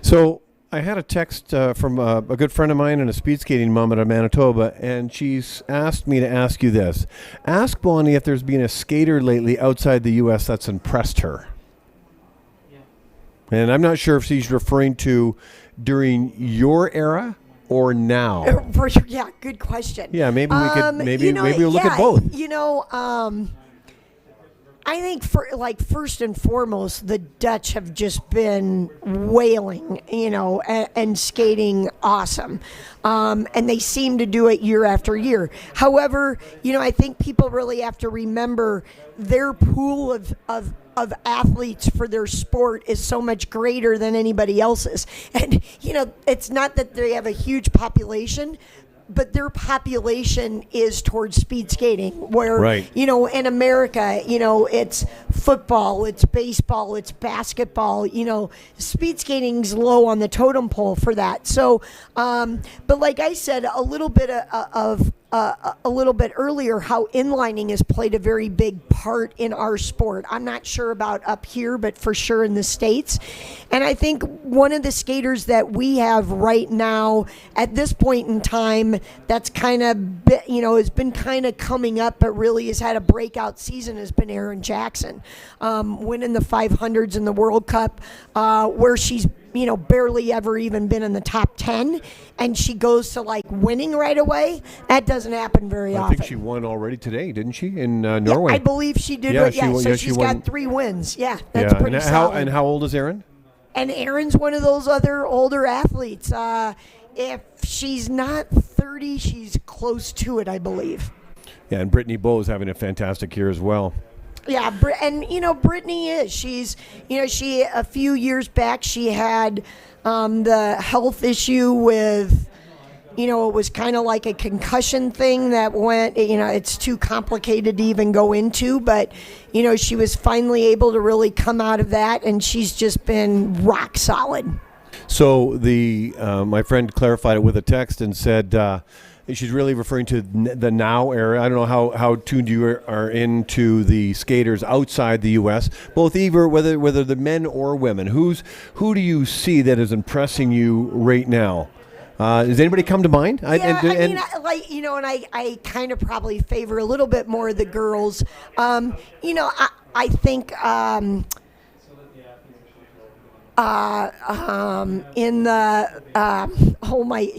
So I had a text from a good friend of mine and a speed skating mom out of Manitoba, and she's asked me to ask you this. Ask Bonnie if there's been a skater lately outside the U.S. that's impressed her. Yeah. And I'm not sure if she's referring to during your era or now. Yeah, good question. Yeah, maybe we could maybe we'll look at both. I think first and foremost, the Dutch have just been wailing, and skating awesome. And they seem to do it year after year. However, I think people really have to remember their pool of athletes for their sport is so much greater than anybody else's. And, it's not that they have a huge population, but their population is towards speed skating, where, right. In America, it's football, it's baseball, it's basketball, speed skating's low on the totem pole for that. So, but like I said, a little bit earlier, how inlining has played a very big part in our sport. I'm not sure about up here, but for sure in the States. And I think one of the skaters that we have right now at this point in time that's kind of, has been kind of coming up, but really has had a breakout season, has been Erin Jackson, winning the 500s in the World Cup, where she's barely ever even been in the top 10, and she goes to winning right away. That doesn't happen very often. I think she won already today, didn't she, in Norway? Yeah, I believe she did. So she's got 3 wins. Yeah, that's pretty solid. And how old is Erin? And Erin's one of those other older athletes. If she's not 30, she's close to it, I believe. Yeah, and Brittany Bowe is having a fantastic year as well. Yeah, and Brittany is. She's, she a few years back she had the health issue with, it was kind of like a concussion thing that went. It's too complicated to even go into, but she was finally able to really come out of that, and she's just been rock solid. So my friend clarified it with a text and said. She's really referring to the now era. I don't know how tuned you are into the skaters outside the U.S. Both either whether the men or women. Who do you see that is impressing you right now? Does anybody come to mind? I kind of probably favor a little bit more of the girls. I think. In the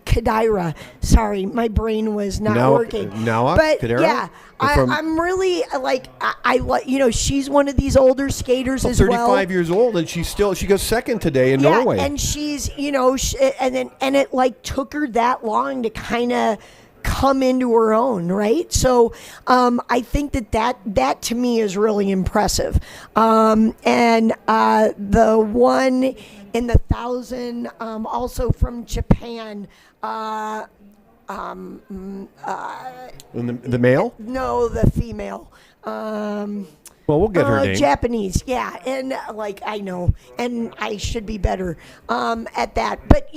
Kadira. Sorry, my brain was not working. But Kadira? Yeah, I'm really I she's one of these older skaters as 35 well. 35 years old, and she goes second today in Norway. And she's and it took her that long to kind of come into her own, right? So I think that to me is really impressive. And the one in the 1,000, also from Japan. The male? No, the female. Well, we'll get her name. Japanese, yeah, and I know, and I should be better at that. But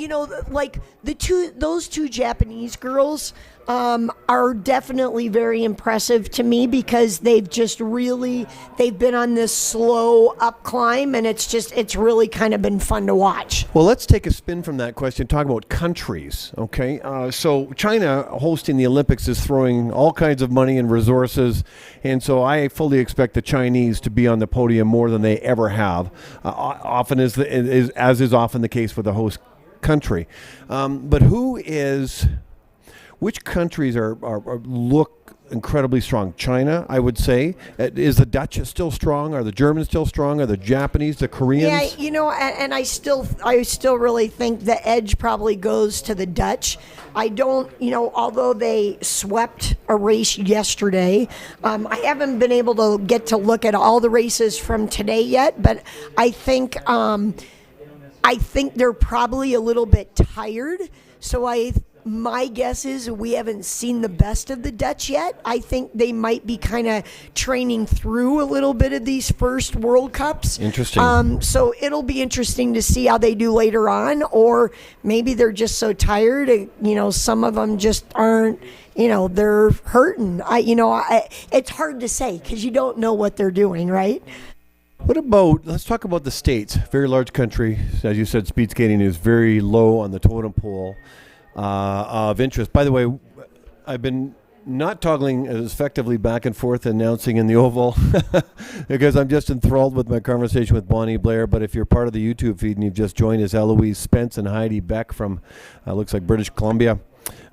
those two Japanese girls, are definitely very impressive to me because they've been on this slow up climb, and it's really kind of been fun to watch. Well, let's take a spin from that question, talk about countries, okay? So China hosting the Olympics is throwing all kinds of money and resources, and so I fully expect the Chinese to be on the podium more than they ever have, often as is often the case with the host country. But which countries look incredibly strong? China, I would say. Is the Dutch still strong? Are the Germans still strong? Are the Japanese, the Koreans? Yeah, and I still really think the edge probably goes to the Dutch. I don't, although they swept a race yesterday, I haven't been able to get to look at all the races from today yet, but I think they're probably a little bit tired. So my guess is we haven't seen the best of the Dutch yet. I think they might be kind of training through a little bit of these first World Cups. Interesting. So it'll be interesting to see how they do later on, or maybe they're just so tired. Some of them just aren't. They're hurting. It's hard to say because you don't know what they're doing, right? Let's talk about the States. Very large country. As you said, speed skating is very low on the totem pole of interest. By the way, I've been not toggling as effectively back and forth announcing in the oval because I'm just enthralled with my conversation with Bonnie Blair. But if you're part of the YouTube feed and you've just joined us, Eloise Spence and Heidi Beck from looks like British Columbia.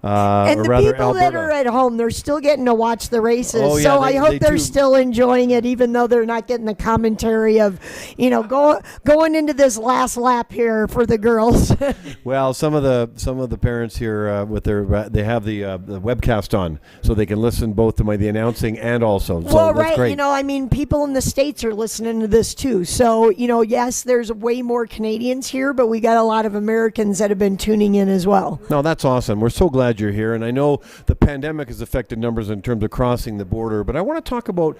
And the people Alberta. that are at home, they're still getting to watch the races. Oh, yeah, so I hope they're do. still enjoying it, even though they're not getting the commentary of, going into this last lap here for the girls. Well, some of the parents here they have the webcast on, so they can listen both to the announcing and also. So Well, that's right, great. people in the States are listening to this too. So, yes, there's way more Canadians here, but we got a lot of Americans that have been tuning in as well. No, that's awesome. We're so glad you're here, and I know the pandemic has affected numbers in terms of crossing the border, but I want to talk about,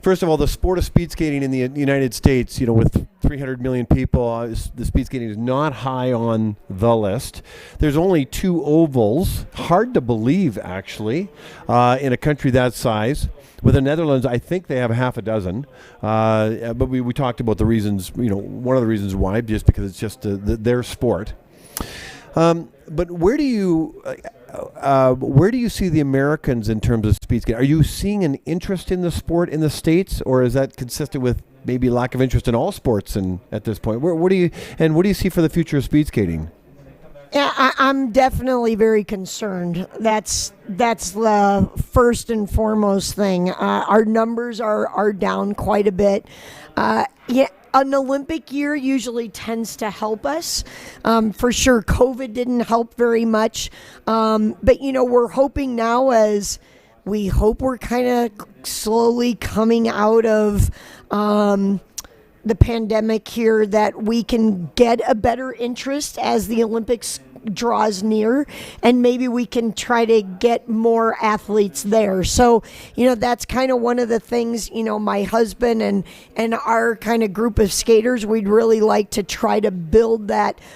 first of all, the sport of speed skating in the United States. With 300 million people, the speed skating is not high on the list. There's only 2 ovals. Hard to believe, actually, in a country that size. With the Netherlands, I think they have half a dozen. But we talked about the reasons, one of the reasons why, just because it's just their sport. But where do you see the Americans in terms of speed skating? Are you seeing an interest in the sport in the States, or is that consistent with maybe lack of interest in all sports at this point? What do you see for the future of speed skating? Yeah, I'm definitely very concerned. That's the first and foremost thing. Our numbers are down quite a bit. An Olympic year usually tends to help us. For sure, COVID didn't help very much. But, we're hoping now, as we hope we're kind of slowly coming out of the pandemic here, that we can get a better interest as the Olympics draws near, and maybe we can try to get more athletes there. So, that's kind of one of the things, my husband and our kind of group of skaters, we'd really like to try to build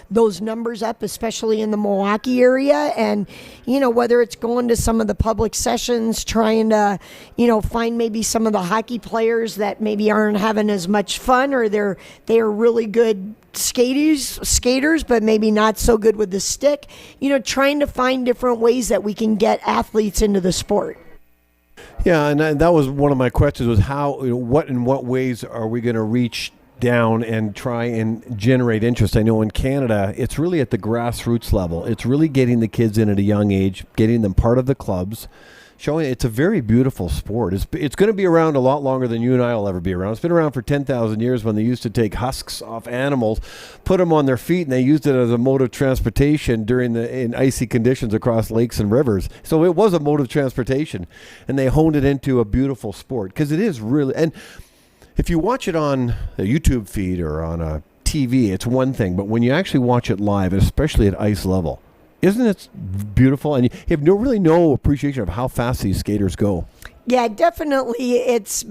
those numbers up, especially in the Milwaukee area. And, whether it's going to some of the public sessions, trying to, find maybe some of the hockey players that maybe aren't having as much fun, or they are really good skaters, but maybe not so good with the stick, trying to find different ways that we can get athletes into the sport. Yeah, and that was one of my questions, was how, in what ways are we going to reach down and try and generate interest? I know in Canada, it's really at the grassroots level. It's really getting the kids in at a young age, getting them part of the clubs, showing it's a very beautiful sport. It's going to be around a lot longer than you and I will ever be around. It's been around for 10,000 years, when they used to take husks off animals, put them on their feet, and they used it as a mode of transportation in icy conditions across lakes and rivers. So it was a mode of transportation, and they honed it into a beautiful sport, because it is really. And if you watch it on a YouTube feed or on a TV, it's one thing, but when you actually watch it live, especially at ice level, isn't it beautiful? And you have really no appreciation of how fast these skaters go. Yeah, definitely. It's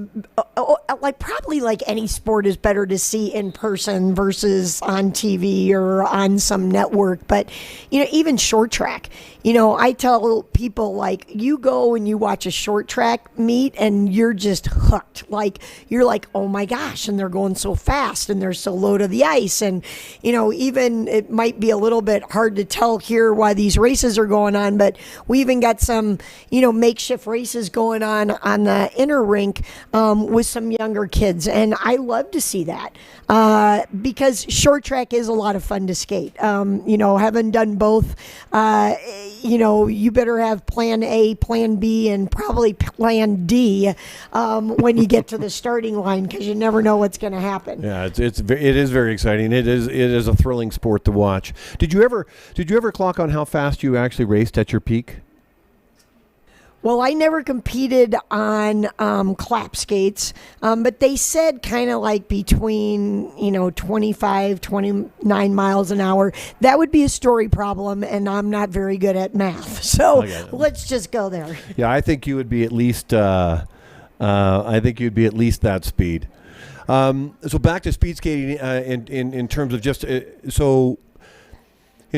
like probably like any sport is better to see in person versus on TV or on some network. But, even short track, I tell people like you go and you watch a short track meet and you're just hooked. Like you're like, oh my gosh, and they're going so fast and they're so low to the ice. And, even it might be a little bit hard to tell here why these races are going on, but we even got some, makeshift races going on the inner rink with some younger kids, and I love to see that because short track is a lot of fun to skate. Having done both, you better have plan A, plan B, and probably plan D when you get to the starting line because you never know what's going to happen. Yeah, it is very exciting. It is a thrilling sport to watch. Did you ever clock on how fast you actually raced at your peak? Well, I never competed on clap skates, but they said kind of like between, 25, 29 miles an hour. That would be a story problem, and I'm not very good at math. So let's just go there. Yeah, I think you would be at least that speed. So back to speed skating in terms of just in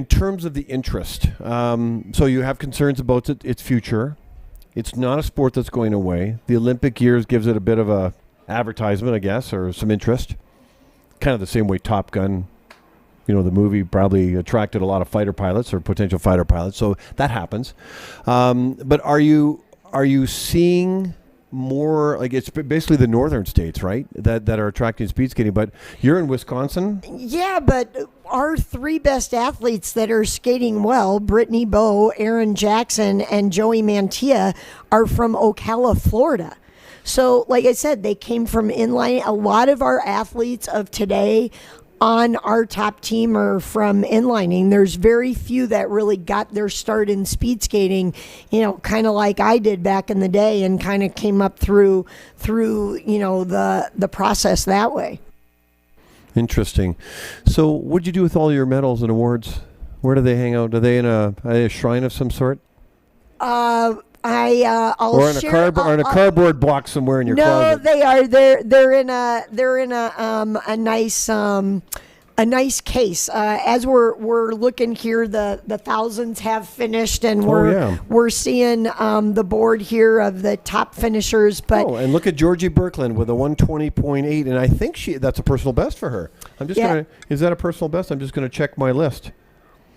terms of the interest. So you have concerns about its future. It's not a sport that's going away. The Olympic years gives it a bit of a advertisement, I guess, or some interest. Kind of the same way Top Gun, the movie probably attracted a lot of fighter pilots or potential fighter pilots. So that happens. But are you seeing more, like it's basically the northern states, right, that are attracting speed skating, but you're in Wisconsin? Yeah, but our three best athletes that are skating well, Brittany Bowe, Aaron Jackson, and Joey Mantia, are from Ocala, Florida. So, like I said, they came from inline. A lot of our athletes of today on our top team are from inlining. There's very few that really got their start in speed skating, kind of like I did back in the day and kind of came up through the process that way. Interesting. So what'd you do with all your medals and awards? Where do they hang out? Are they in a shrine of some sort? I'll or in share, a cardboard box somewhere in your closet. No, they are. They're in a nice case. As we're looking here, the thousands have finished, and we're seeing the board here of the top finishers. But and look at Georgie Birkland with a 120.8, and I think that's a personal best for her. Is that a personal best? I'm just gonna check my list.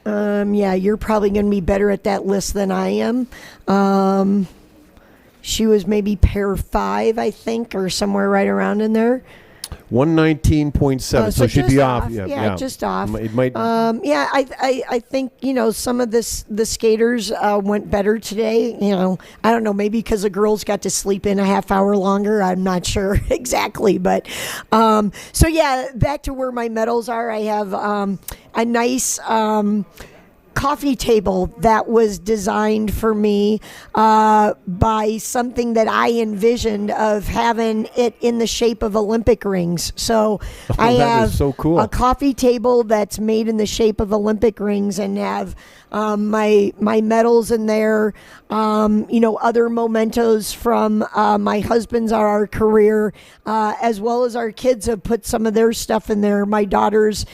Yeah, you're probably going to be better at that list than I am. She was maybe pair 5, I think, or somewhere right around in there. 119.7, so she'd be off. Yeah, just off. It might. I think some of the skaters went better today. I don't know, maybe because the girls got to sleep in a half hour longer. I'm not sure exactly, but back to where my medals are. I have a nice coffee table that was designed for me by something that I envisioned of having it in the shape of Olympic rings. So I have so cool. A coffee table that's made in the shape of Olympic rings and have my medals in there, other mementos from my husband's our career, as well as our kids have put some of their stuff in there. My daughter's,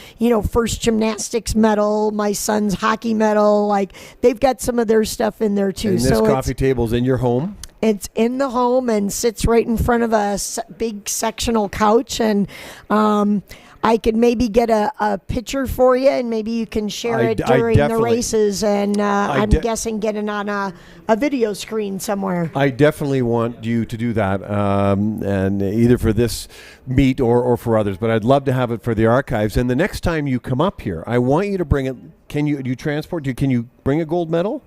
first gymnastics medal, my son's hockey medal, like they've got some of their stuff in there too. And this coffee table's in your home? It's in the home and sits right in front of a big sectional couch, and I could maybe get a picture for you, and maybe you can share it during the races, and I'm guessing get it on a video screen somewhere. I definitely want you to do that, and either for this meet or for others, but I'd love to have it for the archives. And the next time you come up here, I want you to bring it. Can you bring a gold medal?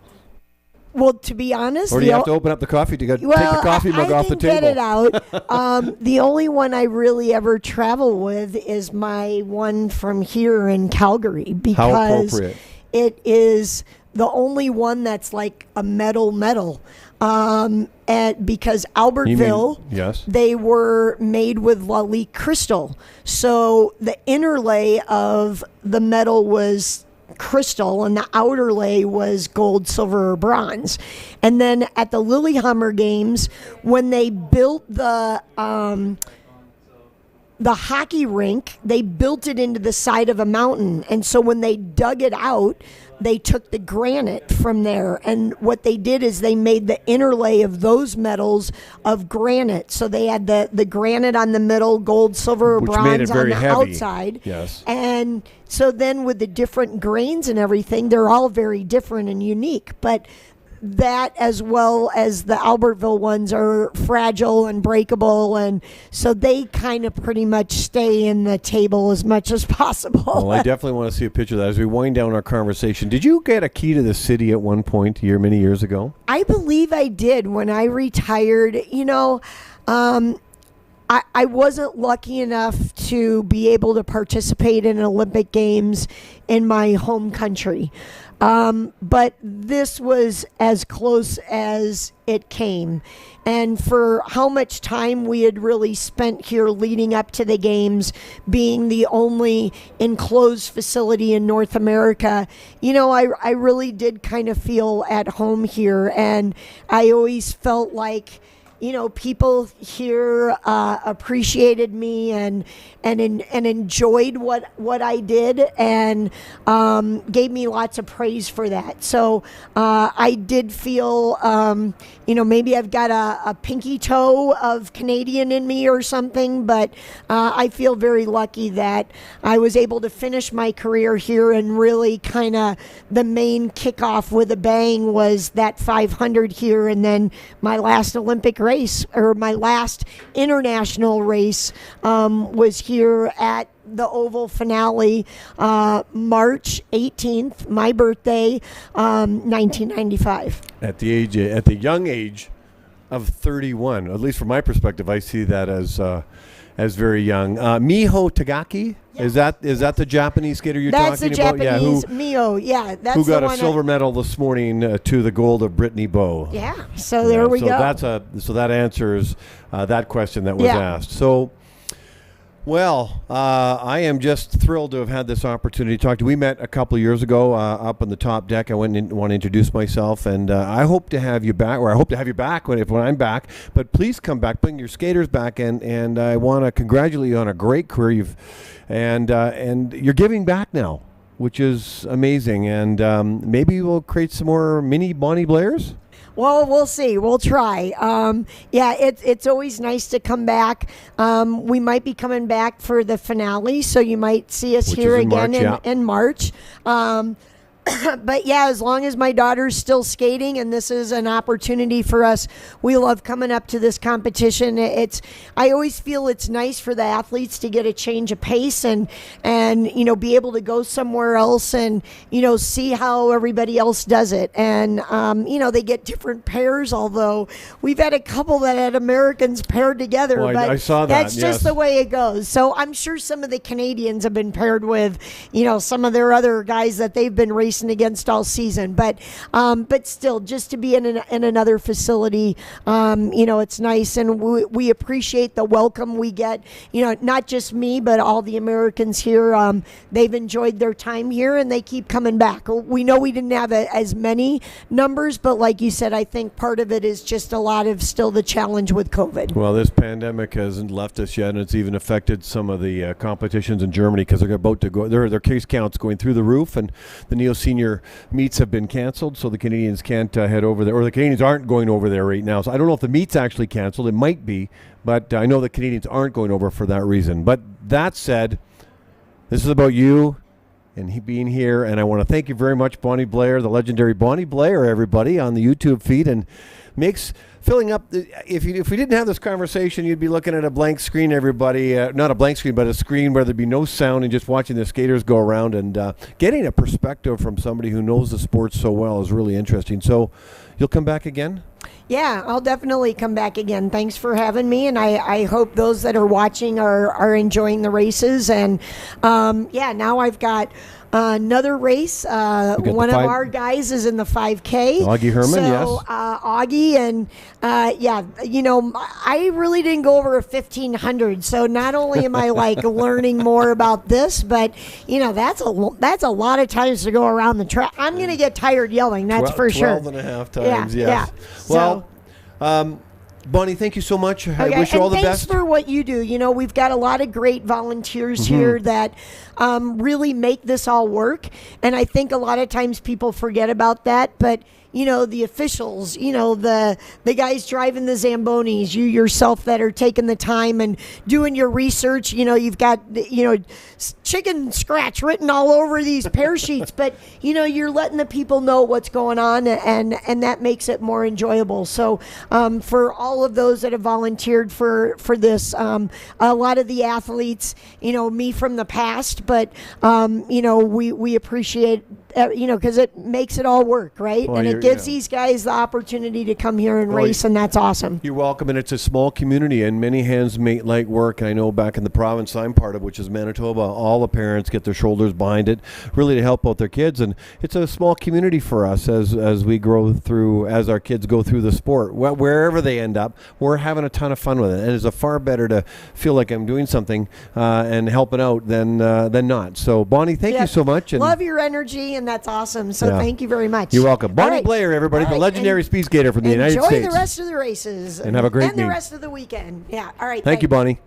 Well, to be honest, or do you have to open up the coffee to take the coffee mug off the table? I can get it out. The only one I really ever travel with is my one from here in Calgary, because it is the only one that's like a metal. And because Albertville, yes, they were made with Lalique crystal, so the inner lay of the metal was crystal, and the outer lay was gold, silver, or bronze. And then at the Lillehammer Games, when they built the hockey rink, they built it into the side of a mountain. And so when they dug it out, they took the granite from there. And what they did is they made the interlay of those metals of granite. So they had the granite on the middle, gold, silver, Which bronze made it very on the heavy. outside. Yes. And so then with the different grains and everything, they're all very different and unique. But that, as well as the Albertville ones, are fragile and breakable, and so they kind of pretty much stay in the table as much as possible. Well, I definitely want to see a picture of that as we wind down our conversation. Did you get a key to the city at one point many years ago? I believe I did when I retired. I wasn't lucky enough to be able to participate in Olympic Games in my home country. But this was as close as it came. And for how much time we had really spent here leading up to the games, being the only enclosed facility in North America, I really did kind of feel at home here. And I always felt like, people here appreciated me and enjoyed what I did, and gave me lots of praise for that. So I did feel, maybe I've got a pinky toe of Canadian in me or something, but I feel very lucky that I was able to finish my career here, and really kind of the main kickoff with a bang was that 500 here, and then my last Olympic race, or my last international race, was here at the Oval finale, March 18th, my birthday, 1995. At the young age of 31, at least from my perspective, I see that as very young. Miho Tagaki, is that the Japanese skater you're That's talking the about? Japanese Miho. Yeah, that's who got the a one silver medal this morning to the gold of Brittany Bowe. Yeah. So there we go. So that answers that question that was asked. So. Well, I am just thrilled to have had this opportunity to talk to you. We met a couple of years ago up on the top deck. I want to introduce myself, and I hope to have you back, or I hope to have you back when I'm back. But please come back, bring your skaters back, and I want to congratulate you on a great career. And you're giving back now, which is amazing. And maybe we'll create some more mini Bonnie Blairs. Well, we'll see. We'll try. It's always nice to come back. We might be coming back for the finale, so you might see us Which here is in again March, in March. But as long as my daughter's still skating, and this is an opportunity for us, we love coming up to this competition. I always feel it's nice for the athletes to get a change of pace and be able to go somewhere else and see how everybody else does it. And they get different pairs. Although we've had a couple that had Americans paired together, Well, but I saw that. That's just the way it goes. So I'm sure some of the Canadians have been paired with some of their other guys that they've been racing against all season, but still, just to be in another facility, it's nice, and we appreciate the welcome we get. Not just me, but all the Americans here. They've enjoyed their time here, and they keep coming back. We know we didn't have as many numbers, but like you said, I think part of it is just a lot of still the challenge with COVID. Well, this pandemic hasn't left us yet, and it's even affected some of the competitions in Germany, because they're about to go. Their case counts going through the roof, and the Neo Senior meets have been canceled, so the Canadians can't head over there, or the Canadians aren't going over there right now. So I don't know if the meet's actually canceled. It might be, but I know the Canadians aren't going over for that reason. But that said, this is about you and he being here, and I want to thank you very much, Bonnie Blair, the legendary Bonnie Blair, everybody on the YouTube feed, and makes filling up. If we didn't have this conversation, you'd be looking at a blank screen, everybody. Not a blank screen, but a screen where there'd be no sound, and just watching the skaters go around, and getting a perspective from somebody who knows the sport so well is really interesting. So you'll come back again? Yeah, I'll definitely come back again. Thanks for having me, and I hope those that are watching are enjoying the races. And now I've got another race. One of our guys is in the 5K. Augie Herman, so, yes. Augie, and Yeah, I really didn't go over a 1500. So not only am I like learning more about this, but that's a lot of times to go around the track. I'm going to get tired yelling. That's for sure. 12 and a half times. Yeah, Yes. yeah. Well, Bonnie, thank you so much. I wish you all the thanks best. for what you do. We've got a lot of great volunteers here that really make this all work. And I think a lot of times people forget about that. But the officials, the guys driving the Zambonis, you yourself that are taking the time and doing your research. You've got, chicken scratch written all over these pair sheets, but, you're letting the people know what's going on, and that makes it more enjoyable. So for all of those that have volunteered for this, a lot of the athletes, me from the past, but, we appreciate because it makes it all work, right? Well, and it gives these guys the opportunity to come here and race, and that's awesome. You're welcome, and it's a small community, and many hands make light work. And I know back in the province I'm part of, which is Manitoba, all the parents get their shoulders behind it, really to help out their kids. And it's a small community for us as we grow through, as our kids go through the sport. Wherever they end up, we're having a ton of fun with it. And it's far better to feel like I'm doing something and helping out than not. So, Bonnie, thank you so much. And love your energy, and that's awesome. So thank you very much. You're welcome. Bonnie right. Blair, everybody, the legendary speed skater from the United States. Enjoy the rest of the races. And have a great And the rest of the weekend. Yeah. All right. Thank you, Bonnie.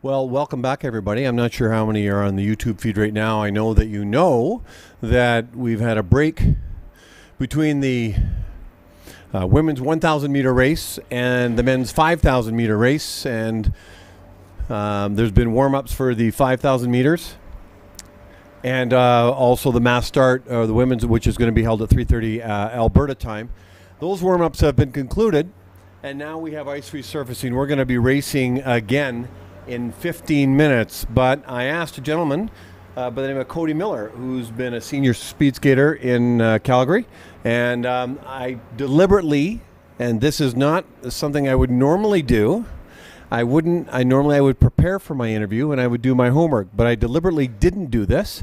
Well, welcome back, everybody. I'm not sure how many are on the YouTube feed right now. I know that we've had a break between the women's 1,000 meter race and the men's 5,000 meter race, and there's been warm-ups for the 5,000 meters, and also the mass start, the women's, which is going to be held at 3:30 Alberta time. Those warm-ups have been concluded, and now we have ice resurfacing. We're going to be racing again in 15 minutes, but I asked a gentleman by the name of Cody Miller, who's been a senior speed skater in Calgary, and I deliberately, and this is not something I would normally do, I would prepare for my interview and I would do my homework, but I deliberately didn't do this.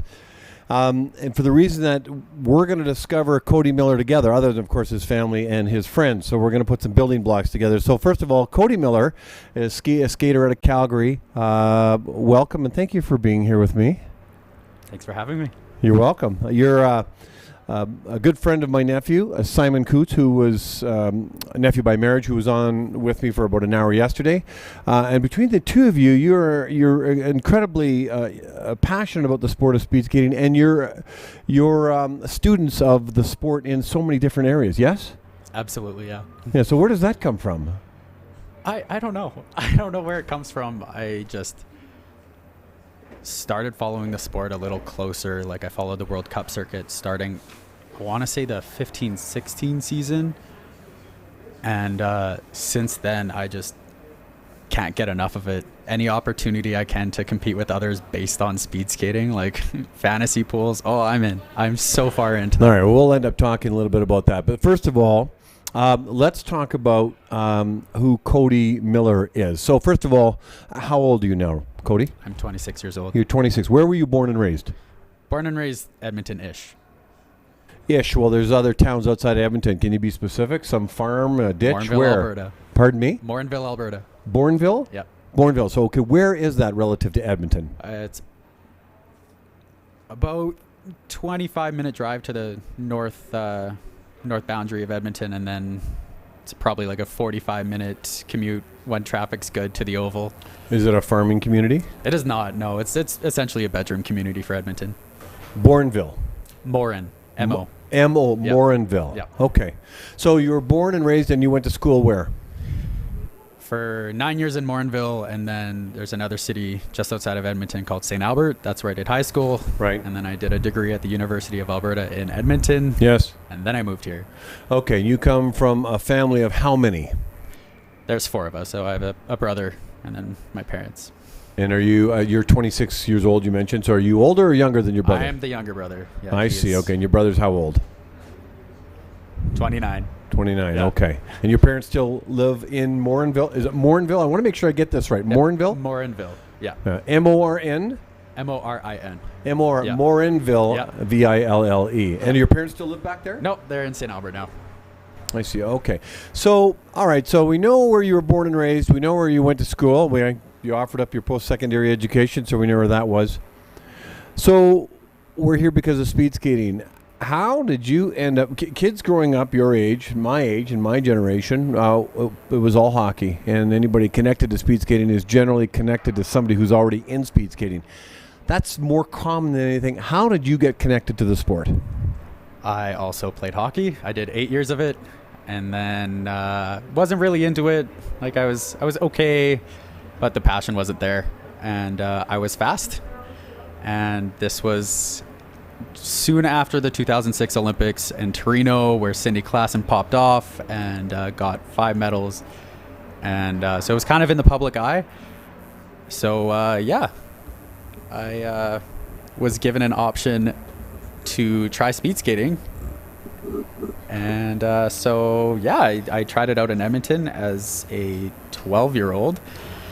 And for the reason that we're going to discover Cody Miller together, other than, of course, his family and his friends. So we're going to put some building blocks together. So first of all, Cody Miller is a skater out of Calgary. Welcome, and thank you for being here with me. Thanks for having me. You're welcome. You're a good friend of my nephew, Simon Cootes, who was a nephew by marriage, who was on with me for about an hour yesterday. And between the two of you, you're incredibly passionate about the sport of speed skating, and you're students of the sport in so many different areas. Yes? Absolutely, yeah. Yeah. So where does that come from? I don't know. I don't know where it comes from. I just started following the sport a little closer. Like, I followed the World Cup circuit starting, I want to say, the 15-16 season. And since then, I just can't get enough of it. Any opportunity I can to compete with others based on speed skating, like fantasy pools, I'm in. I'm so far into that. All right, well, we'll end up talking a little bit about that. But first of all, let's talk about who Cody Miller is. So first of all, how old are you now, Cody? I'm 26 years old. You're 26. Where were you born and raised? Born and raised Edmonton-ish. Ish. Well, there's other towns outside of Edmonton. Can you be specific? Some farm, a ditch? Morinville, where? Alberta. Pardon me? Morinville, Alberta. Bourneville? Yep. Bourneville. So, okay, where is that relative to Edmonton? It's about 25-minute drive to the north boundary of Edmonton, and then it's probably like a 45-minute commute when traffic's good to the Oval. Is it a farming community? It is not. No, it's essentially a bedroom community for Edmonton. Bourneville. Morin. M-O. M-O. Yep. Morinville. Yep. Okay. So you were born and raised, and you went to school where? For 9 years in Morinville, and then there's another city just outside of Edmonton called St. Albert. That's where I did high school. Right. And then I did a degree at the University of Alberta in Edmonton. Yes. And then I moved here. Okay. You come from a family of how many? There's 4 of us. So I have a brother and then my parents. And are you, you're 26 years old, you mentioned. So are you older or younger than your brother? I am the younger brother. Yeah, I he see. is Okay. And your brother's how old? 29. 29. Yeah. Okay. And your parents still live in Morinville? Is it Morinville? I want to make sure I get this right. Yep. Morinville? Morinville. Yeah. M-O-R-N? M-O-R-I-N. M-O-R, Yeah. Morinville, Yeah. V-I-L-L-E. And your parents still live back there? No, they're in St. Albert now. I see. Okay. So, all right. So we know where you were born and raised. We know where you went to school. You offered up your post-secondary education, so we know where that was. So we're here because of speed skating. How did you end up, kids growing up your age, and my generation, it was all hockey. And anybody connected to speed skating is generally connected to somebody who's already in speed skating. That's more common than anything. How did you get connected to the sport? I also played hockey. I did 8 years of it, and then wasn't really into it. Like, I was okay, but the passion wasn't there. And I was fast. And this was soon after the 2006 Olympics in Torino, where Cindy Klassen popped off and got 5 medals. And so it was kind of in the public eye. So, I was given an option to try speed skating. And I tried it out in Edmonton as a 12-year-old.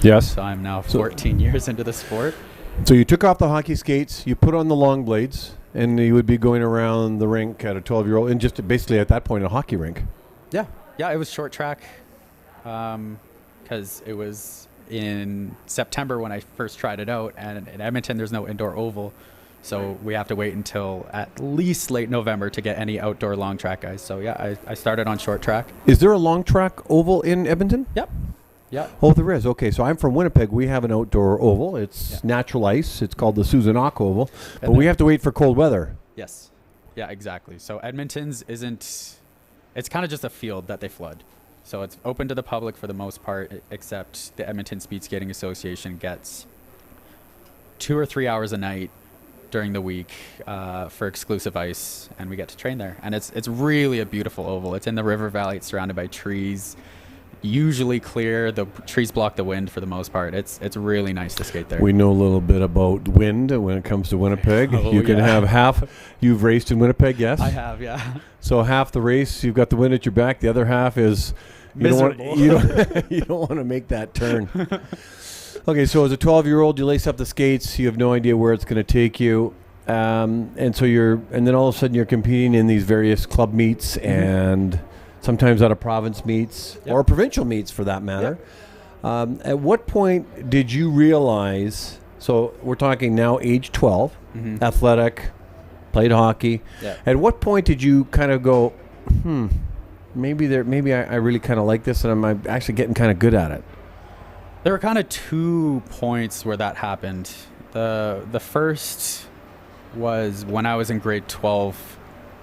Yes. So I'm now 14 years into the sport. So you took off the hockey skates, you put on the long blades, and you would be going around the rink at a 12-year-old, and just basically at that point a hockey rink. Yeah, it was short track, because it was in September when I first tried it out, and in Edmonton there's no indoor oval, so we have to wait until at least late November to get any outdoor long track guys. So yeah, I started on short track. Is there a long track oval in Edmonton? Yep. Yeah. Oh, there is. Okay, so I'm from Winnipeg. We have an outdoor oval. It's natural ice. It's called the Susanok Oval, but we have to wait for cold weather. Yes. Yeah, exactly. So Edmonton's it's kind of just a field that they flood. So it's open to the public for the most part, except the Edmonton Speed Skating Association gets 2 or 3 hours a night during the week for exclusive ice, and we get to train there. And it's really a beautiful oval. It's in the river valley. It's surrounded by trees, usually clear. The trees block the wind for the most part. It's really nice to skate there. We know a little bit about wind when it comes to Winnipeg. Oh, you can have half. You've raced in Winnipeg, yes? I have, yeah. So half the race, you've got the wind at your back. The other half is you don't want to make that turn. Okay, so as a 12-year-old, you lace up the skates. You have no idea where it's going to take you, and then all of a sudden you're competing in these various club meets and sometimes out of province meets or provincial meets for that matter. At what point did you realize? So we're talking now age 12, athletic, played hockey. Yeah. At what point did you kind of go, maybe I really kind of like this and I'm actually getting kind of good at it? There were kind of 2 points where that happened. The first was when I was in grade 12,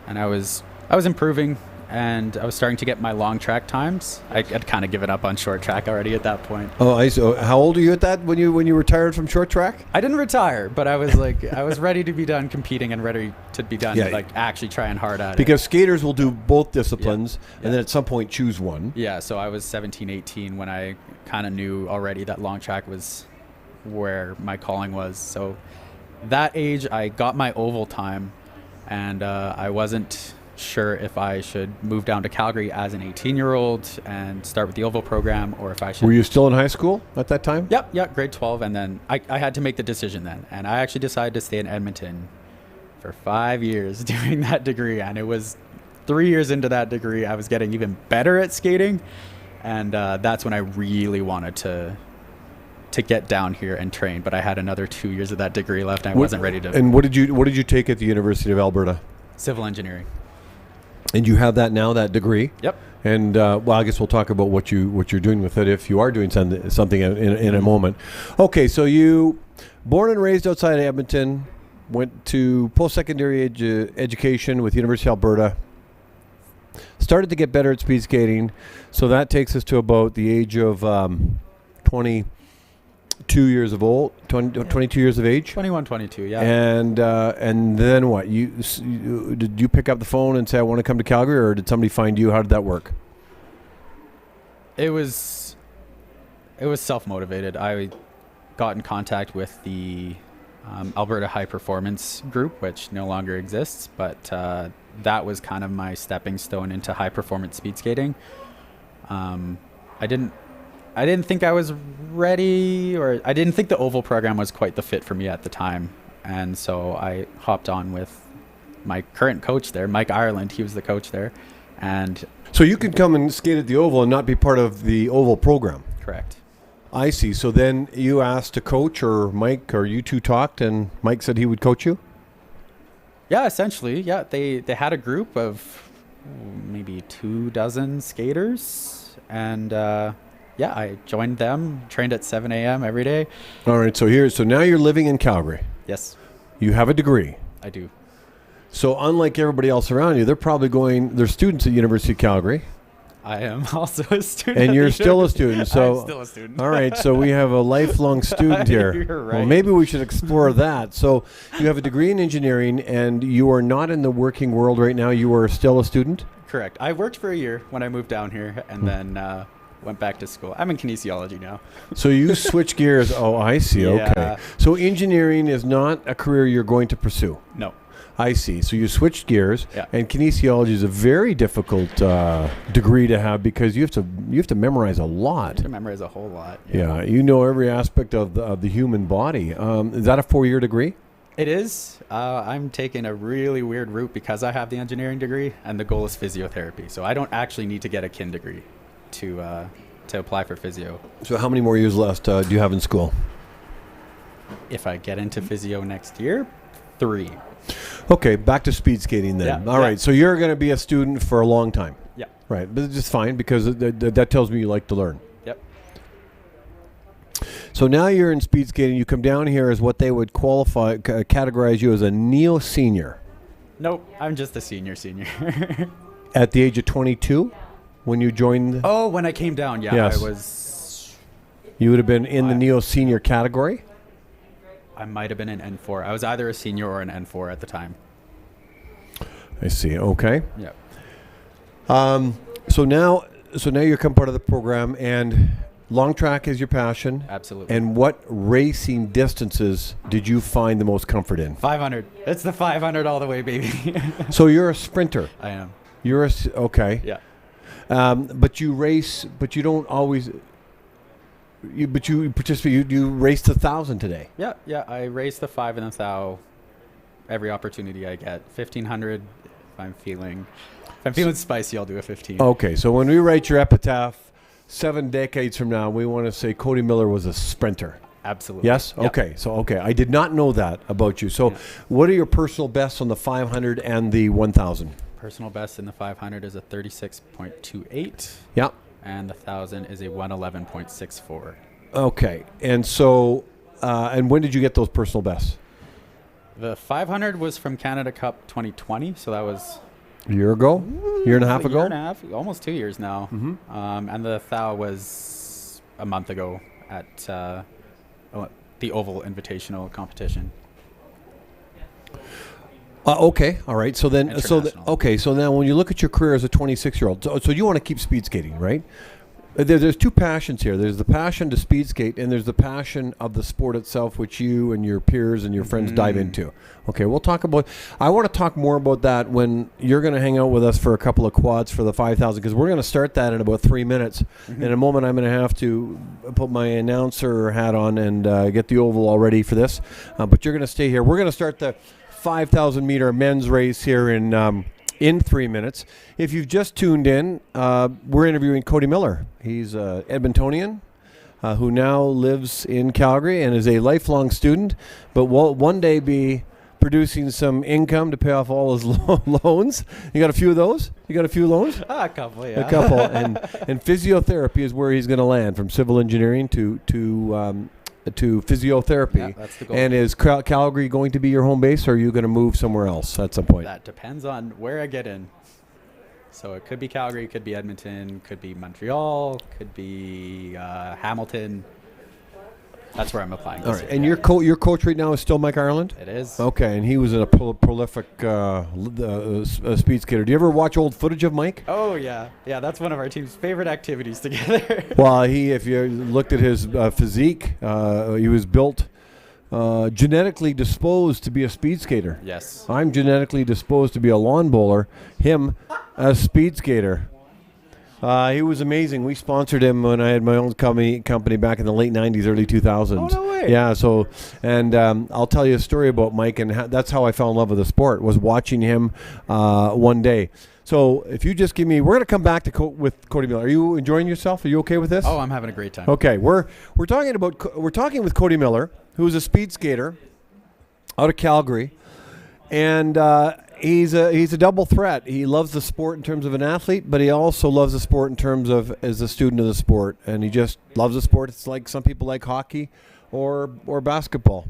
and I was improving, and I was starting to get my long track times. I'd kind of given up on short track already at that point. Oh, I see. How old are you at that when you retired from short track? I didn't retire, but I was I was ready to be done competing and ready to be done actually trying hard at it. Because skaters will do both disciplines and then at some point choose one. Yeah, so I was 17, 18 when I kind of knew already that long track was where my calling was. So that age, I got my oval time, and I wasn't sure if I should move down to Calgary as an 18-year-old and start with the oval program, or if I should. Were you still in high school at that time? Yep, grade 12, and then I had to make the decision then, and I actually decided to stay in Edmonton for 5 years doing that degree, and it was 3 years into that degree I was getting even better at skating, and that's when I really wanted to get down here and train, but I had another 2 years of that degree left, and I wasn't ready to. And what did you take at the University of Alberta? Civil engineering. And you have that now, that degree? Yep. And I guess we'll talk about what you're doing with it if you are doing something in a moment. Okay, so you born and raised outside of Edmonton, went to post-secondary education with University of Alberta, started to get better at speed skating. So that takes us to about the age of 22 years of old, 22 years of age. 21, 22, yeah. And then what? Did you pick up the phone and say, I want to come to Calgary, or did somebody find you? How did that work? It was self-motivated. I got in contact with the Alberta High Performance Group, which no longer exists, but that was kind of my stepping stone into high performance speed skating. I didn't think I was ready, or I didn't think the oval program was quite the fit for me at the time. And so I hopped on with my current coach there, Mike Ireland. He was the coach there. And so you could come and skate at the oval and not be part of the oval program. Correct. I see. So then you asked a coach, or Mike, or you two talked, and Mike said he would coach you? Yeah, essentially. Yeah, they had a group of maybe 24 skaters, and I joined them, trained at 7 a.m. every day. All right, so now you're living in Calgary. Yes. You have a degree. I do. So unlike everybody else around you, they're students at University of Calgary. I am also a student. And you're still a student. So I'm still a student. All right, so we have a lifelong student here. You're right. Well, maybe we should explore that. So you have a degree in engineering, and you are not in the working world right now. You are still a student? Correct. I worked for a year when I moved down here, and then went back to school. I'm in kinesiology now. So you switch gears. Oh, I see. Yeah. Okay. So engineering is not a career you're going to pursue. No. I see. So you switched gears, yeah. And kinesiology is a very difficult degree to have because you have to memorize a lot. You have to memorize a whole lot. Yeah, you know every aspect of the human body. Is that a 4-year degree? It is. I'm taking a really weird route because I have the engineering degree, and the goal is physiotherapy. So I don't actually need to get a kin degree to apply for physio. So how many more years left do you have in school? If I get into physio next year, 3. Okay, back to speed skating then. Yeah, All right, so you're going to be a student for a long time. Yeah. Right, but it's just fine because that tells me you like to learn. Yep. So now you're in speed skating. You come down here as what they would categorize you as a neo-senior. Nope, I'm just a senior. At the age of 22, when you joined, Oh, when I came down, yeah, Yes. I was. you would have been in the neo-senior category. I might have been an N4. I was either a senior or an N4 at the time. I see. Okay. Yeah. So now you become part of the program, and long track is your passion. Absolutely. And what racing distances did you find the most comfort in? 500. It's the 500 all the way, baby. So you're a sprinter. I am. Okay. Yeah. But you race, but you don't always. But you participate. You raced 1,000 today. Yeah. I race the 5 and the 1,000 every opportunity I get. 1,500 if I'm feeling spicy, I'll do a 15. Okay. So when we write your epitaph, 7 decades from now, we want to say Cody Miller was a sprinter. Absolutely. Yes. Yep. Okay. So I did not know that about you. So, what are your personal bests on the 500 and the 1,000? Personal best in the 500 is a 36.28. Yeah. And the 1,000 is a 111.64. Okay. And so, and when did you get those personal bests? The 500 was from Canada Cup 2020, so that was A year ago? Year and a half a ago? year and a half, almost 2 years now. Mm-hmm. And the 1,000 was a month ago at the Oval Invitational competition. Okay, all right. So then, International. So now when you look at your career as a 26-year-old, so you want to keep speed skating, right? There's two passions here. There's the passion to speed skate, and there's the passion of the sport itself, which you and your peers and your friends dive into. Okay, we'll talk about. I want to talk more about that when you're going to hang out with us for a couple of quads for the 5,000, because we're going to start that in about 3 minutes. In a moment, I'm going to have to put my announcer hat on and get the oval all ready for this. But you're going to stay here. We're going to start the 5,000 meter men's race here in 3 minutes. If you've just tuned in, we're interviewing Cody Miller. He's Edmontonian who now lives in Calgary and is a lifelong student, but will one day be producing some income to pay off all his loans. You got a few of those? You got a few loans? A couple, yeah. A couple. And physiotherapy is where he's going to land, from civil engineering to physiotherapy. Yeah, that's the goal. And is Calgary going to be your home base, or are you going to move somewhere else at some point? That depends on where I get in. So it could be Calgary, could be Edmonton, could be Montreal, could be Hamilton. That's where I'm applying. All right. And your coach right now is still Mike Ireland? It is. Okay, and he was a prolific speed skater. Do you ever watch old footage of Mike? Oh, yeah. Yeah, that's one of our team's favorite activities together. Well, if you looked at his physique, he was built genetically disposed to be a speed skater. Yes. I'm genetically disposed to be a lawn bowler. Him, a speed skater. He was amazing. We sponsored him when I had my own company back in the late 90s, early 2000s. Oh, no way. Yeah, so, and I'll tell you a story about Mike, and that's how I fell in love with the sport, was watching him one day. So if you just give me, we're going to come back with Cody Miller. Are you enjoying yourself? Are you okay with this? Oh, I'm having a great time. Okay, we're talking with Cody Miller, who's a speed skater out of Calgary, and he's a double threat. He loves the sport in terms of an athlete, but he also loves the sport in terms of as a student of the sport, and he just loves the sport. It's like some people like hockey or basketball.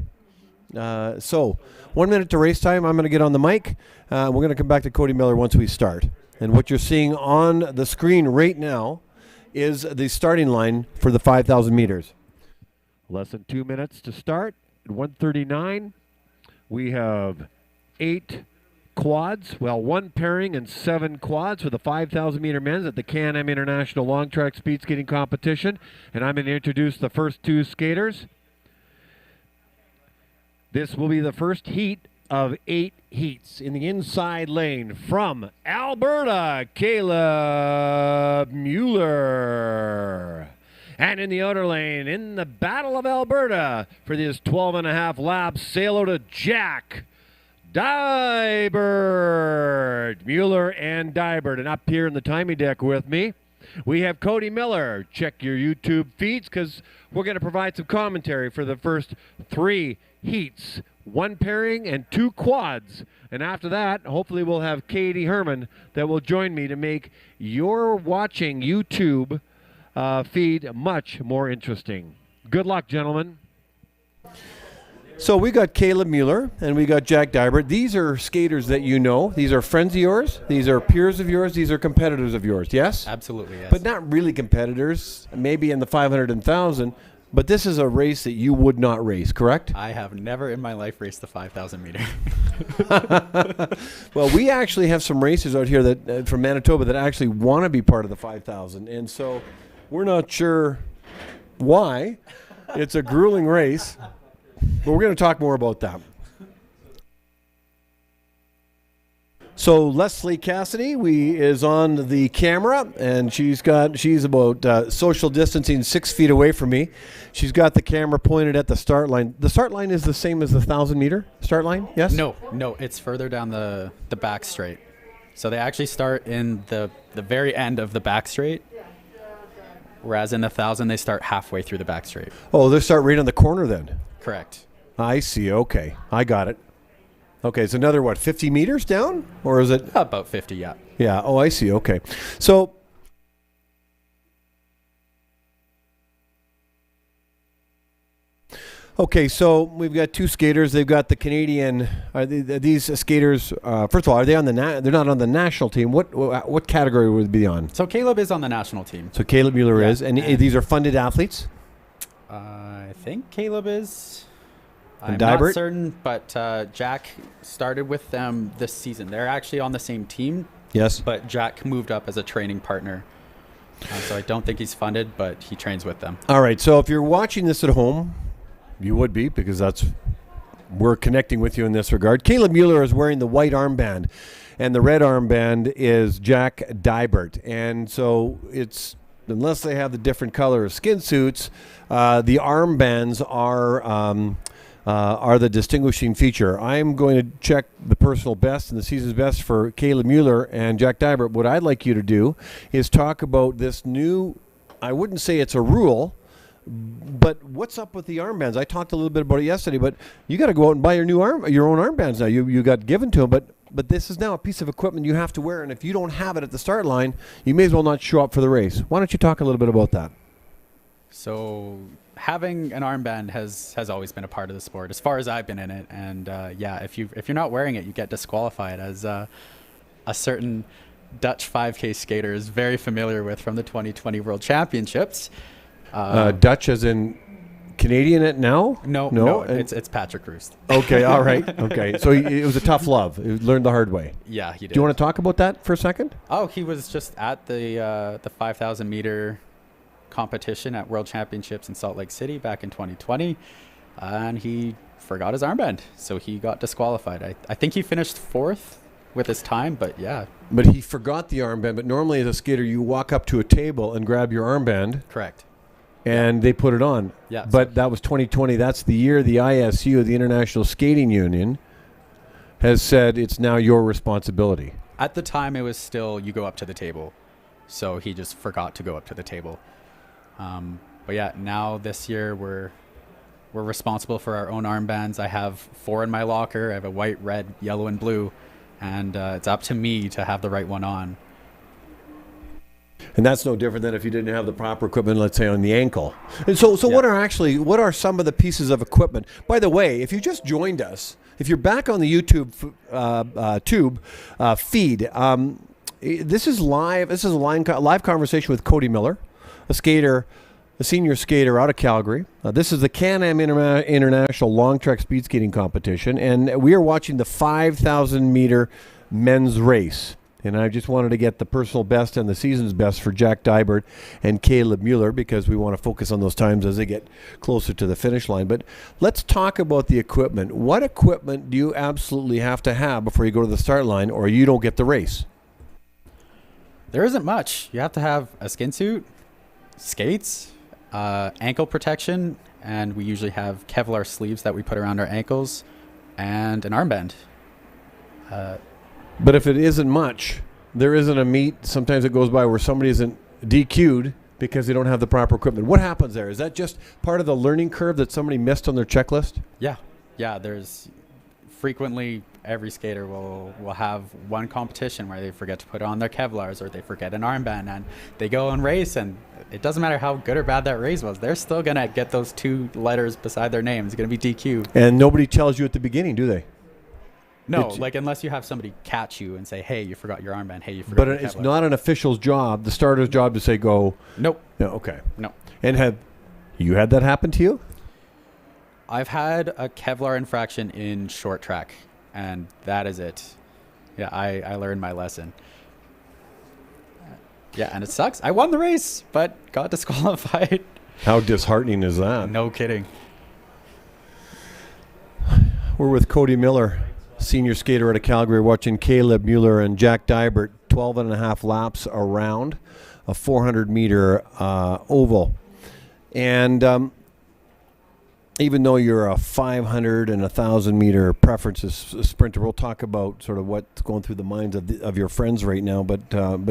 So 1 minute to race time. I'm going to get on the mic. We're going to come back to Cody Miller once we start. And what you're seeing on the screen right now is the starting line for the 5,000 meters. Less than 2 minutes to start. At 1:39, we have 8 quads. Well, 1 pairing and 7 quads for the 5,000 meter men's at the CanAm International Long Track Speed Skating Competition. And I'm going to introduce the first 2 skaters. This will be the first heat of 8 heats. In the inside lane from Alberta, Caleb Mueller. And in the outer lane, in the Battle of Alberta, for this 12.5 laps, sail out of Jack Deibert. Mueller and Deibert. And up here in the timing deck with me, we have Cody Miller. Check your YouTube feeds, because we're going to provide some commentary for the first 3 heats. 1 pairing and 2 quads. And after that, hopefully we'll have Katie Herman that will join me to make your watching YouTube feed much more interesting. Good luck, gentlemen. So we got Caleb Mueller and we got Jack Deibert. These are skaters that you know. These are friends of yours. These are peers of yours. These are competitors of yours. Yes? Absolutely, yes. But not really competitors, maybe in the 500 and 1,000. But this is a race that you would not race, correct? I have never in my life raced the 5,000 meter. Well, we actually have some racers out here that from Manitoba that actually want to be part of the 5,000. And so we're not sure why. It's a grueling race. But we're going to talk more about that. So Leslie Cassidy is on the camera, and she's about social distancing 6 feet away from me. She's got the camera pointed at the start line. The start line is the same as the 1,000-meter start line, yes? No, it's further down the back straight. So they actually start in the very end of the back straight, whereas in the 1,000 they start halfway through the back straight. Oh, they start right on the corner then? Correct. I see. Okay. I got it. Okay. It's another, 50 meters down? Or is it? About 50, yeah. Yeah. Oh, I see. Okay. So, we've got two skaters. They've got the Canadian. These skaters, first of all, are they on they're not on the national team. What category would they be on? So Caleb is on the national team. So Caleb Mueller is. And these are funded athletes? I think Caleb is. And I'm Deibert? not certain, but Jack started with them this season. They're actually on the same team. Yes. But Jack moved up as a training partner. So I don't think he's funded, but he trains with them. All right. So if you're watching this at home, you would be, because we're connecting with you in this regard. Caleb Mueller is wearing the white armband, and the red armband is Jack Deibert. And so unless they have the different color skin suits, the armbands are the distinguishing feature. I'm going to check the personal best and the season's best for Caleb Mueller and Jack Deibert. What I'd like you to do is talk about this new, I wouldn't say it's a rule, but what's up with the armbands? I talked a little bit about it yesterday, but you got to go out and buy your own armbands now. You got given to them, but this is now a piece of equipment you have to wear, and if you don't have it at the start line, you may as well not show up for the race. Why don't you talk a little bit about that? So having an armband has always been a part of the sport, as far as I've been in it. And if you're not wearing it, you get disqualified, as a certain Dutch 5K skater is very familiar with from the 2020 World Championships. Dutch as in Canadian it now? No, it's Patrick Roost. Okay, all right. Okay, so it was a tough love. He learned the hard way. Yeah, he did. Do you want to talk about that for a second? Oh, he was just at the 5,000 meter competition at World Championships in Salt Lake City back in 2020, and he forgot his armband, so he got disqualified. I think he finished 4th with his time, but yeah. But he forgot the armband, but normally as a skater, you walk up to a table and grab your armband. Correct. And they put it on. Yeah. But that was 2020. That's the year the ISU, the International Skating Union, has said it's now your responsibility. At the time, it was still you go up to the table. So he just forgot to go up to the table. But yeah, now this year we're responsible for our own armbands. I have 4 in my locker. I have a white, red, yellow, and blue. And it's up to me to have the right one on. And that's no different than if you didn't have the proper equipment, let's say, on the ankle. And so Yeah. what are some of the pieces of equipment? By the way, if you just joined us, if you're back on the YouTube feed, this is live. This is a live conversation with Cody Miller, a senior skater out of Calgary. This is the CanAm International Long Trek Speed Skating Competition, and we are watching the 5,000 meter men's race. And I just wanted to get the personal best and the season's best for Jack Deibert and Caleb Mueller, because we want to focus on those times as they get closer to the finish line. But let's talk about the equipment. What equipment do you absolutely have to have before you go to the start line, or you don't get the race? There isn't much. You have to have a skin suit, skates, ankle protection, and we usually have Kevlar sleeves that we put around our ankles, and an armband. But if it isn't much, there isn't a meet. Sometimes it goes by where somebody isn't DQ'd because they don't have the proper equipment. What happens there? Is that just part of the learning curve that somebody missed on their checklist? Yeah. There's frequently every skater will have one competition where they forget to put on their Kevlars or they forget an armband, and they go and race and it doesn't matter how good or bad that race was. They're still going to get those 2 letters beside their name. It's going to be DQ. And nobody tells you at the beginning, do they? No, unless you have somebody catch you and say, hey, you forgot your armband. Hey, you forgot But your it's Kevlar. not an official's job, the starter's job, to say go. Nope. No, okay. No. And have you had that happen to you? I've had a Kevlar infraction in short track, and that is it. Yeah, I learned my lesson. Yeah, and it sucks. I won the race, but got disqualified. How disheartening is that? No kidding. We're with Cody Miller, senior skater out of Calgary, watching Caleb Mueller and Jack Deibert 12 and a half laps around a 400-meter oval. And even though you're a 500 and 1,000-meter preferences sprinter, we'll talk about sort of what's going through the minds of your friends right now, but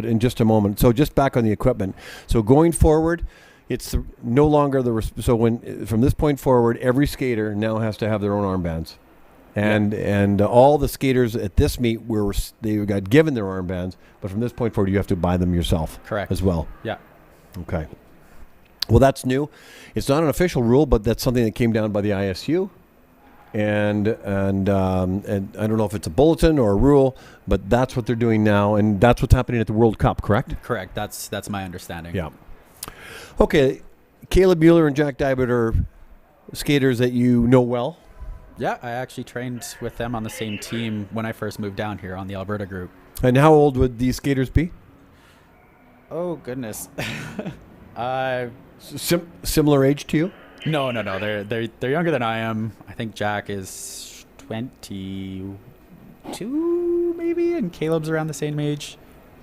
in just a moment. So just back on the equipment. So going forward, it's no longer from this point forward, every skater now has to have their own armbands. And all the skaters at this meet they got given their armbands, but from this point forward, you have to buy them yourself. Correct. As well. Yeah. Okay. Well, that's new. It's not an official rule, but that's something that came down by the ISU, and I don't know if it's a bulletin or a rule, but that's what they're doing now, and that's what's happening at the World Cup. Correct? Correct. That's my understanding. Yeah. Okay. Caleb Mueller and Jack Deibert are skaters that you know well. Yeah, I actually trained with them on the same team when I first moved down here on the Alberta group. And how old would these skaters be? Oh, goodness. Similar age to you? No. They're younger than I am. I think Jack is 22, maybe, and Caleb's around the same age.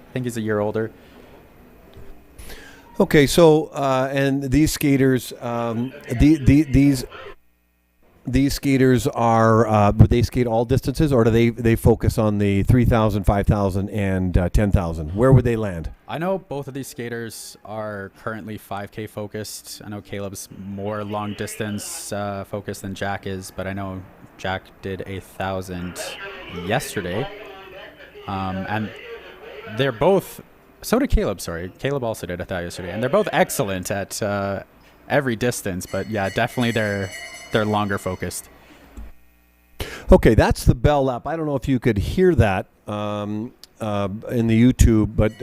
I think he's a year older. Okay, so and these skaters, these skaters are would they skate all distances, or do they focus on the 3,000, 5,000, and 10,000? Where would they land? I know both of these skaters are currently 5K focused. I know Caleb's more long distance focused than Jack is, but I know Jack did 1,000 yesterday, and they're both. So did Caleb. Sorry, Caleb also did 1,000 yesterday, and they're both excellent at every distance. But yeah, definitely they're longer focused. Okay, that's the bell lap. I don't know if you could hear that in the YouTube, but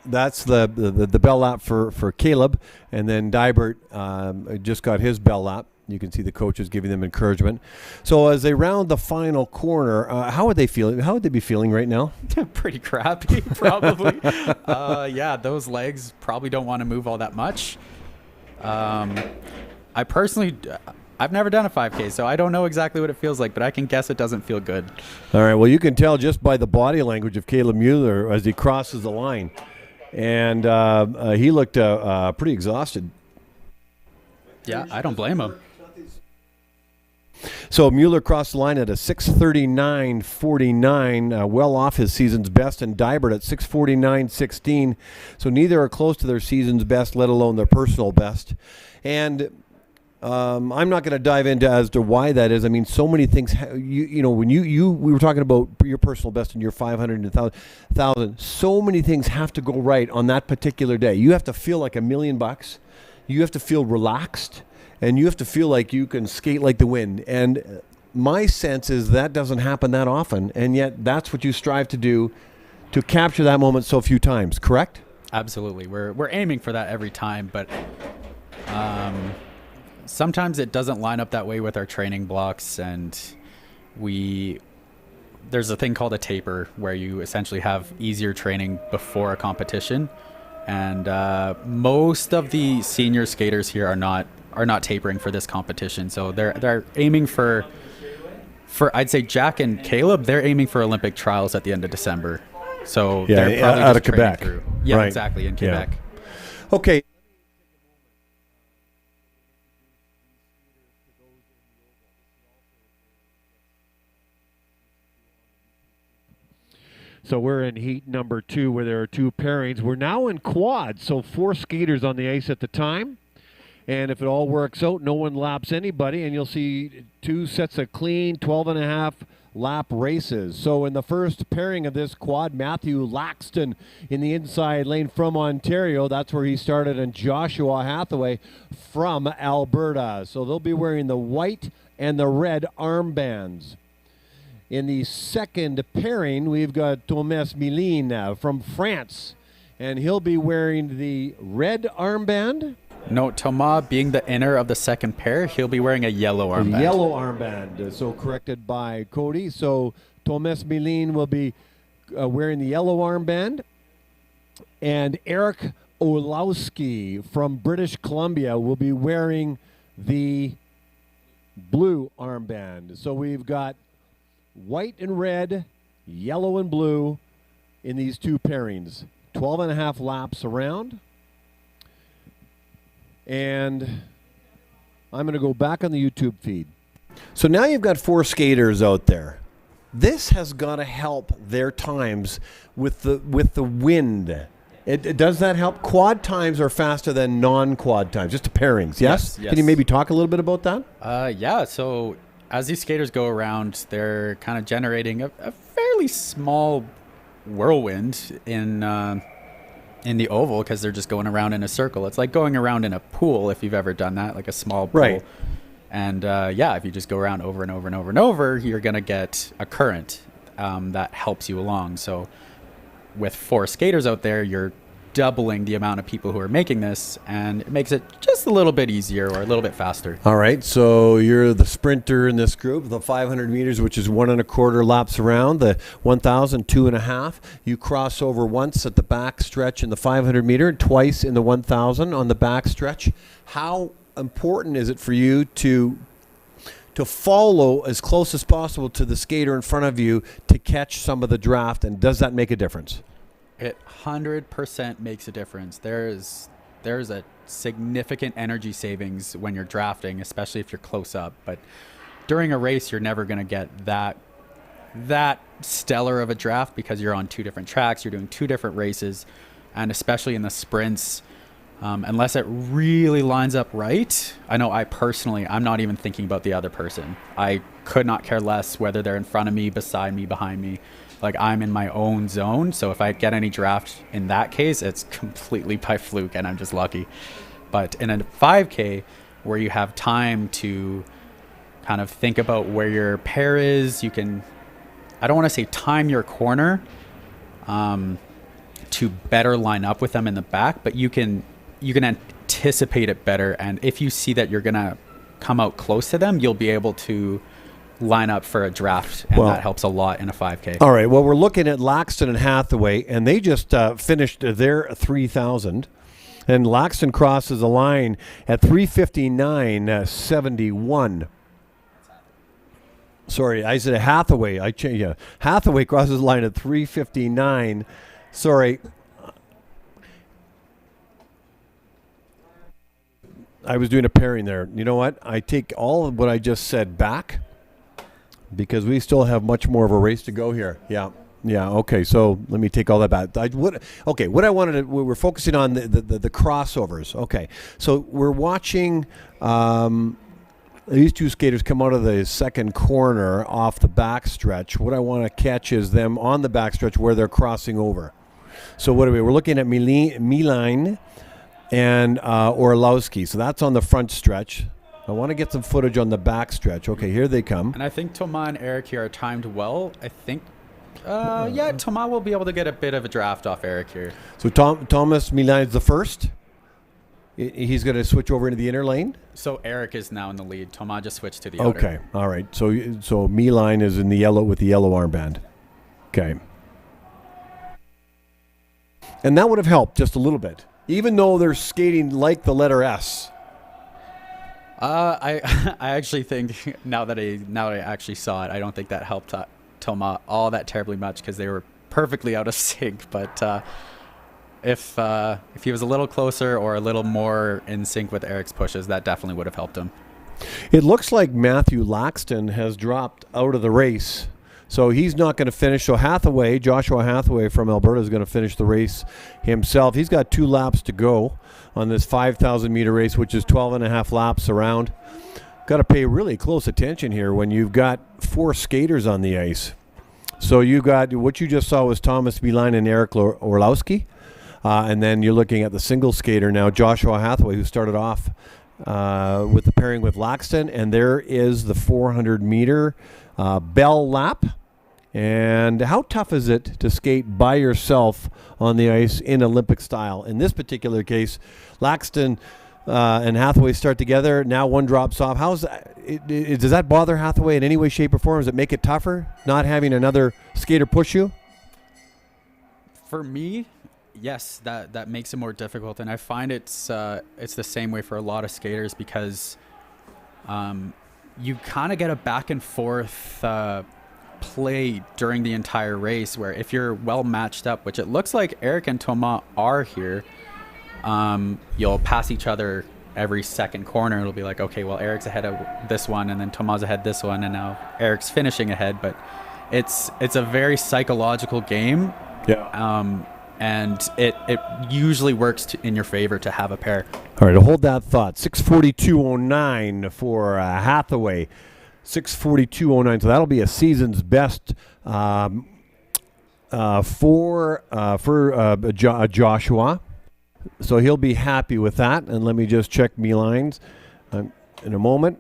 that's the bell lap for Caleb, and then Deibert just got his bell lap. You can see the coaches giving them encouragement. So as they round the final corner, how would they feel? How would they be feeling right now? Pretty crappy, probably. Yeah, those legs probably don't want to move all that much. I personally, I've never done a 5K, so I don't know exactly what it feels like, but I can guess it doesn't feel good. All right, well, you can tell just by the body language of Caleb Mueller as he crosses the line. And he looked pretty exhausted. Yeah, I don't blame him. So Mueller crossed the line at a 6:39.49, well off his season's best, and Deibert at 6:49.16. So neither are close to their season's best, let alone their personal best. And I'm not going to dive into as to why that is. I mean, so many things. You know, when we were talking about your personal best and your 500 and 1,000. So many things have to go right on that particular day. You have to feel like $1,000,000. You have to feel relaxed. And you have to feel like you can skate like the wind. And my sense is that doesn't happen that often. And yet that's what you strive to do, to capture that moment so few times, correct? Absolutely. We're aiming for that every time. But sometimes it doesn't line up that way with our training blocks. And there's a thing called a taper where you essentially have easier training before a competition. And most of the senior skaters here are not tapering for this competition, so they're aiming for I'd say Jack and Caleb, they're aiming for Olympic trials at the end of December. So they're probably out of just training Quebec. through. Yeah, Right. exactly, in Quebec. Yeah. Okay. So we're in heat number 2 where there are 2 pairings. We're now in quads, so 4 skaters on the ice at the time. And if it all works out, no one laps anybody, and you'll see 2 sets of clean 12.5 lap races. So in the first pairing of this quad, Matthew Laxton in the inside lane from Ontario. That's where he started, and Joshua Hathaway from Alberta. So they'll be wearing the white and the red armbands. In the second pairing, we've got Thomas Milin from France, and he'll be wearing the red armband. No, Thomas being the inner of the second pair, he'll be wearing a yellow armband. Yellow armband, so corrected by Cody. So Thomas Milin will be wearing the yellow armband, and Eric Olowski from British Columbia will be wearing the blue armband. So we've got white and red, yellow and blue in these two pairings. 12 and a half laps around. And I'm going to go back on the YouTube feed. So now you've got 4 skaters out there. This has got to help their times with the wind. Does that help? Quad times are faster than non-quad times, just the pairings, yes? Yes. Can you maybe talk a little bit about that? Yeah, so as these skaters go around, they're kind of generating a fairly small whirlwind in the oval because they're just going around in a circle. It's like going around in a pool, if you've ever done that, like a small pool. Right. And if you just go around over and over and over and over, you're going to get a current that helps you along. So with 4 skaters out there, you're doubling the amount of people who are making this, and it makes it just a little bit easier or a little bit faster. All right, so you're the sprinter in this group, the 500 meters, which is 1 1/4 laps around, the 1,000, 2.5. You cross over once at the back stretch in the 500 meter, and twice in the 1,000 on the back stretch. How important is it for you to follow as close as possible to the skater in front of you to catch some of the draft, and does that make a difference? It 100% makes a difference. There's a significant energy savings when you're drafting, especially if you're close up. But during a race, you're never going to get that stellar of a draft because you're on 2 different tracks, you're doing 2 different races, and especially in the sprints, unless it really lines up right. I know I'm not even thinking about the other person. I could not care less whether they're in front of me, beside me, behind me. Like, I'm in my own zone. So if I get any draft in that case, it's completely by fluke and I'm just lucky. But in a 5K where you have time to kind of think about where your pair is, you can, I don't want to say time your corner to better line up with them in the back, but you can anticipate it better. And if you see that you're going to come out close to them, you'll be able to line up for a draft, and that helps a lot in a 5K. All right, well, we're looking at Laxton and Hathaway, and they just finished their 3,000, and Laxton crosses the line at 3:59.71. Sorry, I said Hathaway. I changed. Yeah, Hathaway crosses the line at 3:59. Sorry. I was doing a pairing there. You know what? I take all of what I just said back, because we still have much more of a race to go here. Yeah. Okay. So let me take all that back. What I wanted to, we were focusing on the crossovers. Okay. So we're watching these 2 skaters come out of the second corner off the back stretch. What I want to catch is them on the back stretch where they're crossing over. So what are we? We're looking at Milan and Orlowski. So that's on the front stretch. I want to get some footage on the back stretch. Okay, here they come. And I think Thomas and Eric here are timed well. I think, Thomas will be able to get a bit of a draft off Eric here. So Thomas Milan is the first. He's going to switch over into the inner lane. So Eric is now in the lead. Thomas just switched to the outer. Okay, all right. So Milan is in the yellow with the yellow armband. Okay. And that would have helped just a little bit, even though they're skating like the letter S. I actually think now that I actually saw it, I don't think that helped Thomas all that terribly much because they were perfectly out of sync. But if he was a little closer or a little more in sync with Eric's pushes, that definitely would have helped him. It looks like Matthew Laxton has dropped out of the race, so he's not going to finish. So Joshua Hathaway from Alberta is going to finish the race himself. He's got 2 laps to go on this 5,000 meter race, which is 12 and a half laps around. got to pay really close attention here when you've got 4 skaters on the ice. So you got what you just saw was Thomas Beeline and Eric Orlowski. And then you're looking at the single skater now, Joshua Hathaway, who started off with the pairing with Laxton. And there is the 400-meter Bell lap. And how tough is it to skate by yourself on the ice in Olympic style? In this particular case, Laxton and Hathaway start together. Now one drops off. How's that? Does that bother Hathaway in any way, shape, or form? Does it make it tougher not having another skater push you? For me, yes, that makes it more difficult, and I find it's the same way for a lot of skaters because you kind of get a back and forth play during the entire race where if you're well matched up, which it looks like Eric and Thomas are here, you'll pass each other every second corner. It'll be like, okay, well, Eric's ahead of this one, and then Thomas ahead this one, and now Eric's finishing ahead. But it's a very psychological game. Yeah. And it usually works in your favor to have a pair. All right, hold that thought. 6:42.09 for Hathaway. 6:42.09. So that'll be a season's best for Joshua. So he'll be happy with that. And let me just check me lines in a moment.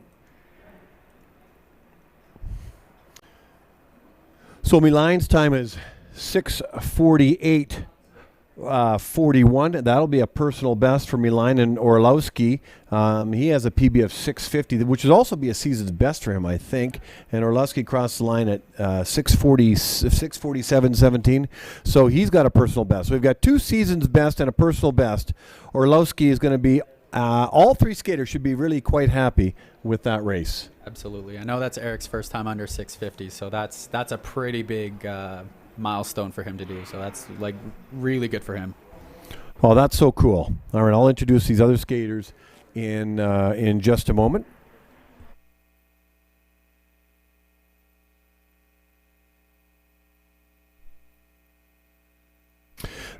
So Milan's time is 6:48.41. That'll be a personal best for Milan and Orlowski. He has a PB of 6:50, which would also be a season's best for him, I think. And Orlowski crossed the line at 6:47.17. So he's got a personal best. So we've got 2 seasons best and a personal best. Orlowski is going to be, all 3 skaters should be really quite happy with that race. Absolutely. I know that's Eric's first time under 650, so that's a pretty big milestone for him to do. So that's like really good for him. Oh, that's so cool. All right, I'll introduce these other skaters in just a moment.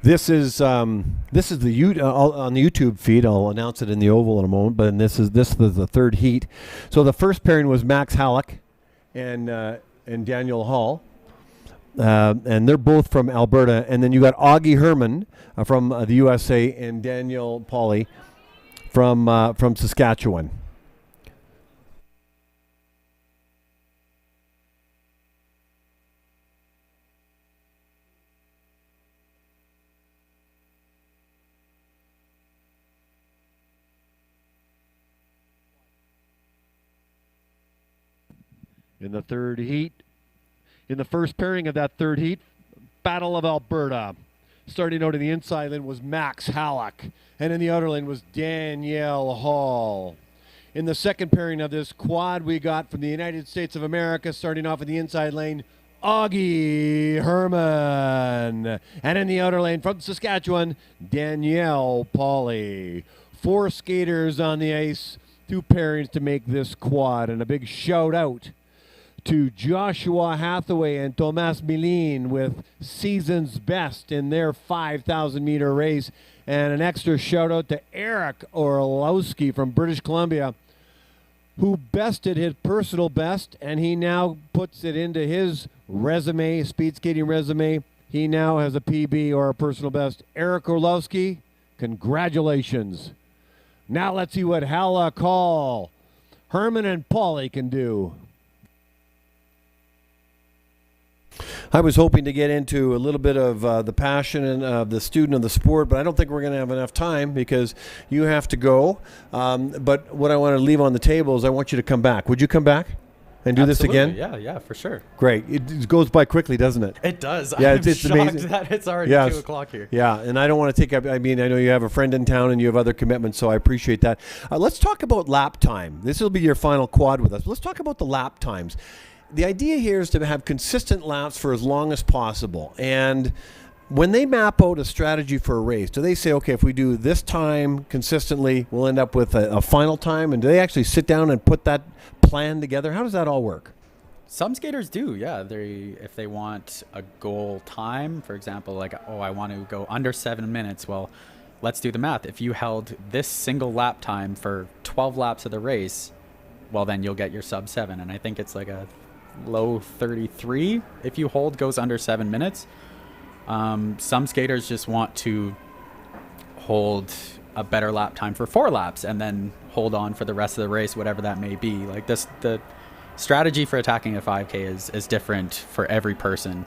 This is the on the YouTube feed. I'll announce it in the oval in a moment. But this is the third heat. So the first pairing was Max Halleck and Daniel Hall, and they're both from Alberta. And then you got Augie Herman from the USA and Daniel Pauly from Saskatchewan. In the third heat, in the first pairing of that third heat, Battle of Alberta. Starting out in the inside lane was Max Halleck, and in the outer lane was Danielle Hall. In the second pairing of this quad, we got from the United States of America, starting off in the inside lane, Augie Herman. And in the outer lane from Saskatchewan, Danielle Pauly. 4 skaters on the ice, 2 pairings to make this quad, and a big shout out to Joshua Hathaway and Thomas Milin with season's best in their 5,000 meter race. And an extra shout out to Eric Orlowski from British Columbia, who bested his personal best, and he now puts it into his resume, speed skating resume. He now has a PB or a personal best. Eric Orlowski, congratulations. Now let's see what Halleck, Hall, Herman, and Pauly can do. I was hoping to get into a little bit of the passion and the student of the sport, but I don't think we're going to have enough time because you have to go. But what I want to leave on the table is I want you to come back. Would you come back and do Absolutely. this again? Yeah, for sure. Great. It goes by quickly, doesn't it? It does. Yeah, I'm it's shocked amazing that it's already 2 o'clock here. Yeah, and I don't want to take up, I know you have a friend in town and you have other commitments, so I appreciate that. Let's talk about lap time. This will be your final quad with us. Let's talk about the lap times. The idea here is to have consistent laps for as long as possible. And when they map out a strategy for a race, do they say, okay, if we do this time consistently, we'll end up with a final time? And do they actually sit down and put that plan together? How does that all work? Some skaters do, yeah. If they want a goal time, for example, like, I want to go under 7 minutes. Well, let's do the math. If you held this single lap time for 12 laps of the race, well, then you'll get your sub 7. And I think it's like a low 33 if you hold goes under 7 minutes. Some skaters just want to hold a better lap time for 4 laps and then hold on for the rest of the race, whatever that may be. Like the strategy for attacking a 5K is different for every person.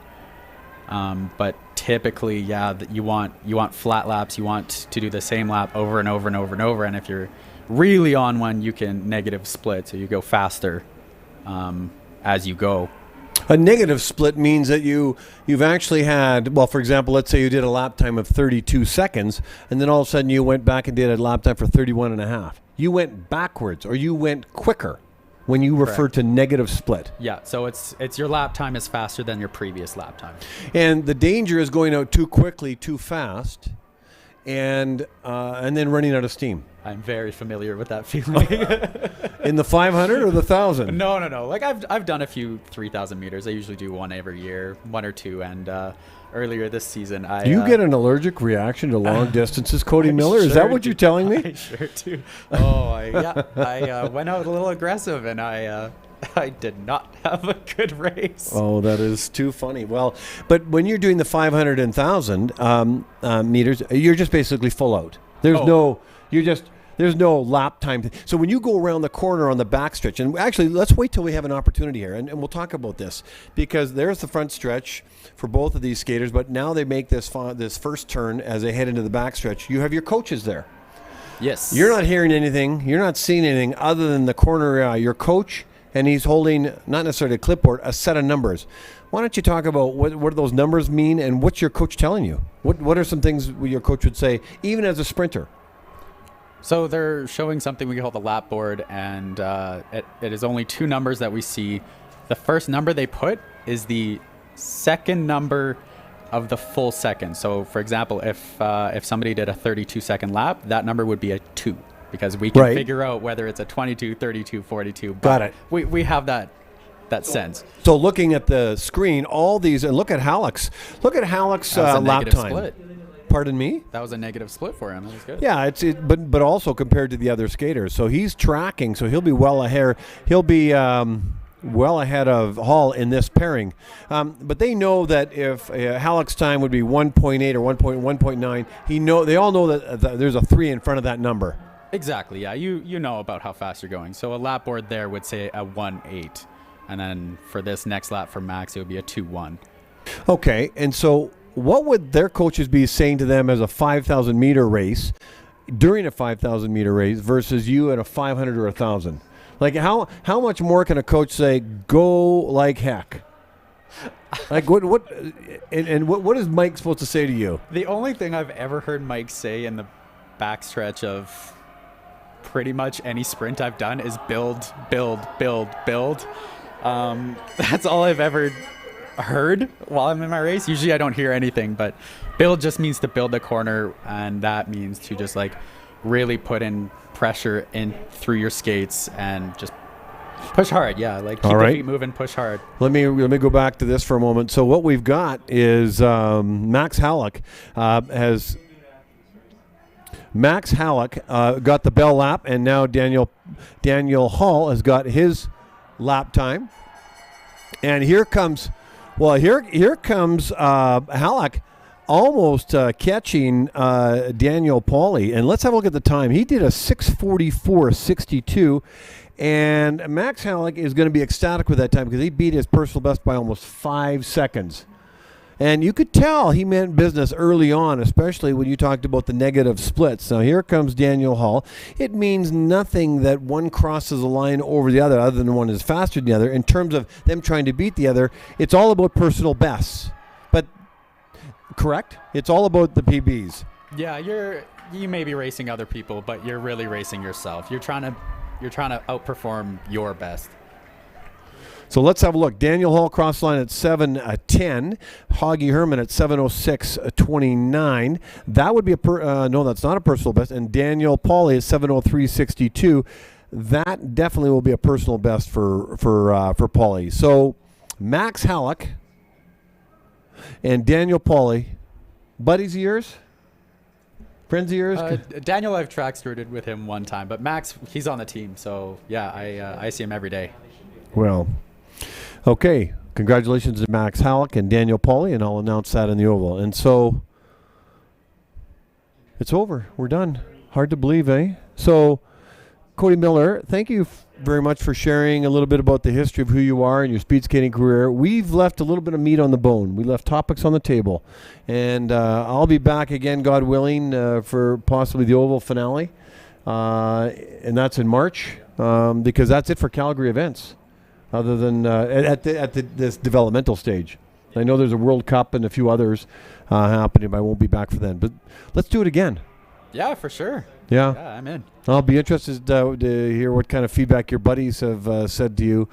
But typically, you want flat laps. You want to do the same lap over and over and over and over. And if you're really on one, you can negative split, so you go faster as you go. A negative split means that you've actually had, well, for example, let's say you did a lap time of 32 seconds, and then all of a sudden you went back and did a lap time for 31 and a half. You went backwards, or you went quicker when you refer to negative split. Yeah, so it's your lap time is faster than your previous lap time. And the danger is going out too quickly, too fast, and then running out of steam. I'm very familiar with that feeling. In the 500 or the 1,000? No. Like I've done a few 3,000 meters. I usually do one every year, 1 or 2. And earlier this season, Do you get an allergic reaction to long distances, Cody Miller? Is that what you're telling me? I sure do. I went out a little aggressive, and I did not have a good race. Oh, that is too funny. Well, but when you're doing the 500 and 1,000 meters, you're just basically full out. There's no lap time. So when you go around the corner on the backstretch, and actually let's wait till we have an opportunity here, and we'll talk about this, because there's the front stretch for both of these skaters, but now they make this first turn as they head into the backstretch. You have your coaches there. Yes. You're not hearing anything. You're not seeing anything other than the corner, your coach, and he's holding, not necessarily a clipboard, a set of numbers. Why don't you talk about what do those numbers mean, and what's your coach telling you? What are some things your coach would say, even as a sprinter? So they're showing something we call the lap board, and it is only 2 numbers that we see. The first number they put is the second number of the full second. So, for example, if somebody did a 32-second lap, that number would be a 2, because we can figure out whether it's a 22, 32, 42. Got it. We have that sense. So looking at the screen, all these, and look at Halleck's lap time. Split. Pardon me? That was a negative split for him. That was good. Yeah, but also compared to the other skaters. So he's tracking, so he'll be well ahead. He'll be well ahead of Hall in this pairing. But they know that if Halleck's time would be 1.8 or 1.9, they all know that there's a 3 in front of that number. Exactly, yeah. You know about how fast you're going. So a lap board there would say a 1.8. And then for this next lap for Max, it would be a 2.1. Okay, and so what would their coaches be saying to them as a 5,000 meter race, during a 5,000 meter race, versus you at a 500 or 1,000? Like how much more can a coach say, go like heck? Like what is Mike supposed to say to you? The only thing I've ever heard Mike say in the backstretch of pretty much any sprint I've done is build, build, build, build. That's all I've ever heard while I'm in my race. Usually I don't hear anything, but build just means to build the corner, and that means to just like really put in pressure in through your skates and just push hard. Yeah, like keep the feet moving, push hard. Let me go back to this for a moment. So what we've got is Max Halleck got the Bell lap, and now Daniel Hall has got his lap time. And here comes Halleck almost catching Daniel Pauly. And let's have a look at the time. He did a 6:44.62, and Max Halleck is going to be ecstatic with that time because he beat his personal best by almost 5 seconds. And you could tell he meant business early on, especially when you talked about the negative splits. Now here comes Daniel Hall. It means nothing that one crosses a line over the other than one is faster than the other. In terms of them trying to beat the other, it's all about personal bests. But correct? It's all about the PBs. Yeah, you may be racing other people, but you're really racing yourself. You're trying to outperform your best. So let's have a look. Daniel Hall cross line at 7:10. Hoggy Herman at 7:06.29. That would be no, that's not a personal best. And Daniel Pauly at 7:03.62. That definitely will be a personal best for Pauly. So Max Halleck and Daniel Pauly, buddies of yours? Friends of yours? Daniel, I've track started with him one time, but Max, he's on the team. So, yeah, I see him every day. Well, okay. Congratulations to Max Halleck and Daniel Pauly, and I'll announce that in the Oval. And so it's over. We're done. Hard to believe, eh? So, Cody Miller, thank you very much for sharing a little bit about the history of who you are and your speed skating career. We've left a little bit of meat on the bone. We left topics on the table. And I'll be back again, God willing, for possibly the Oval finale. And that's in March, because that's it for Calgary events, other than at this developmental stage. I know there's a World Cup and a few others happening, but I won't be back for then. But let's do it again. Yeah, for sure. Yeah, I'm in. I'll be interested to hear what kind of feedback your buddies have said to you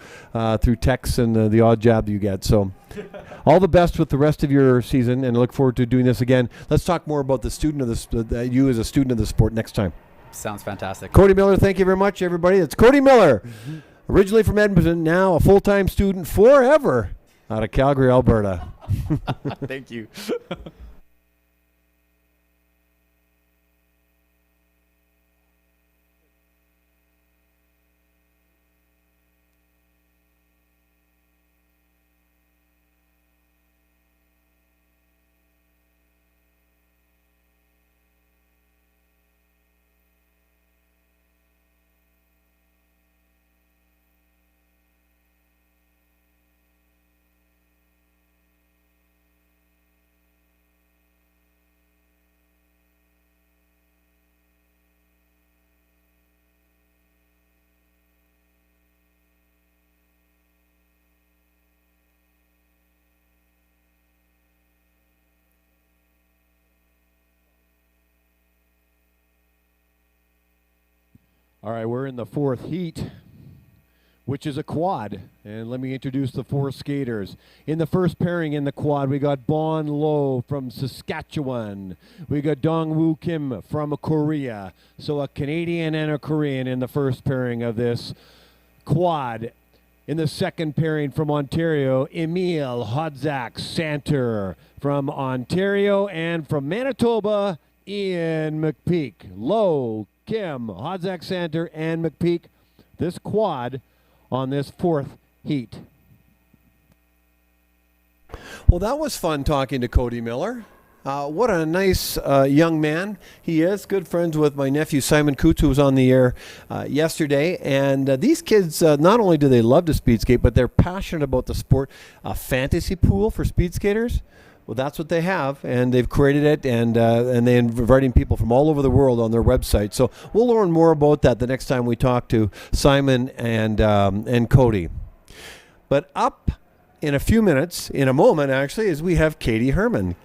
through texts and the odd jab you get. So all the best with the rest of your season, and I look forward to doing this again. Let's talk more about the student of you as a student of the sport next time. Sounds fantastic. Cody Miller, thank you very much, everybody. It's Cody Miller, originally from Edmonton, now a full-time student forever out of Calgary, Alberta. Thank you. All right, we're in the fourth heat, which is a quad. And let me introduce the four skaters. In the first pairing in the quad, we got Bon Lo from Saskatchewan. We got Dong Woo Kim from Korea. So a Canadian and a Korean in the first pairing of this quad. In the second pairing from Ontario, Emil Hodzak Santer from Ontario, and from Manitoba, Ian McPeak. Low, Kim, Hodzak Santer, and McPeak. This quad on this fourth heat. Well, that was fun talking to Cody Miller. What a nice young man he is. Good friends with my nephew Simon Cootes, who was on the air yesterday. And these kids, not only do they love to speed skate, but they're passionate about the sport. A fantasy pool for speed skaters. Well, that's what they have, and they've created it, and they're inviting people from all over the world on their website. So we'll learn more about that the next time we talk to Simon and Cody. But up in a few minutes, in a moment actually, is we have Katie Herman.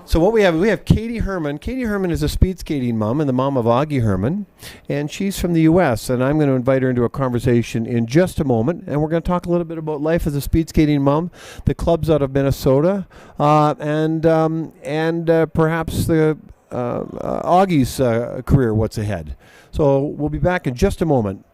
So what we have Katie Herman. Katie Herman is a speed skating mom and the mom of Augie Herman, and she's from the U.S., and I'm going to invite her into a conversation in just a moment, and we're going to talk a little bit about life as a speed skating mom, the clubs out of Minnesota, and perhaps the Augie's career, what's ahead. So we'll be back in just a moment.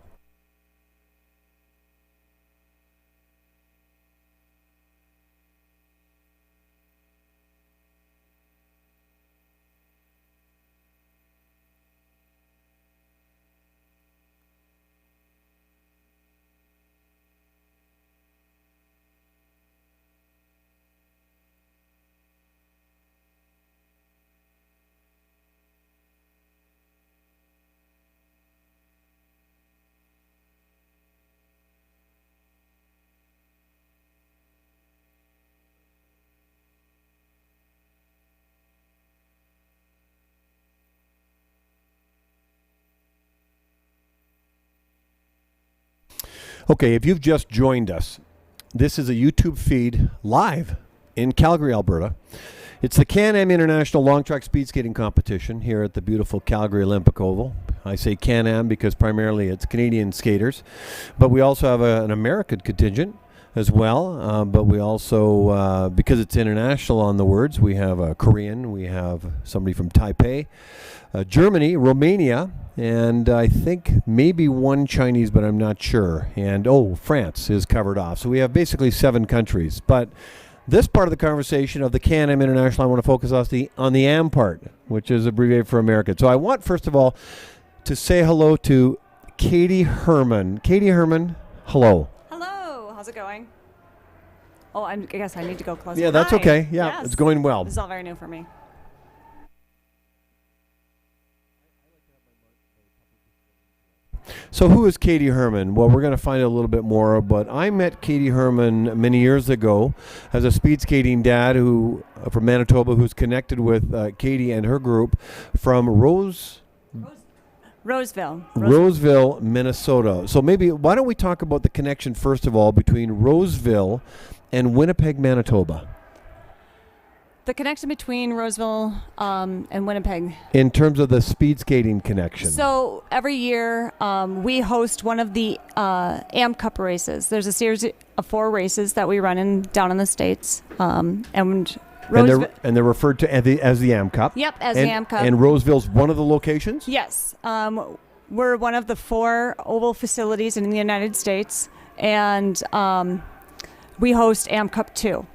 Okay, if you've just joined us, this is a YouTube feed live in Calgary, Alberta. It's the CanAm International Long Track Speed Skating Competition here at the beautiful Calgary Olympic Oval. I say CanAm because primarily it's Canadian skaters, but we also have an American contingent as well. But we also, because it's international on the words, we have a Korean, we have somebody from Taipei, Germany, Romania, and I think maybe one Chinese, but I'm not sure. And France is covered off. So we have basically 7 countries. But This part of the conversation of the CanAm International, I want to focus on the AM part, which is abbreviated for American. So I want, first of all, to say hello to Katie Herman. Katie Herman, hello. Hello. How's it going? Oh, I guess I need to go closer. Yeah, that's Hi. okay. Yeah, Yes. it's going well. This is all very new for me. So who is Katie Herman? Well, we're going to find out a little bit more, but I met Katie Herman many years ago as a speed skating dad who from Manitoba who's connected with Katie and her group from Roseville, Minnesota. So maybe why don't we talk about the connection first of all between Roseville and Winnipeg, Manitoba? The connection between Roseville and Winnipeg. In terms of the speed skating connection. So every year we host one of the AM Cup races. There's a series of 4 races that we run down in the States. And they're referred to as the AM Cup. Yep, as the AM Cup. And Roseville's one of the locations? Yes. We're one of the 4 oval facilities in the United States. And we host AM Cup 2.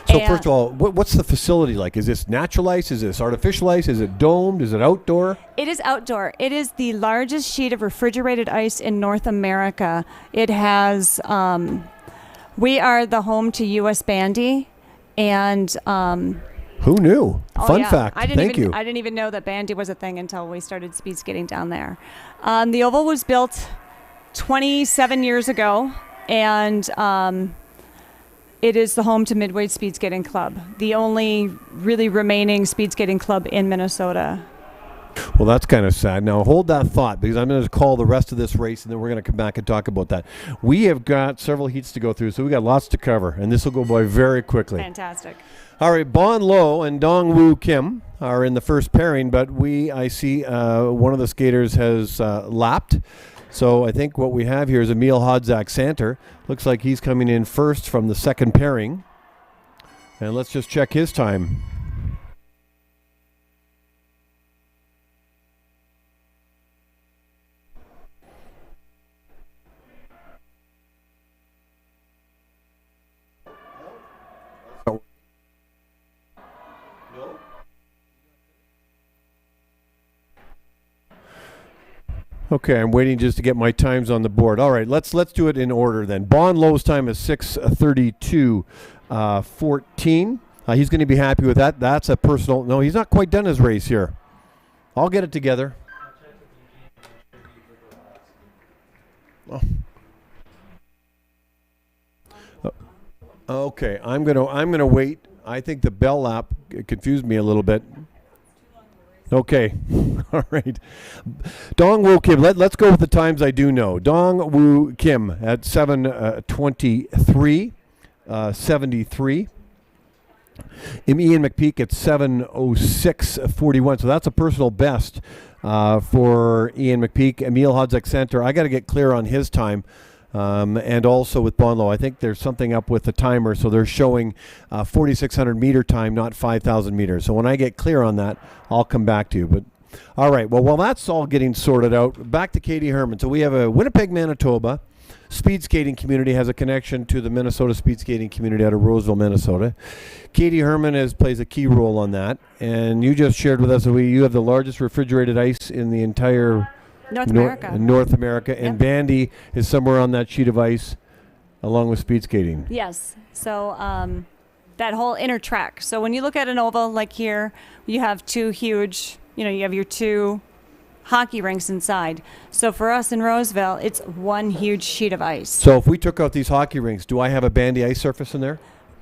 So first of all, what's the facility like? Is this natural ice? Is this artificial ice? Is it domed? Is it outdoor? It is outdoor. It is the largest sheet of refrigerated ice in North America. It has, we are the home to U.S. Bandy, and who knew? Fun fact. Thank you. I didn't even know that bandy was a thing until we started speed skating down there. The oval was built 27 years ago, and it is the home to Midway Speed Skating Club, the only really remaining speed skating club in Minnesota. Well, that's kind of sad. Now, hold that thought because I'm going to call the rest of this race and then we're going to come back and talk about that. We have got several heats to go through, so we got lots to cover, and this will go by very quickly. Fantastic. All right, Bon Lo and Dong Woo Kim are in the first pairing, but I see one of the skaters has lapped. So I think what we have here is Emil Hodzak-Santer. Looks like he's coming in first from the second pairing. And let's just check his time. Okay, I'm waiting just to get my times on the board. All right, let's do it in order then. Bon Lo's time is 6:32:14. He's going to be happy with that. That's a personal. No, he's not quite done his race here. I'll get it together. Oh. Okay, I'm gonna wait. I think the bell lap confused me a little bit. Okay, all right. Dong Woo Kim, let's go with the times I do know. Dong Woo Kim at 7:23:73. Ian McPeak at 7:06:41. So that's a personal best for Ian McPeak. Emil Hodzak-Santer, I got to get clear on his time. And also with Bon Lo, I think there's something up with the timer, so they're showing 4,600 meter time, not 5,000 meters. So when I get clear on that, I'll come back to you. But all right, well, while that's all getting sorted out, back to Katie Herman. So we have a Winnipeg, Manitoba speed skating community has a connection to the Minnesota speed skating community out of Roseville, Minnesota. Katie Herman plays a key role on that, and you just shared with us that you have the largest refrigerated ice in the entire North America, and Yep. bandy is somewhere on that sheet of ice along with speed skating. Yes. So that whole inner track. So when you look at an oval like here, you have 2 huge, you have your 2 hockey rinks inside. So for us in Roseville, it's one huge sheet of ice. So if we took out these hockey rinks, do I have a bandy ice surface in there?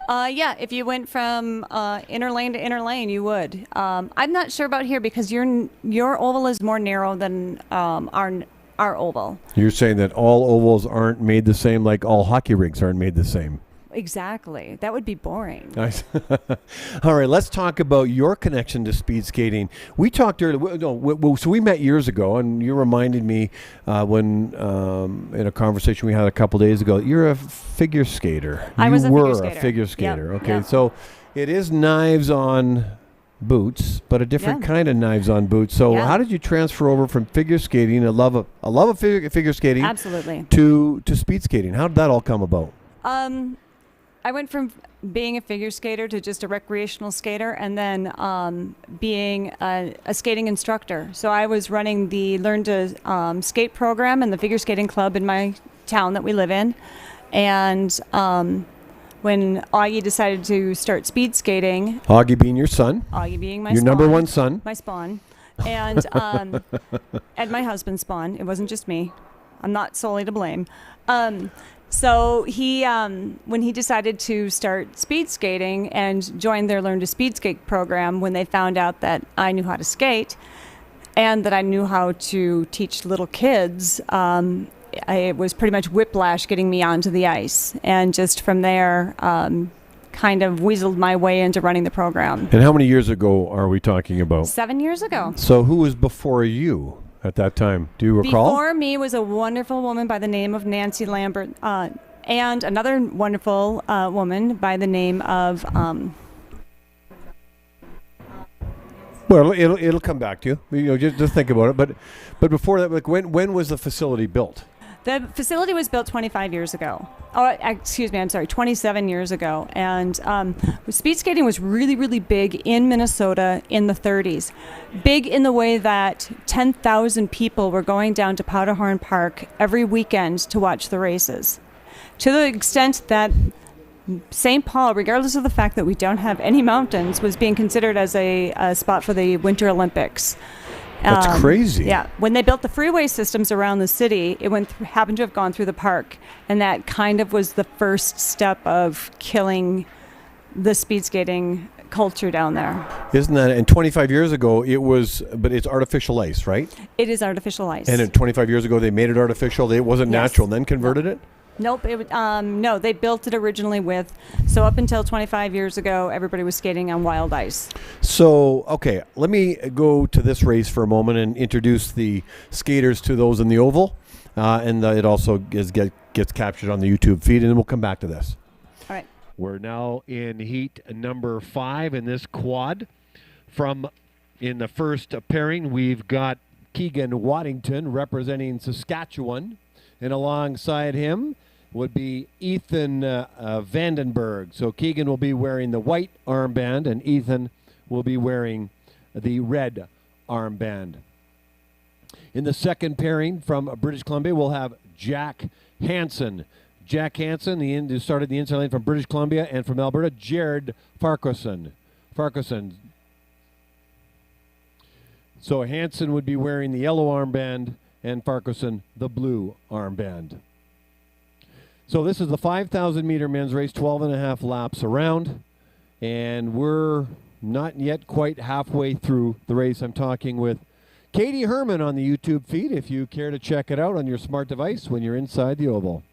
Yeah, if you went from inner lane to inner lane, you would. I'm not sure about here because your oval is more narrow than our oval. You're saying that all ovals aren't made the same, like all hockey rinks aren't made the same. Exactly. That would be boring. Nice. All right, let's talk about your connection to speed skating. We talked earlier, so we met years ago, and you reminded me when in a conversation we had a couple days ago, you're a figure skater. I was a figure skater. Yep. Okay, Yep. so it is knives on boots, but a different kind of knives on boots. So how did you transfer over from figure skating, a love of figure skating, Absolutely, to speed skating? How did that all come about? I went from being a figure skater to just a recreational skater, and then being a skating instructor. So I was running the Learn to Skate program and the figure skating club in my town that we live in. And when Augie decided to start speed skating, Augie being your son, Augie being my your spawn, number one son, my spawn, and and my husband's spawn. It wasn't just me. I'm not solely to blame. So he, when he decided to start speed skating and joined their Learn to Speed Skate program, when they found out that I knew how to skate and that I knew how to teach little kids, it was pretty much whiplash getting me onto the ice. And just from there, kind of weaseled my way into running the program. And how many years ago are we talking about? 7 years ago. So who was before you at that time? Do you recall? Before me was a wonderful woman by the name of Nancy Lambert, and another wonderful woman by the name of... Well, it'll come back to you. You know, just think about it. But before that, like when was the facility built? The facility was built 25 years ago. Oh, excuse me, I'm sorry, 27 years ago. And speed skating was really, really big in Minnesota in the 30s. Big in the way that 10,000 people were going down to Powderhorn Park every weekend to watch the races. To the extent that St. Paul, regardless of the fact that we don't have any mountains, was being considered as a spot for the Winter Olympics. That's crazy. Yeah. When they built the freeway systems around the city, it happened to have gone through the park. And that kind of was the first step of killing the speed skating culture down there. Isn't that? And 25 years ago, it was, but it's artificial ice, right? It is artificial ice. And 25 years ago, they made it artificial. It wasn't Yes. natural, and then converted it? Nope. No, they built it originally with. So up until 25 years ago, everybody was skating on wild ice. So, okay, let me go to this race for a moment and introduce the skaters to those in the oval. And it also gets captured on the YouTube feed, and then we'll come back to this. All right. We're now in heat number 5 in this quad. In the first pairing, we've got Keegan Waddington representing Saskatchewan, and alongside him would be Ethan Vandenberg. So Keegan will be wearing the white armband, and Ethan will be wearing the red armband. In the second pairing from British Columbia, we'll have Jack Hansen. Jack Hansen, who started the inside lane from British Columbia, and from Alberta, Jared Farquharson. So Hansen would be wearing the yellow armband, and Farquharson the blue armband. So this is the 5,000 meter men's race, 12 and a half laps around, and we're not yet quite halfway through the race. I'm talking with Katie Herman on the YouTube feed if you care to check it out on your smart device when you're inside the oval.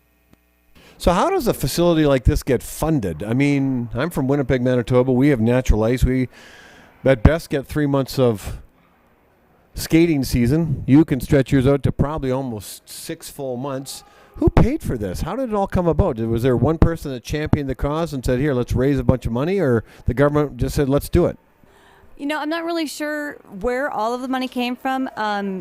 So how does a facility like this get funded? I mean, I'm from Winnipeg, Manitoba. We have natural ice. We at best get 3 months of skating season. You can stretch yours out to probably almost 6 full months. Who paid for this? How did it all come about? Was there one person that championed the cause and said, here, let's raise a bunch of money, or the government just said, let's do it? You know, I'm not really sure where all of the money came from.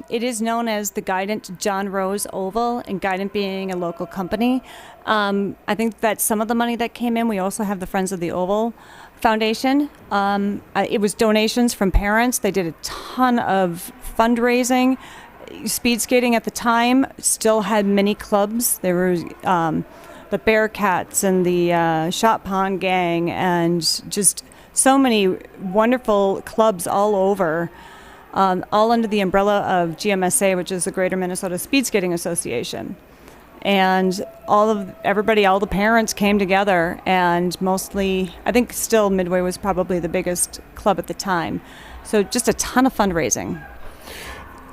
It is known as the Guidant John Rose Oval, and Guidant being a local company. I think that some of the money that came in, we also have the Friends of the Oval Foundation. It was donations from parents. They did a ton of fundraising. Speed skating at the time still had many clubs. There were the Bearcats and the Shot Pond Gang, and just so many wonderful clubs all over, all under the umbrella of GMSA, which is the Greater Minnesota Speed Skating Association. And all the parents came together, and mostly, I think still Midway was probably the biggest club at the time. So just a ton of fundraising.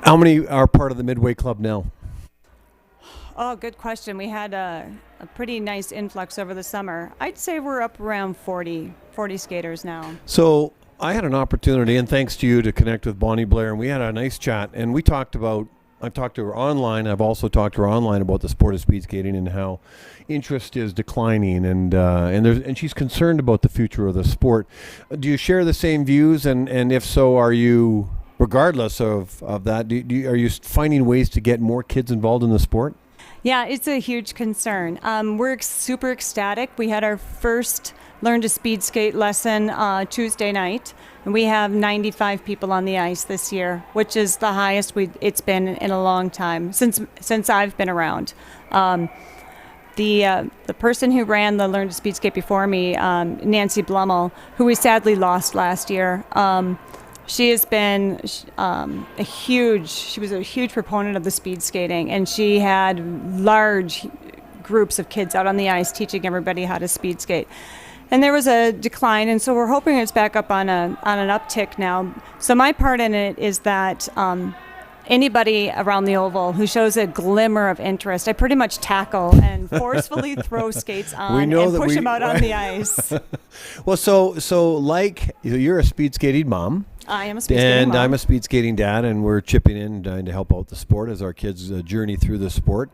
How many are part of the Midway Club now? Oh, good question. We had a pretty nice influx over the summer. I'd say we're up around 40 skaters now. So I had an opportunity, and thanks to you, to connect with Bonnie Blair, and we had a nice chat, and we talked about, I've talked to her online, I've also talked to her online about the sport of speed skating and how interest is declining, and she's concerned about the future of the sport. Do you share the same views, and if so, are you, regardless of that, are you finding ways to get more kids involved in the sport? Yeah, it's a huge concern. We're super ecstatic. We had our first Learn to Speed Skate lesson Tuesday night, and we have 95 people on the ice this year, which is the highest it's been in a long time, since I've been around. The person who ran the Learn to Speed Skate before me, Nancy Blummel, who we sadly lost last year, she has been she was a huge proponent of the speed skating, and she had large groups of kids out on the ice teaching everybody how to speed skate. And there was a decline, and so we're hoping it's back up on an uptick now. So my part in it is that anybody around the oval who shows a glimmer of interest, I pretty much tackle and forcefully throw skates on and push them out on the ice. Well, so like you're a speed skating mom. I am a speed skating mom. And I'm a speed skating dad, and we're chipping in to help out the sport as our kids journey through the sport.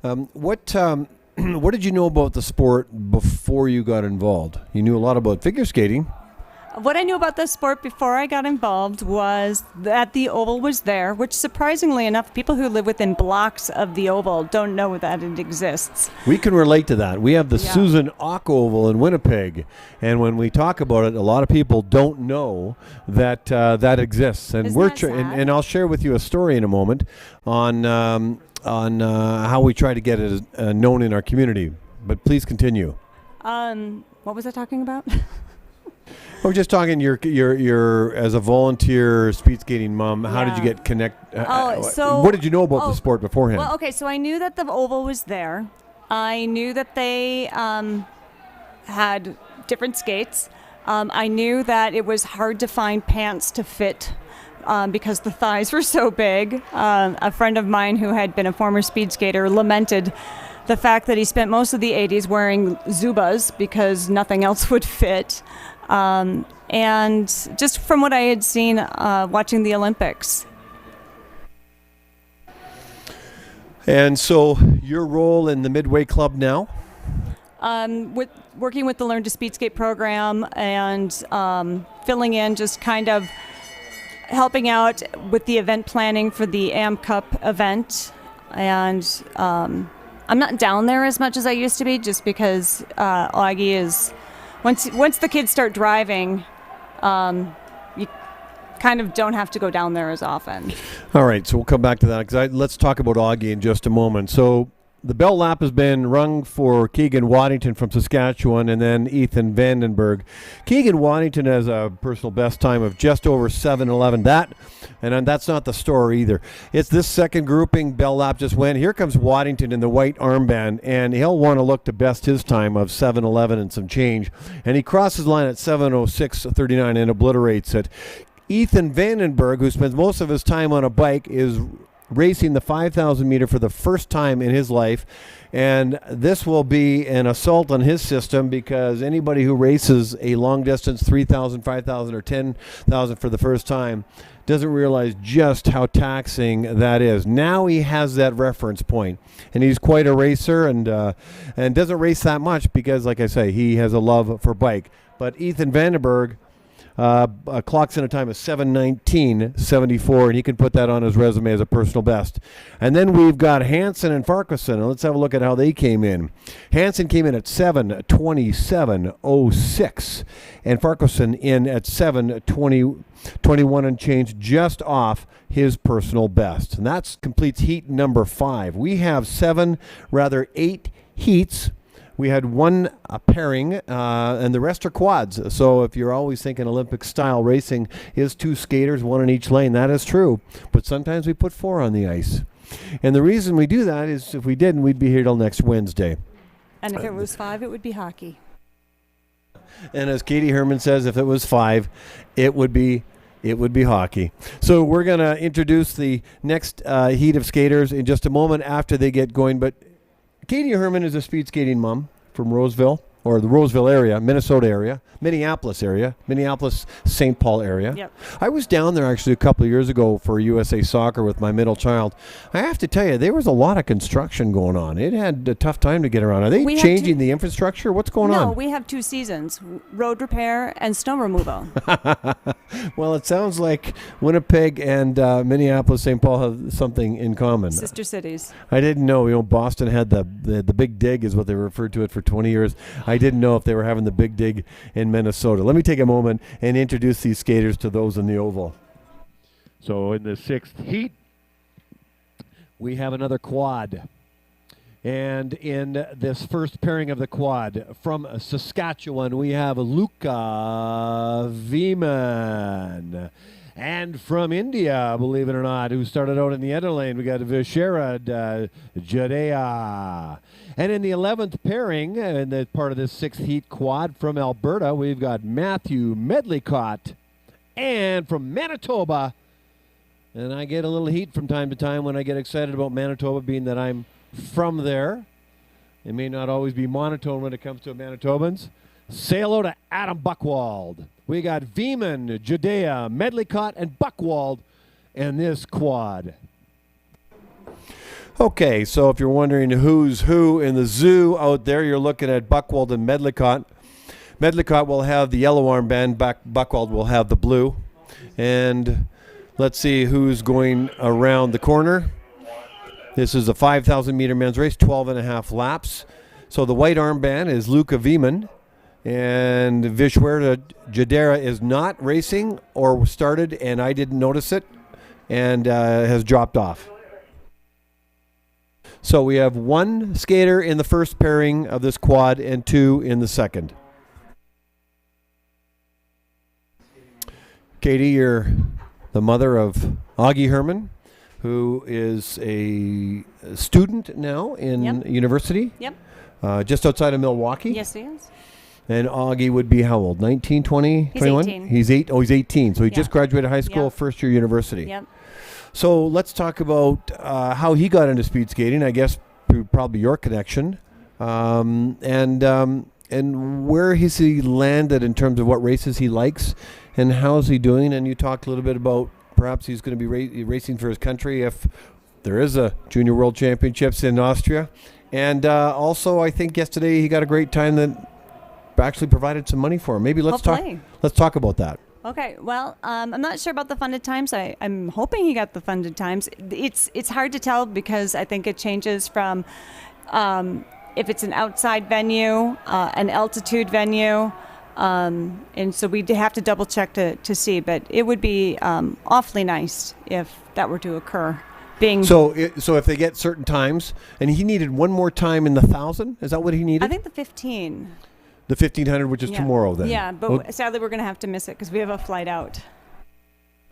What did you know about the sport before you got involved? You knew a lot about figure skating. What I knew about the sport before I got involved was that the oval was there, which surprisingly enough, people who live within blocks of the oval don't know that it exists. We can relate to that. We have the Susan Ock Oval in Winnipeg, and when we talk about it, a lot of people don't know that that exists. And and I'll share with you a story in a moment on how we try to get it known in our community. But please continue. What was I talking about? We're just talking your as a volunteer speed skating mom. How did you get what did you know about the sport beforehand? Well, okay, so I knew that the oval was there. I knew that they had different skates. I knew that it was hard to find pants to fit because the thighs were so big. A friend of mine who had been a former speed skater lamented the fact that he spent most of the 80s wearing Zubas because nothing else would fit. And just from what I had seen watching the Olympics. And so your role in the Midway Club now? Working with the Learn to Speed Skate program and filling in, just kind of helping out with the event planning for the Am Cup event. And I'm not down there as much as I used to be, just because Augie is... Once the kids start driving, you kind of don't have to go down there as often. All right, so we'll come back to that because let's talk about Augie in just a moment. So the bell lap has been rung for Keegan Waddington from Saskatchewan and then Ethan Vandenberg. Keegan Waddington has a personal best time of just over 7:11. And that's not the story either. It's this second grouping. Bell lap just went. Here comes Waddington in the white armband, and he'll want to look to best his time of 7:11 and some change. And he crosses the line at 7:06:39 and obliterates it. Ethan Vandenberg, who spends most of his time on a bike, is racing the 5,000 meter for the first time in his life. And this will be an assault on his system because anybody who races a long distance, 3,000, 5,000, or 10,000 for the first time doesn't realize just how taxing that is. Now he has that reference point, and he's quite a racer and doesn't race that much because, like I say, he has a love for bike. But Ethan Vandenberg clocks in a time of 7:19.74, and he can put that on his resume as a personal best. And then we've got Hansen and Farquharson, and let's have a look at how they came in. Hansen came in at 7:27.06, and Farquharson in at 7:21 and change, just off his personal best. And that completes heat number 5. We have 8 heats. We had one pairing, and the rest are quads. So if you're always thinking Olympic-style racing is 2 skaters, 1 in each lane, that is true. But sometimes we put 4 on the ice. And the reason we do that is if we didn't, we'd be here till next Wednesday. And if it was 5, it would be hockey. And as Katie Herman says, if it was 5, it would be hockey. So we're going to introduce the next heat of skaters in just a moment after they get going. But Katie Herman is a speed skating mom from Roseville. or the Roseville area, Minnesota area, Minneapolis, St. Paul area. Yep. I was down there actually a couple of years ago for USA Soccer with my middle child. I have to tell you, there was a lot of construction going on. It had a tough time to get around. Are they changing the infrastructure? What's going on? No, we have 2 seasons, road repair and snow removal. Well, it sounds like Winnipeg and Minneapolis, St. Paul have something in common. Sister cities. I didn't know. Boston had the big dig is what they referred to it for 20 years. I didn't know if they were having the big dig in Minnesota. Let me take a moment and introduce these skaters to those in the oval. So in the 6th heat, we have another quad. And in this first pairing of the quad, from Saskatchewan, we have Luca Vemen. And from India, believe it or not, who started out in the other lane, we got Visharad Jadea. And in the 11th pairing, in the part of this 6th heat quad from Alberta, we've got Matthew Medlicott. And from Manitoba, and I get a little heat from time to time when I get excited about Manitoba, being that I'm from there. It may not always be monotone when it comes to Manitobans. Say hello to Adam Buchwald. We got Vemen, Judea, Medlicott, and Buchwald in this quad. Okay, so if you're wondering who's who in the zoo out there, you're looking at Buchwald and Medlicott. Medlicott will have the yellow armband, Buchwald will have the blue. And let's see who's going around the corner. This is a 5,000 meter men's race, 12 and a half laps. So the white armband is Luca Vemen. And Vishwerta Jadera is not racing or started, and I didn't notice it, and has dropped off. So we have 1 skater in the first pairing of this quad and 2 in the second. Katie, you're the mother of Augie Herman, who is a student now in university. Yep. Just outside of Milwaukee. Yes, he is. And Augie would be how old? 19, 20, He's 21? 18. He's 18. So he Yeah. just graduated high school, Yep. first year university. Yep. So let's talk about how he got into speed skating. I guess through probably your connection, and where has he landed in terms of what races he likes, and how's he doing? And you talked a little bit about perhaps he's going to be racing for his country if there is a Junior World Championships in Austria. And also, I think yesterday he got a great time that actually provided some money for him. Maybe let's talk about that. Okay, well, I'm not sure about the funded times. I'm hoping he got the funded times. It's hard to tell because I think it changes from if it's an outside venue, an altitude venue, and so we'd have to double check to see. But it would be awfully nice if that were to occur. So if they get certain times, and he needed one more time in the 1,000, is that what he needed? I think the 15. The 1,500, which is tomorrow then. Yeah, but sadly we're going to have to miss it because we have a flight out.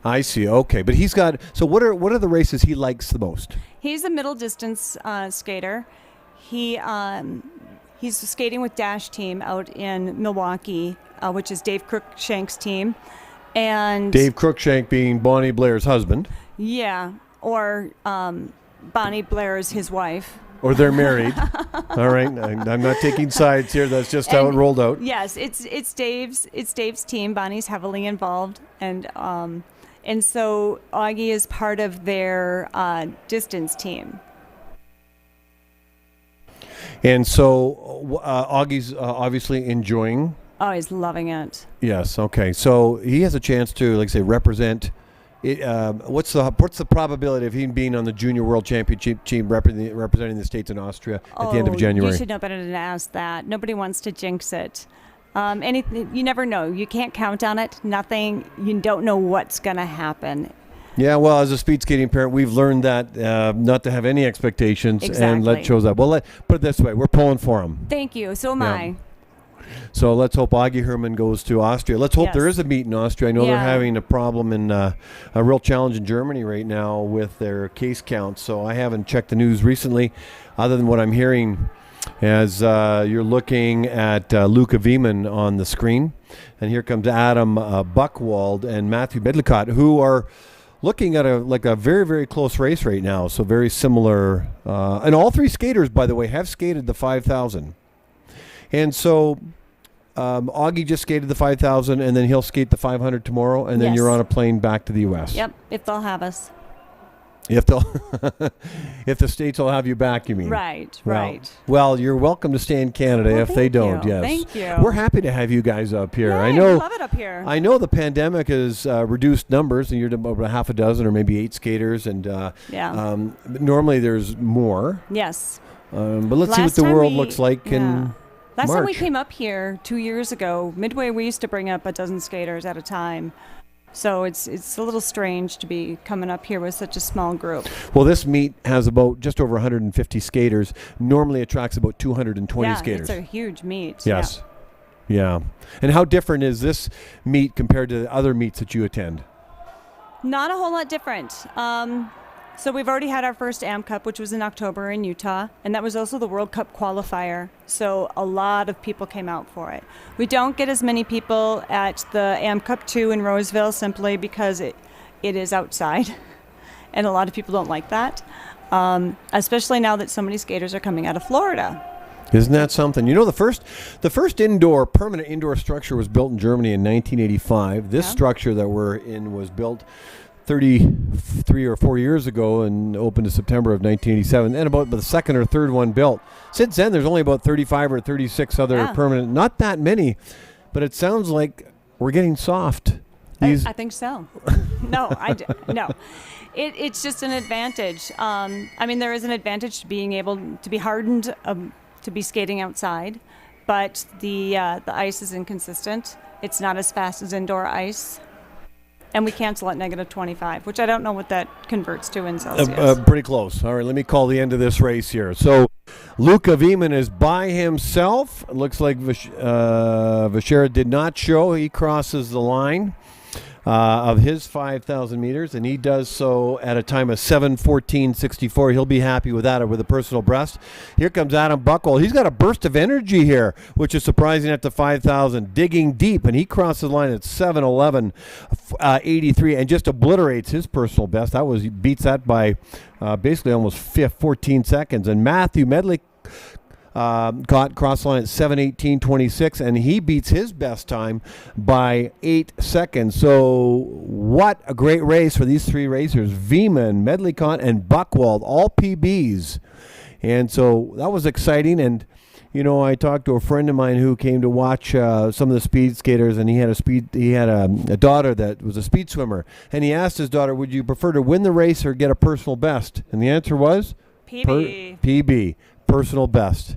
I see. Okay, but he's got. So what are the races he likes the most? He's a middle distance skater. He's skating with Dash Team out in Milwaukee, which is Dave Crookshank's team, and Dave Crookshank being Bonnie Blair's husband. Yeah, or Bonnie Blair is his wife. Or they're married. All right, I'm not taking sides here. That's just how it rolled out. Yes, it's Dave's team. Bonnie's heavily involved, and so Augie is part of their distance team. And so Augie's obviously enjoying. Oh, he's loving it. Yes. Okay. So he has a chance to, like, say, represent. What's the probability of him being on the Junior World Championship team representing the States in Austria at the end of January? You should know better than to ask that. Nobody wants to jinx it. Anything, you never know. You can't count on it. Nothing. You don't know what's going to happen. Yeah, well, as a speed skating parent, we've learned that not to have any expectations and let shows up. Well, put it this way. We're pulling for him. Thank you. So am I. So let's hope Augie Herman goes to Austria. Let's hope there is a meet in Austria. I know they're having a problem in a real challenge in Germany right now with their case count. So I haven't checked the news recently other than what I'm hearing as you're looking at Luca Vemen on the screen. And here comes Adam Buchwald and Matthew Medlicott, who are looking at a very, very close race right now. So very similar. And all three skaters, by the way, have skated the 5,000. And so Augie just skated the 5,000, and then he'll skate the 500 tomorrow, and then Yes. you're on a plane back to the U.S. Yep, if they'll have us. If they'll, if the states will have you back, you mean? Right, Well- right. Well, you're welcome to stay in Canada Well, if they thank don't. you. Yes, Thank you. We're happy to have you guys up here. I Yay, know. we love it up here. I know the pandemic has reduced numbers, and you're about a half a dozen or maybe 8 skaters, and Yeah. but normally there's more. Yes. But let's see what Last the time world we- looks like yeah. in Last time we March. came up here 2 years ago, Midway, we used to bring up a dozen skaters at a time. So it's a little strange to be coming up here with such a small group. Well, this meet has about just over 150 skaters. Normally attracts about 220 yeah, skaters. it's a huge meet. Yes. Yeah. And how different is this meet compared to the other meets that you attend? Yeah. Not a whole lot different. So we've already had our first Am Cup, which was in October in Utah, and that was also the World Cup qualifier. So a lot of people came out for it. We don't get as many people at the Am Cup 2 in Roseville simply because it is outside, and a lot of people don't like that, especially now that so many skaters are coming out of Florida. Isn't that something? You know, the first permanent indoor structure was built in Germany in 1985. This Yeah. structure that we're in was built 33 or 4 years ago and opened in September of 1987. And about the second or third one built. Since then, there's only about 35 or 36 other Yeah. permanent. Not that many, but it sounds like we're getting soft. I think so. No. It's just an advantage. I mean, there is an advantage to being able to be hardened to be skating outside, but the ice is inconsistent. It's not as fast as indoor ice. And we cancel at -25, which I don't know what that converts to in Celsius. Pretty close. All right, let me call the end of this race here. So, Luca Vemen is by himself. It looks like Vachera did not show. He crosses the line of his 5,000 meters, and he does so at a time of 7:14.64. He'll be happy with that, with a personal best. Here comes Adam Buckle. He's got a burst of energy here, which is surprising at the 5,000. Digging deep, and he crosses the line at 7:11.83 and just obliterates his personal best. He beats that by basically almost 14 seconds. And Matthew Medley got cross line at 7:18.26, and he beats his best time by 8 seconds. So what a great race for these three racers. Vemen, Medlicott, and Buchwald, all PBs. And so that was exciting. And, you know, I talked to a friend of mine who came to watch some of the speed skaters, and he had a daughter that was a speed swimmer. And he asked his daughter, would you prefer to win the race or get a personal best? And the answer was? PB, personal best.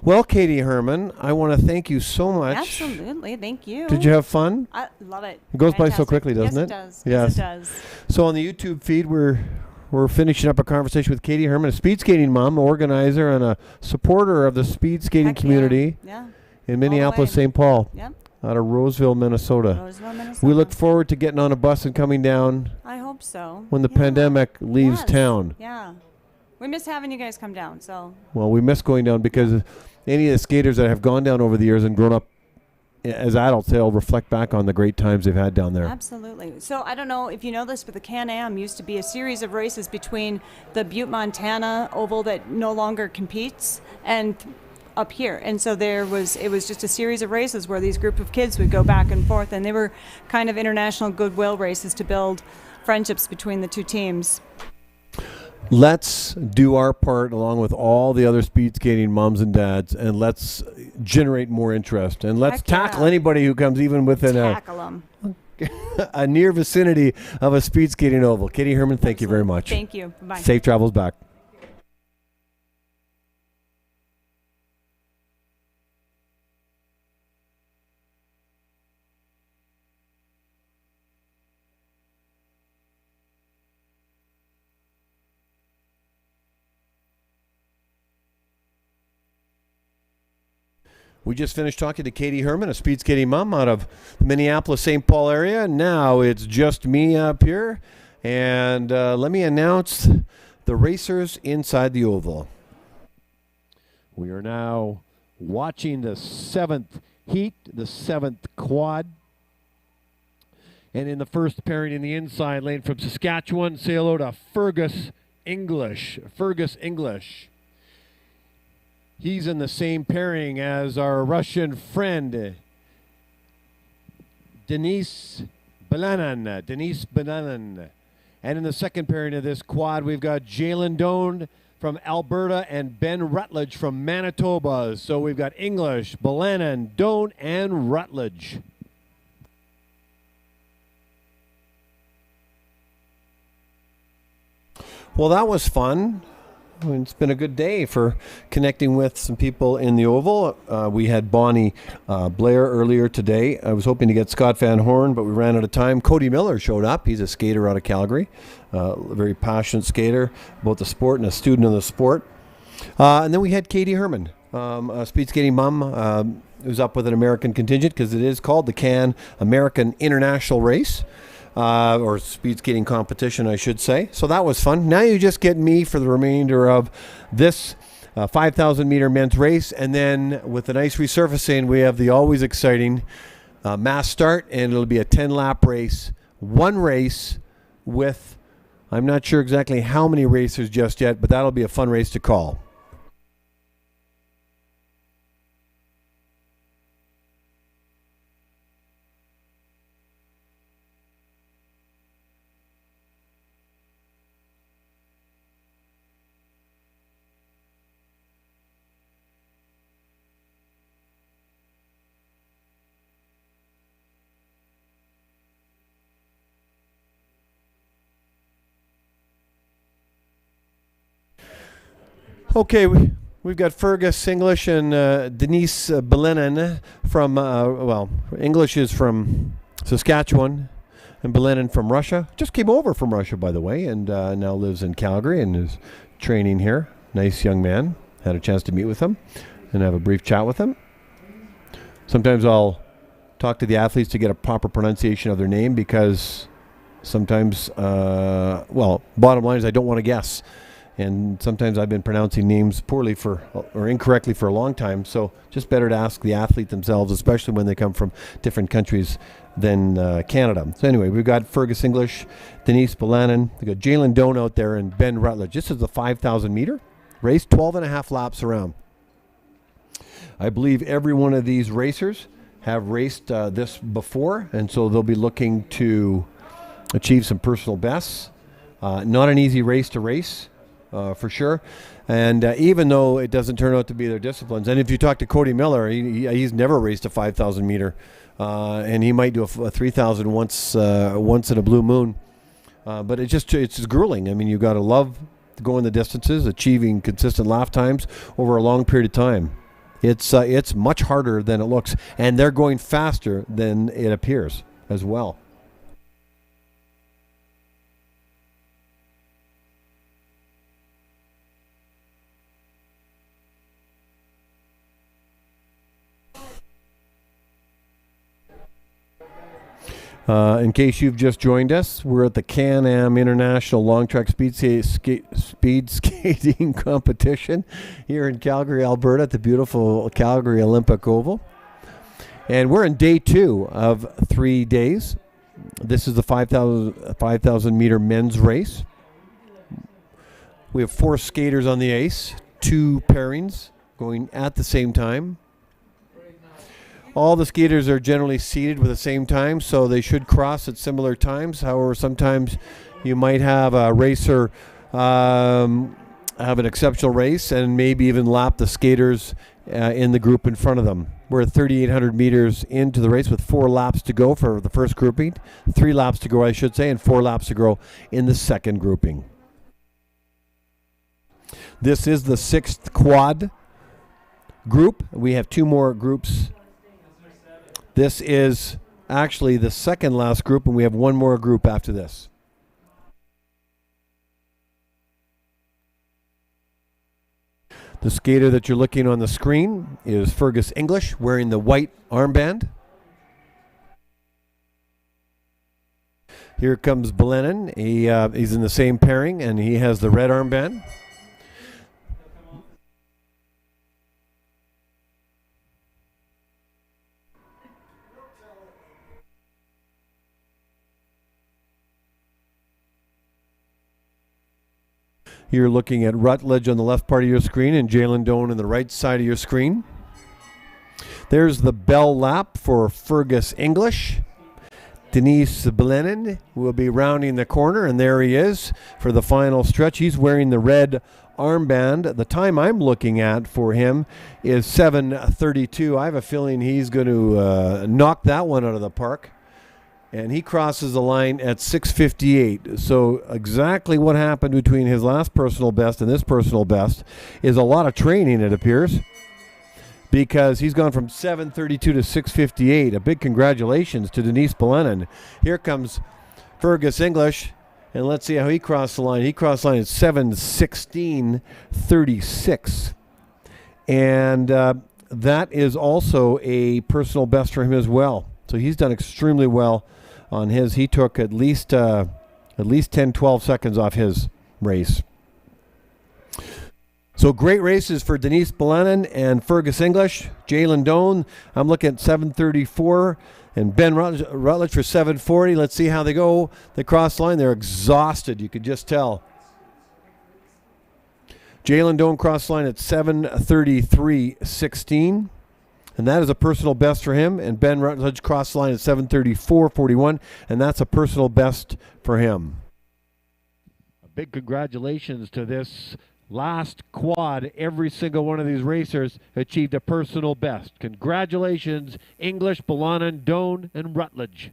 Well, Katie Herman, I want to thank you so much. Absolutely. Thank you. Did you have fun? I love it. It goes by so Fantastic. quickly, doesn't yes, it? Does. Yes. Yes, it does. So on the YouTube feed, we're finishing up a conversation with Katie Herman, a speed skating mom, organizer, and a supporter of the speed skating Heck yeah. community Yeah. in Minneapolis, way. St. Paul, Yep. out of Roseville, Minnesota. Roseville, Minnesota. We look forward to getting on a bus and coming down I hope so. when the Yeah. pandemic leaves Yes. town. Yeah. We miss having you guys come down, so. Well, we miss going down because any of the skaters that have gone down over the years and grown up as adults, they'll reflect back on the great times they've had down there. Absolutely. So I don't know if you know this, but the CanAm used to be a series of races between the Butte, Montana oval that no longer competes and up here. And so it was just a series of races where these group of kids would go back and forth, and they were kind of international goodwill races to build friendships between the two teams. Let's do our part along with all the other speed skating moms and dads, and let's generate more interest. And let's Heck yeah. tackle anybody who comes even within Tackle them. a near vicinity of a speed skating oval. Katie Herman, thank you very much. Thank you. Bye. Safe travels back. We just finished talking to Katie Herman, a speed skating mom out of the Minneapolis-St. Paul area. Now it's just me up here. And let me announce the racers inside the oval. We are now watching the 7th heat, the 7th quad. And in the first pairing in the inside lane from Saskatchewan, say hello to Fergus English. He's in the same pairing as our Russian friend, Denis Belenan. And in the second pairing of this quad, we've got Jalen Doan from Alberta and Ben Rutledge from Manitoba. So we've got English, Belenan, Doan, and Rutledge. Well, that was fun. It's been a good day for connecting with some people in the Oval. We had Bonnie Blair earlier today. I was hoping to get Scott Van Horn, but we ran out of time. Cody Miller showed up. He's a skater out of Calgary, a very passionate skater about the sport and a student of the sport. And then we had Katie Herman, a speed skating mom, who's up with an American contingent because it is called the CanAm American International Race. Or speed skating competition, I should say. So that was fun. Now you just get me for the remainder of this 5,000 meter men's race. And then with the nice resurfacing, we have the always exciting mass start, and it'll be a 10-lap race. One race with, I'm not sure exactly how many racers just yet, but that'll be a fun race to call. Okay, we've got Fergus English and Denise Belenan from, English is from Saskatchewan and Belenan from Russia. Just came over from Russia, by the way, and now lives in Calgary and is training here. Nice young man. Had a chance to meet with him and have a brief chat with him. Sometimes I'll talk to the athletes to get a proper pronunciation of their name because sometimes, bottom line is I don't want to guess. And sometimes I've been pronouncing names poorly or incorrectly for a long time. So just better to ask the athlete themselves, especially when they come from different countries than Canada. So anyway, we've got Fergus English, Denise Belenan, we've got Jalen Doan out there, and Ben Rutledge. This is the 5,000 meter race, 12 and a half laps around. I believe every one of these racers have raced this before, and so they'll be looking to achieve some personal bests. Not an easy race to race. For sure. And even though it doesn't turn out to be their disciplines, and if you talk to Cody Miller, he's never raced a 5,000 meter, and he might do a 3,000 once in a blue moon. But it's just grueling. I mean, you've got to love going the distances, achieving consistent lap times over a long period of time. It's much harder than it looks, and they're going faster than it appears as well. In case you've just joined us, we're at the CanAm International Long Track Speed Skating Competition here in Calgary, Alberta, at the beautiful Calgary Olympic Oval. And we're in day 2 of 3 days. This is the 5,000 meter men's race. We have 4 skaters on the ice, 2 pairings going at the same time. All the skaters are generally seated with the same time, so they should cross at similar times. However, sometimes you might have a racer have an exceptional race and maybe even lap the skaters in the group in front of them. We're 3,800 meters into the race with 4 laps to go for the first grouping, 3 laps to go, I should say, and 4 laps to go in the second grouping. This is the 6th quad group. We have 2 more groups. This is actually the second last group, and we have 1 more group after this. The skater that you're looking on the screen is Fergus English, wearing the white armband. Here comes Belenan. He's in the same pairing, and he has the red armband. You're looking at Rutledge on the left part of your screen and Jalen Doan on the right side of your screen. There's the bell lap for Fergus English. Denise Belenan will be rounding the corner, and there he is for the final stretch. He's wearing the red armband. The time I'm looking at for him is 7:32. I have a feeling he's going to knock that one out of the park. And he crosses the line at 6:58. So exactly what happened between his last personal best and this personal best is a lot of training, it appears, because he's gone from 7:32 to 6:58. A big congratulations to Denise Belenan. Here comes Fergus English, and let's see how he crossed the line. He crossed the line at 7:16:36. And that is also a personal best for him as well. So he's done extremely well on his. He took at least 10, 12 seconds off his race. So great races for Denise Belenan and Fergus English. Jalen Doan, I'm looking at 7:34, and Ben Rutledge for 7:40. Let's see how they go. They cross the line. They're exhausted. You could just tell. Jalen Doan crossed the line at 7:33:16. And that is a personal best for him. And Ben Rutledge crossed the line at 7:34:41, and that's a personal best for him. A big congratulations to this last quad. Every single one of these racers achieved a personal best. Congratulations, English, Belenan, Doan, and Rutledge.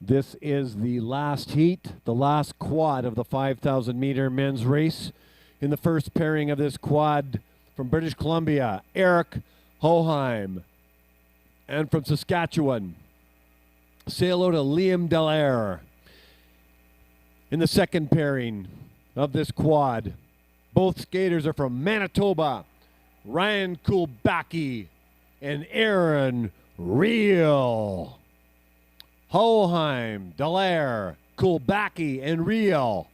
This is the last heat, the last quad of the 5,000 meter men's race. In the first pairing of this quad from British Columbia, Eric Hoheim. And from Saskatchewan, say hello to Liam Delaire. In the second pairing of this quad, both skaters are from Manitoba, Ryan Kulbacki and Aaron Reel. Hoheim, Delaire, Kulbacki, and Reel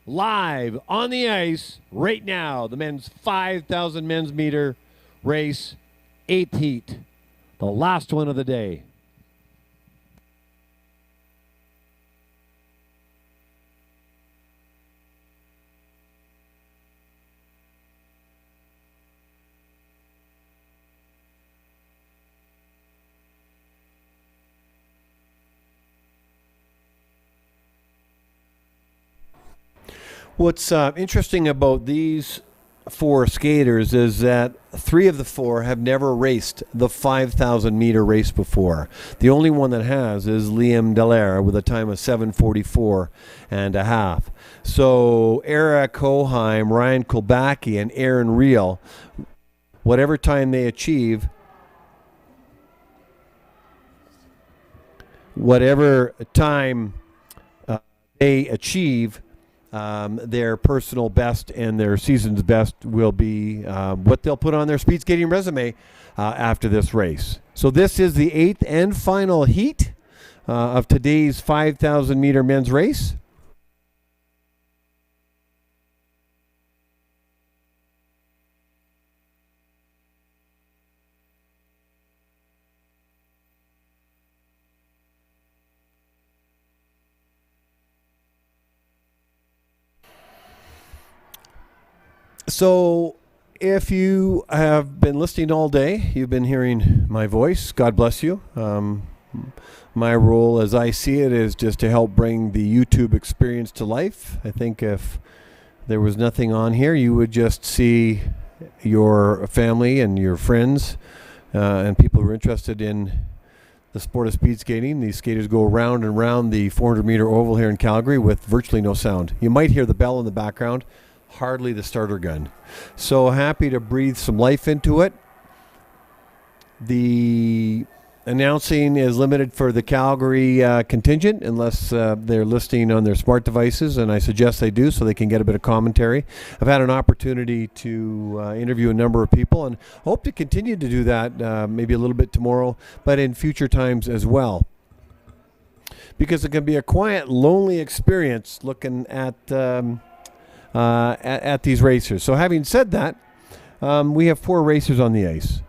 live on the ice right now. The men's 5,000 men's meter race, 8th heat, the last one of the day. What's interesting about these four skaters is that 3 of the 4 have never raced the 5,000 meter race before. The only one that has is Liam Delaire with a time of 7:44 and a half. So Eric Hoheim, Ryan Kulbacki, and Aaron Reel, whatever time they achieve, their personal best and their season's best will be what they'll put on their speed skating resume after this race. So this is the 8th and final heat of today's 5,000 meter men's race. So if you have been listening all day, you've been hearing my voice. God bless you. My role, as I see it, is just to help bring the YouTube experience to life. I think if there was nothing on here, you would just see your family and your friends and people who are interested in the sport of speed skating. These skaters go round and round the 400-meter oval here in Calgary with virtually no sound. You might hear the bell in the background, hardly the starter gun. So happy to breathe some life into it. The announcing is limited for the Calgary contingent unless they're listening on their smart devices, and I suggest they do so they can get a bit of commentary. I've had an opportunity to interview a number of people and hope to continue to do that maybe a little bit tomorrow, but in future times as well. Because it can be a quiet, lonely experience looking at these racers. So having said that, we have 4 racers on the ice.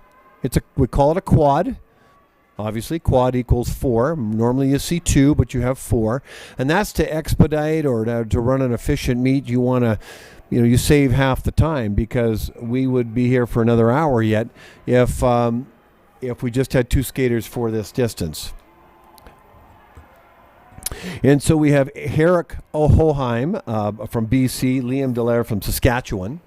We call it a quad. Obviously, quad equals 4. Normally you see 2, but you have 4. And that's to expedite or to run an efficient meet. You want to, you save half the time, because we would be here for another hour yet if we just had 2 skaters for this distance. And so we have Herrick Ohoheim from BC, Liam Delaire from Saskatchewan.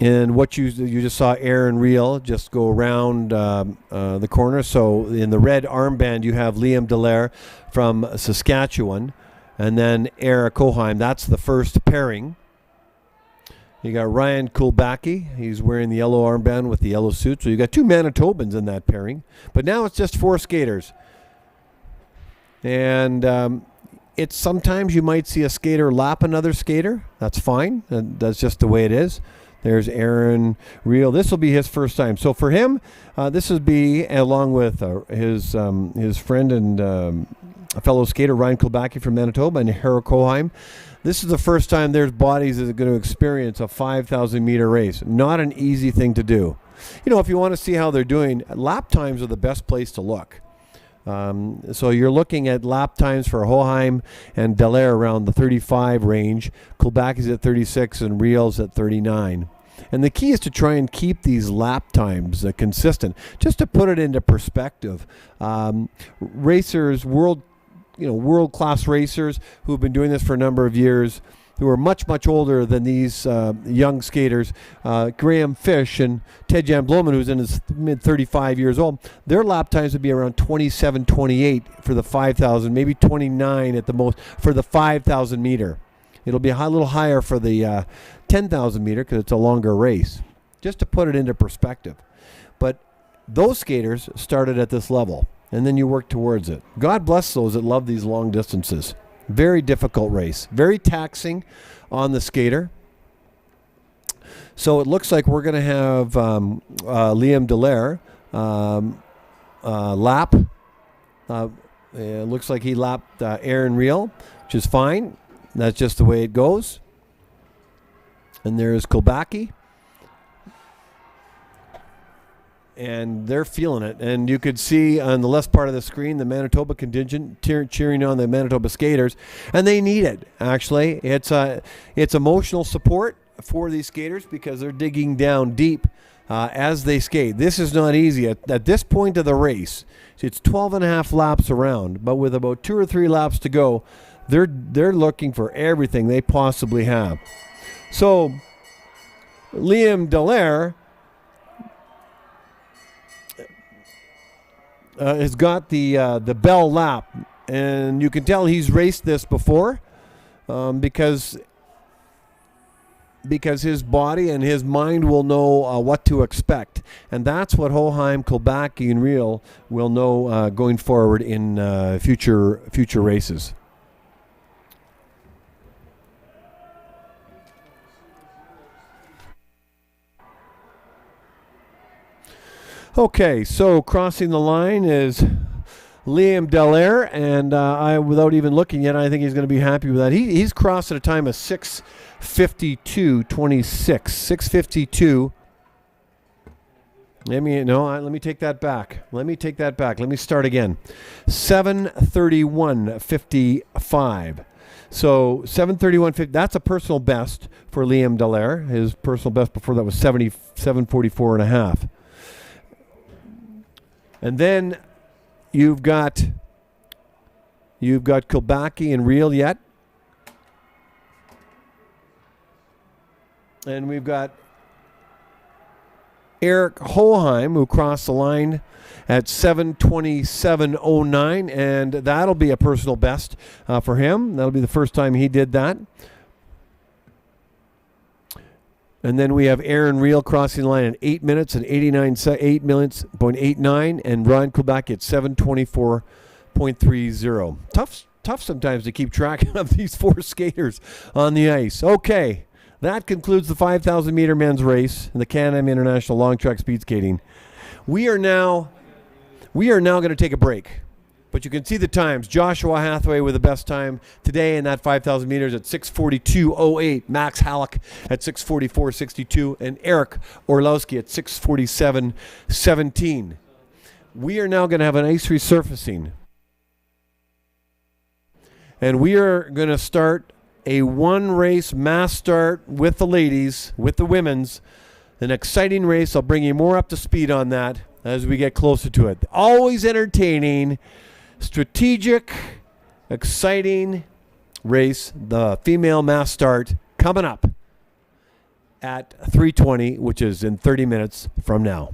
And what you just saw Aaron Reel just go around the corner. So in the red armband, you have Liam Delaire from Saskatchewan, and then Eric Oheim. That's the first pairing. You got Ryan Kulbacki. He's wearing the yellow armband with the yellow suit. So you got 2 Manitobans in that pairing. But now it's just 4 skaters. And it's sometimes you might see a skater lap another skater. That's fine. That's just the way it is. There's Aaron Reel. This will be his first time. So for him, this would be along with his friend and fellow skater Ryan Kulbacki from Manitoba and Herrick Oheim. This is the first time their bodies is going to experience a 5,000-meter race. Not an easy thing to do. If you want to see how they're doing, lap times are the best place to look. So you're looking at lap times for Hoheim and Delaire around the 35 range. Kulbacki's at 36 and Reel's at 39. And the key is to try and keep these lap times consistent. Just to put it into perspective, racers, world-class racers who've been doing this for a number of years, who are much, much older than these young skaters, Graham Fish and Ted Jan Bloman, who's in his mid-35 years old, their lap times would be around 27, 28 for the 5,000, maybe 29 at the most for the 5,000 meter. It'll be a little higher for the 10,000 meter because it's a longer race, just to put it into perspective. But those skaters started at this level, and then you work towards it. God bless those that love these long distances. Very difficult race, very taxing on the skater. So it looks like we're going to have Liam Delaire lap. It looks like he lapped Aaron Reel, which is fine. That's just the way it goes. And there's Kulbacki. And they're feeling it. And you could see on the left part of the screen the Manitoba contingent cheering on the Manitoba skaters. And they need it, actually. It's emotional support for these skaters because they're digging down deep as they skate. This is not easy. At this point of the race, it's 12 and a half laps around. But with about 2 or 3 laps to go, they're looking for everything they possibly have. So Liam Delaire has got the bell lap, and you can tell he's raced this before because his body and his mind will know what to expect, and that's what Hoheim, Kulbacki, and Reel will know going forward in future races. Okay, so crossing the line is Liam Delaire, and without even looking yet, I think he's going to be happy with that. He's crossed at a time of 6:52.26. 6:52. Let me take that back. Let me start again. 7:31.55. So 7:31.50. That's a personal best for Liam Delaire. His personal best before that was 77:44 and a half. And then you've got Kilbackie and Reel yet. And we've got Eric Holheim, who crossed the line at 7:27:09, and that'll be a personal best for him. That'll be the first time he did that. And then we have Aaron Reel crossing the line at 8 minutes and 8:89, and Ryan Kilbackie at 7:24.30. Tough sometimes to keep track of these four skaters on the ice. Okay, that concludes the 5,000 meter men's race in the CanAm International Long Track Speed Skating. We are now going to take a break. But you can see the times. Joshua Hathaway with the best time today in that 5,000 meters at 6:42:08. Max Halleck at 6:44:62. And Eric Orlowski at 6:47:17. We are now going to have an ice resurfacing. And we are going to start a one-race mass start with the ladies, with the women's. An exciting race. I'll bring you more up to speed on that as we get closer to it. Always entertaining. Strategic, exciting race, the female mass start coming up at 3:20, which is in 30 minutes from now.